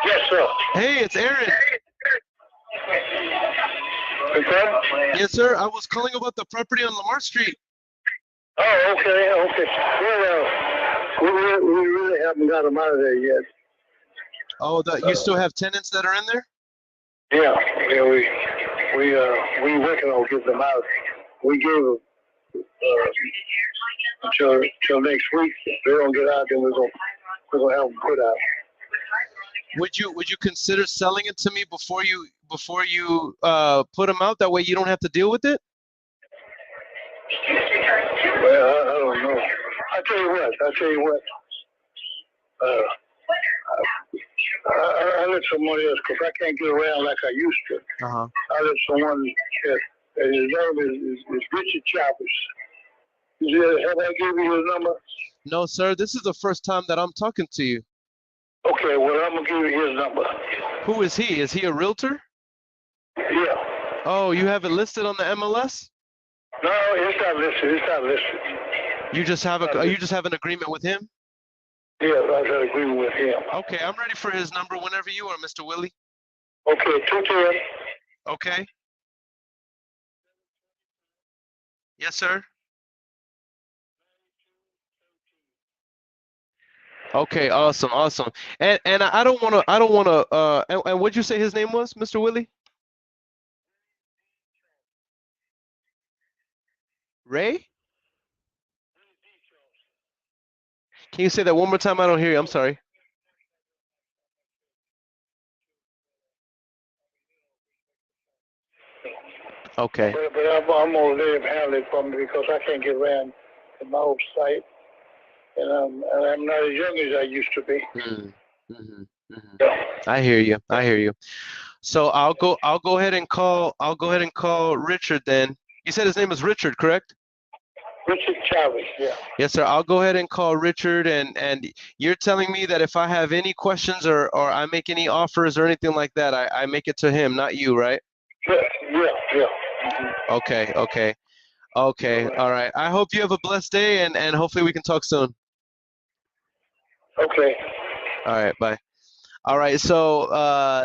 Yes, sir. Hey, it's Earon. Okay. Yes, sir. I was calling about the property on Lamar Street. Oh, okay. Well, we really haven't got them out of there yet. Oh, you still have tenants that are in there? Yeah, we working on getting them out. We gave them until next week. They don't get out, then we're gonna have them put out. would you consider selling it to me before you put them out? That way you don't have to deal with it. Well, I don't know. I tell you what. I let somebody else because I can't get around like I used to. Uh-huh. I let someone that his name is Richard Chavez. Have I given you his number? No, sir. This is the first time that I'm talking to you. Okay, well, I'm going to give you his number. Who is he? Is he a realtor? Yeah. Oh, you have it listed on the MLS? No, it's not listed. You just have an agreement with him? Yeah, I got an agreement with him. Okay, I'm ready for his number whenever you are, Mr. Willie. Okay, 210. Okay. Yes, sir. Okay, awesome. And I don't want to and what'd you say his name was, Mr. Willie? Ray? Can you say that one more time? I don't hear you. I'm sorry. Okay. But I'm going to let him handle it for me because I can't get around to my old site. And I'm not as young as I used to be. I hear you. So I'll go ahead and call Richard then. You said his name is Richard, correct? Richard Chavez, yeah. Yes, sir. I'll go ahead and call Richard, and you're telling me that if I have any questions or I make any offers or anything like that, I make it to him, not you, right? Yeah. Okay. All right. I hope you have a blessed day, and hopefully we can talk soon. Okay. All right. Bye. All right. So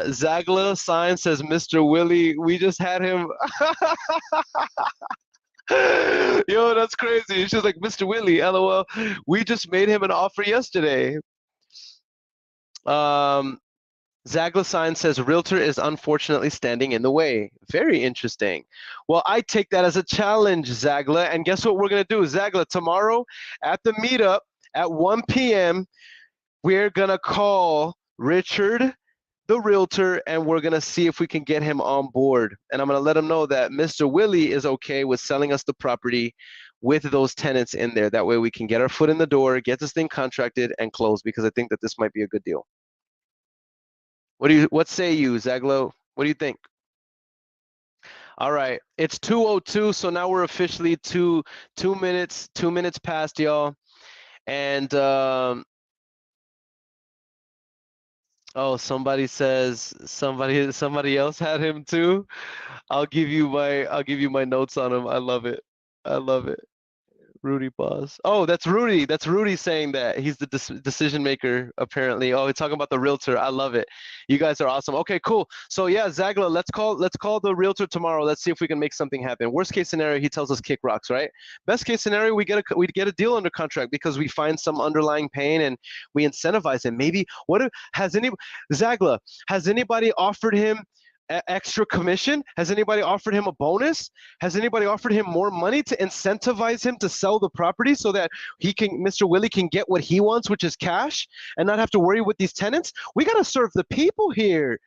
Zagla sign says, Mr. Willie, we just had him. Yo, that's crazy. She's like, Mr. Willie, LOL. We just made him an offer yesterday. Zagla sign says, realtor is unfortunately standing in the way. Very interesting. Well, I take that as a challenge, Zagla. And guess what we're going to do? Zagla, tomorrow at the meetup at 1 p.m., we're going to call Richard, the realtor, and we're going to see if we can get him on board. And I'm going to let him know that Mr. Willie is okay with selling us the property with those tenants in there. That way we can get our foot in the door, get this thing contracted, and close, because I think that this might be a good deal. What say you, Zaglo? What do you think? All right, it's 2:02, so now we're officially two minutes past, y'all. And oh, somebody says somebody else had him too. I'll give you my notes on him. I love it. Rudy Boss. Oh, that's Rudy. That's Rudy saying that he's the decision maker, apparently. Oh, he's talking about the realtor. I love it. You guys are awesome. Okay, cool. So yeah, Zagla, let's call the realtor tomorrow. Let's see if we can make something happen. Worst case scenario, he tells us kick rocks, right? Best case scenario, we get a deal under contract because we find some underlying pain and we incentivize him. Maybe Zagla, has anybody offered him extra commission? Has anybody offered him a bonus? Has anybody offered him more money to incentivize him to sell the property so that Mr. Willie can get what he wants, which is cash, and not have to worry with these tenants? We got to serve the people here.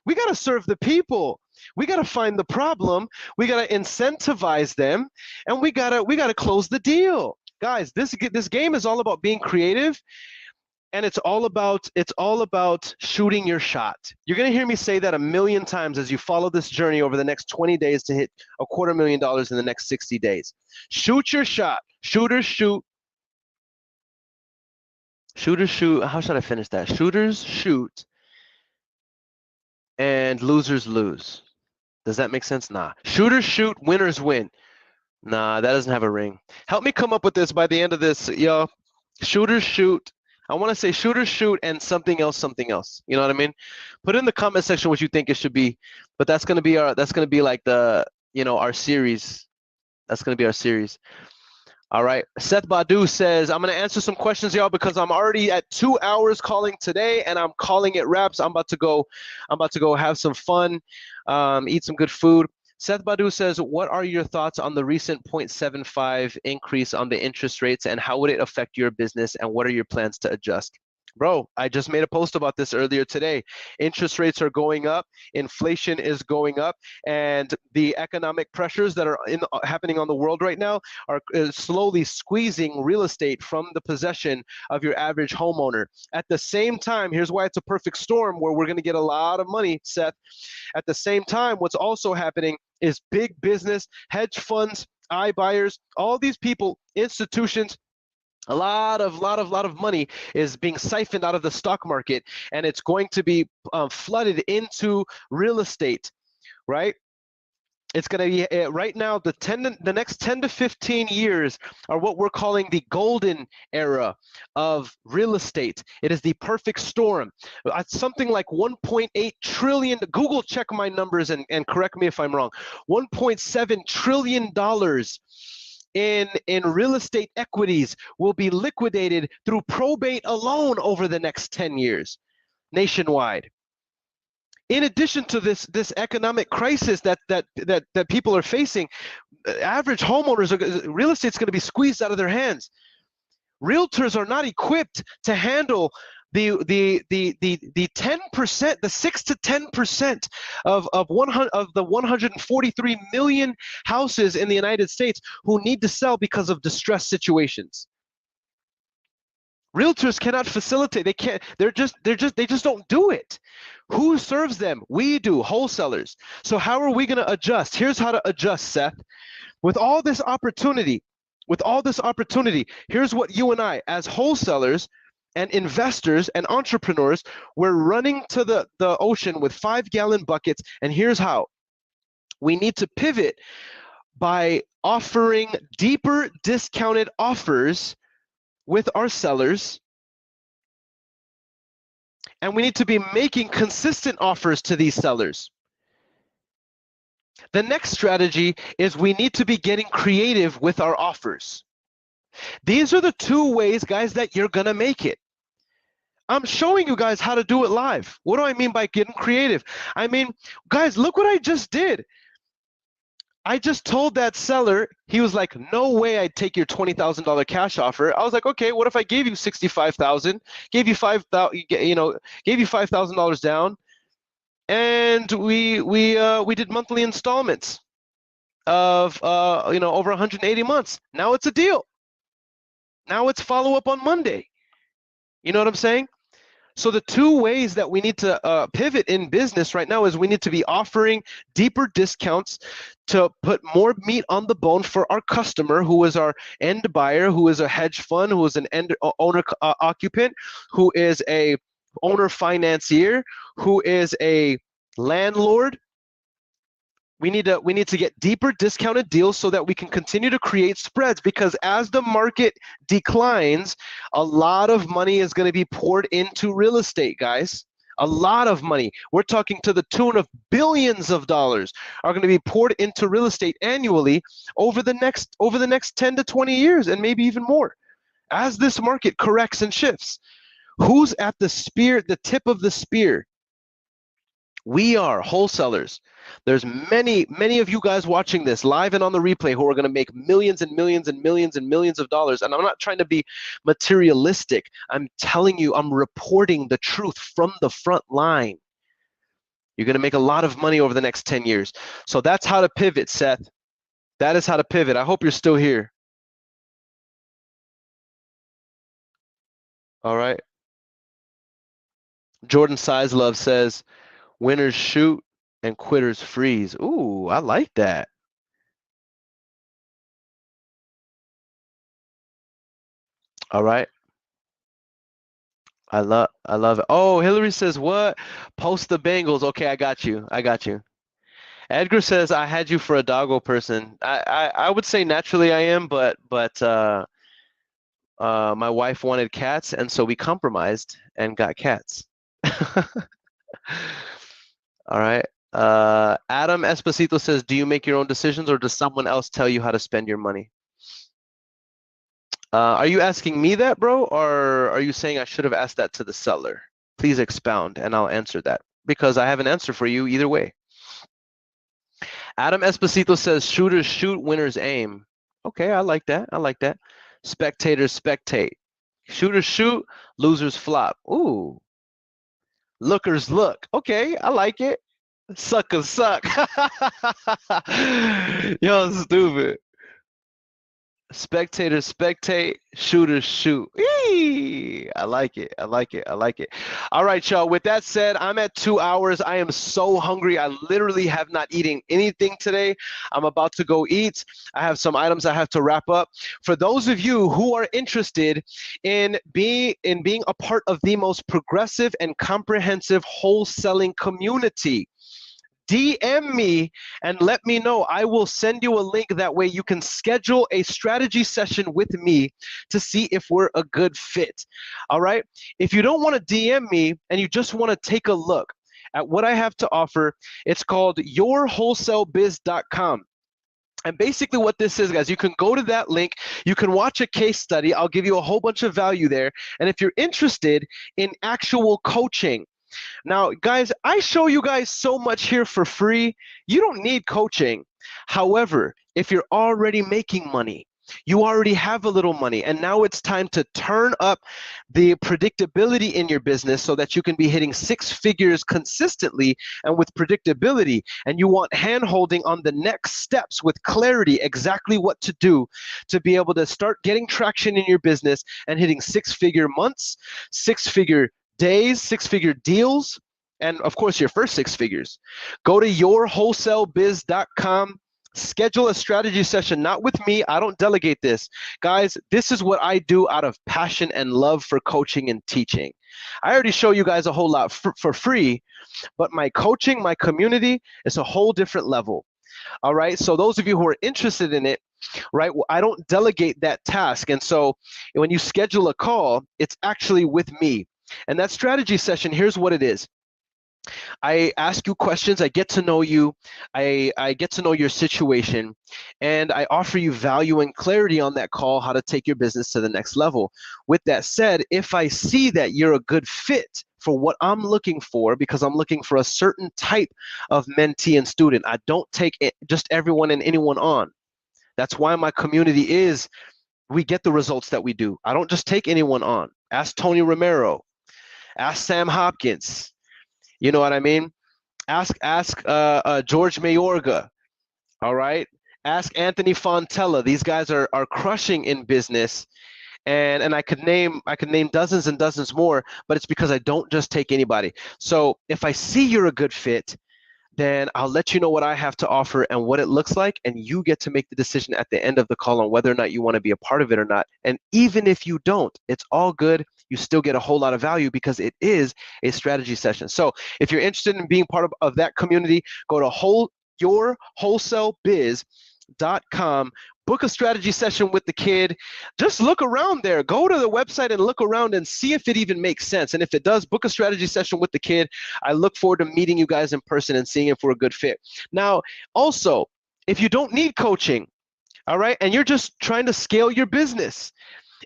We got to serve the people. We got to find the problem. We got to incentivize them, and we got to close the deal. Guys, this game is all about being creative. And it's all about shooting your shot. You're going to hear me say that a million times as you follow this journey over the next 20 days to hit $250,000 in the next 60 days. Shoot your shot. Shooters shoot. Shooters shoot. How should I finish that? Shooters shoot. And losers lose. Does that make sense? Nah. Shooters shoot. Winners win. Nah, that doesn't have a ring. Help me come up with this by the end of this, y'all. Shooters shoot. I want to say shooters shoot and something else. You know what I mean? Put in the comment section what you think it should be. But that's gonna be like the, our series. That's gonna be our series. All right. Seth Badu says, I'm gonna answer some questions, y'all, because I'm already at 2 hours calling today, and I'm calling it wraps. I'm about to go have some fun, eat some good food. Seth Badu says, what are your thoughts on the recent 0.75 increase on the interest rates, and how would it affect your business, and what are your plans to adjust? Bro, I just made a post about this earlier today. Interest rates are going up, inflation is going up, and the economic pressures that are happening on the world right now are slowly squeezing real estate from the possession of your average homeowner. At the same time, here's why it's a perfect storm where we're going to get a lot of money, Seth. At the same time, what's also happening is big business, hedge funds, iBuyers, all these people, institutions, a lot of money is being siphoned out of the stock market, and it's going to be flooded into real estate, right? It's going to be right now. The next 10 to 15 years are what we're calling the golden era of real estate. It is the perfect storm. Something like 1.8 trillion. Google check my numbers and correct me if I'm wrong. 1.7 trillion dollars in real estate equities will be liquidated through probate alone over the next 10 years nationwide. In addition to this economic crisis that people are facing, average homeowners, real estate's going to be squeezed out of their hands. Realtors are not equipped to handle the 10%, the 6 to 10% of the 143 million houses in the United States who need to sell because of distressed situations. Realtors cannot facilitate. They can't. They just don't do it. Who serves them? We do, wholesalers. So how are we going to adjust? Here's how to adjust, Seth. With all this opportunity, here's what you and I, as wholesalers and investors and entrepreneurs, we're running to the ocean with 5-gallon buckets, and here's how. We need to pivot by offering deeper discounted offers with our sellers, and we need to be making consistent offers to these sellers. The next strategy is we need to be getting creative with our offers. These are the 2 ways, guys, that you're gonna make it. I'm showing you guys how to do it live. What do I mean by getting creative? I mean, guys, look what I just did. I just told that seller, he was like, no way I'd take your $20,000 cash offer. I was like, okay, what if I gave you $65,000, gave you $5,000 down, and we did monthly installments of over 180 months. Now it's a deal. Now it's follow up on Monday. You know what I'm saying? So the 2 ways that we need to pivot in business right now is we need to be offering deeper discounts to put more meat on the bone for our customer, who is our end buyer, who is a hedge fund, who is an end owner occupant, who is a owner financier, who is a landlord. We need to get deeper discounted deals so that we can continue to create spreads, because as the market declines, a lot of money is going to be poured into real estate, guys. A lot of money. We're talking to the tune of billions of dollars are going to be poured into real estate annually over the next 10 to 20 years, and maybe even more, as this market corrects and shifts. Who's at the tip of the spear? We are wholesalers. There's many of you guys watching this live and on the replay who are going to make millions and millions and millions and millions of dollars. And I'm not trying to be materialistic. I'm telling you, I'm reporting the truth from the front line. You're going to make a lot of money over the next 10 years. So that's how to pivot, Seth. That is how to pivot. I hope you're still here. All right. Jordan Sizelove says, winners shoot and quitters freeze. Ooh, I like that. All right. I love it. Oh, Hillary says what? Post the Bengals. Okay, I got you. Edgar says I had you for a doggo person. I would say naturally I am, but my wife wanted cats, and so we compromised and got cats. All right. Adam Esposito says, do you make your own decisions, or does someone else tell you how to spend your money? Are you asking me that, bro, or are you saying I should have asked that to the seller? Please expound, and I'll answer that, because I have an answer for you either way. Adam Esposito says, shooters shoot, winners aim. Okay, I like that. Spectators spectate. Shooters shoot, losers flop. Ooh, lookers look. Okay, I like it. Suckers suck. Yo, stupid. Spectators spectate, shooters shoot. Eee! I like it. I like it. I like it. All right, y'all. With that said, I'm at 2 hours. I am so hungry. I literally have not eaten anything today. I'm about to go eat. I have some items I have to wrap up. For those of you who are interested in being a part of the most progressive and comprehensive wholesaling community, DM me and let me know. I will send you a link. That way you can schedule a strategy session with me to see if we're a good fit. All right? If you don't want to DM me and you just want to take a look at what I have to offer, it's called yourwholesalebiz.com. And basically what this is, guys, you can go to that link, you can watch a case study. I'll give you a whole bunch of value there. And if you're interested in actual coaching, now, guys, I show you guys so much here for free. You don't need coaching. However, if you're already making money, you already have a little money, and now it's time to turn up the predictability in your business so that you can be hitting 6 figures consistently and with predictability, and you want hand-holding on the next steps with clarity, exactly what to do to be able to start getting traction in your business and hitting 6-figure months, 6-figure days, 6-figure deals, and of course your first 6 figures. Go to yourwholesalebiz.com. Schedule a strategy session, not with me. I don't delegate this. Guys, this is what I do out of passion and love for coaching and teaching. I already show you guys a whole lot for free, but my coaching, my community, is a whole different level. All right, so those of you who are interested in it, right, well, I don't delegate that task. And so when you schedule a call, it's actually with me. And that strategy session, here's what it is. I ask you questions, I get to know you, I get to know your situation, and I offer you value and clarity on that call, how to take your business to the next level. With that said, if I see that you're a good fit for what I'm looking for, because I'm looking for a certain type of mentee and student, I don't take just everyone and anyone on. That's why my community is, we get the results that we do. I don't just take anyone on. Ask Tony Romero. Ask Sam Hopkins. You know what I mean? Ask George Mayorga. All right? Ask Anthony Fontella. These guys are crushing in business. And I could name dozens and dozens more, but it's because I don't just take anybody. So if I see you're a good fit, then I'll let you know what I have to offer and what it looks like, and you get to make the decision at the end of the call on whether or not you want to be a part of it or not. And even if you don't, it's all good. You still get a whole lot of value because it is a strategy session. So if you're interested in being part of that community, go to yourwholesalebiz.com. Book a strategy session with the kid. Just look around there. Go to the website and look around and see if it even makes sense. And if it does, book a strategy session with the kid. I look forward to meeting you guys in person and seeing if we're a good fit. Now, also, if you don't need coaching, all right, and you're just trying to scale your business,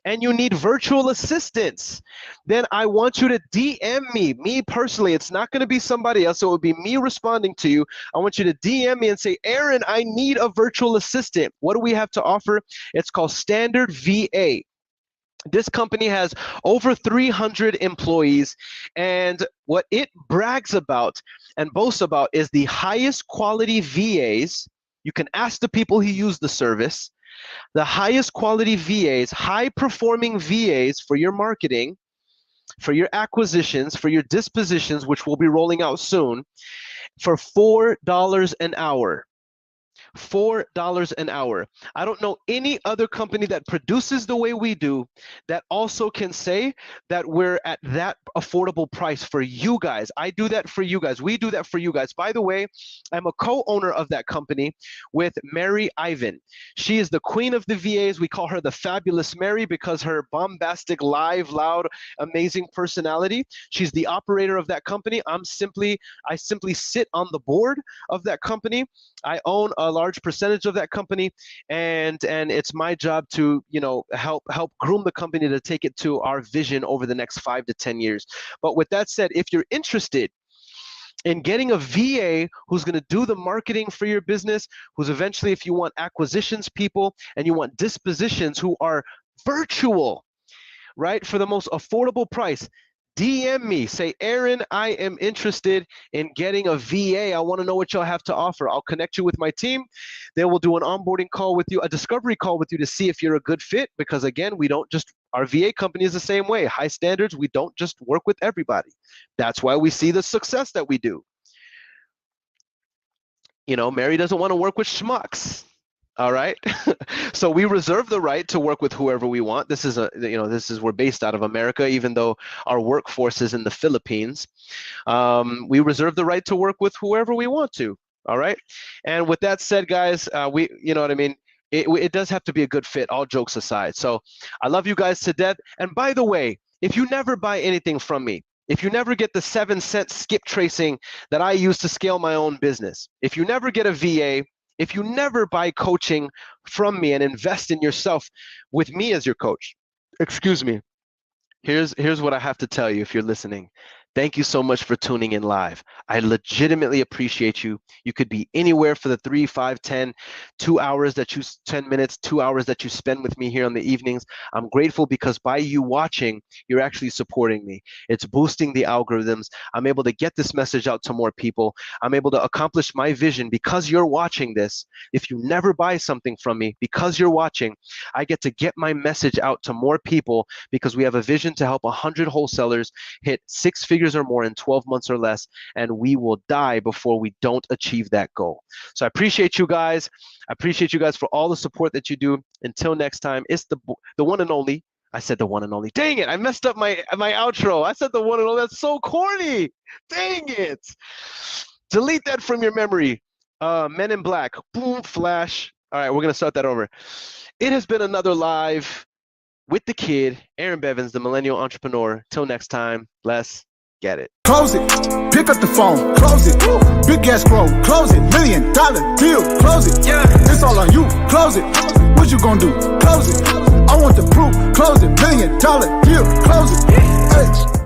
and you need virtual assistants, then I want you to DM me personally. It's not going to be somebody else. So it would be me responding to you. I want you to DM me and say, Earon, I need a virtual assistant. What do we have to offer? It's called Standard VA. This company has over 300 employees, and what it brags about and boasts about is the highest quality VAs. You can ask the people who use the service. The highest quality VAs, high performing VAs for your marketing, for your acquisitions, for your dispositions, which we'll be rolling out soon, for $4 an hour. $4 an hour. I don't know any other company that produces the way we do that also can say that we're at that affordable price for you guys. I do that for you guys. We do that for you guys. By the way, I'm a co-owner of that company with Mary Ivan. She is the queen of the VAs. We call her the Fabulous Mary because her bombastic, live, loud, amazing personality. She's the operator of that company. I simply sit on the board of that company. I own a large percentage of that company, and it's my job to, you know, help groom the company to take it to our vision over the next 5 to 10 years. But with that said, if you're interested in getting a VA who's going to do the marketing for your business, who's eventually, if you want acquisitions people and you want dispositions who are virtual, right? For the most affordable price. DM me, say, Earon, I am interested in getting a VA. I want to know what y'all have to offer. I'll connect you with my team. They will do an onboarding call with you, a discovery call with you to see if you're a good fit. Because again, we don't just, our VA company is the same way. High standards, we don't just work with everybody. That's why we see the success that we do. You know, Mary doesn't want to work with schmucks. All right. So we reserve the right to work with whoever we want. This is we're based out of America, even though our workforce is in the Philippines. We reserve the right to work with whoever we want to. All right. And with that said, guys, you know what I mean? It does have to be a good fit, all jokes aside. So I love you guys to death. And by the way, if you never buy anything from me, if you never get the 7-cent skip tracing that I use to scale my own business, if you never get a VA, if you never buy coaching from me and invest in yourself with me as your coach, excuse me, here's what I have to tell you if you're listening. Thank you so much for tuning in live. I legitimately appreciate you. You could be anywhere for the 3, 5, 10, 2 hours that you, 10 minutes, 2 hours that you spend with me here on the evenings. I'm grateful because by you watching, you're actually supporting me. It's boosting the algorithms. I'm able to get this message out to more people. I'm able to accomplish my vision because you're watching this. If you never buy something from me, because you're watching, I get to get my message out to more people because we have a vision to help 100 wholesalers hit 6 figures or more in 12 months or less, and we will die before we don't achieve that goal. So I appreciate you guys. I appreciate you guys for all the support that you do. Until next time, it's the one and only. I said the one and only. Dang it, I messed up my outro. I said the one and only. That's so corny. Dang it. Delete that from your memory. Men in Black. Boom, flash. All right, we're going to start that over. It has been another live with the kid, Earon Bevins, the millennial entrepreneur. Till next time, let's get it. Close it. Pick up the phone. Close it. Big escrow. Close it. $1 million deal. Close it. Yeah. It's all on you. Close it. What you gonna do? Close it. I want the proof. Close it. $1 million deal. Close it. Hey.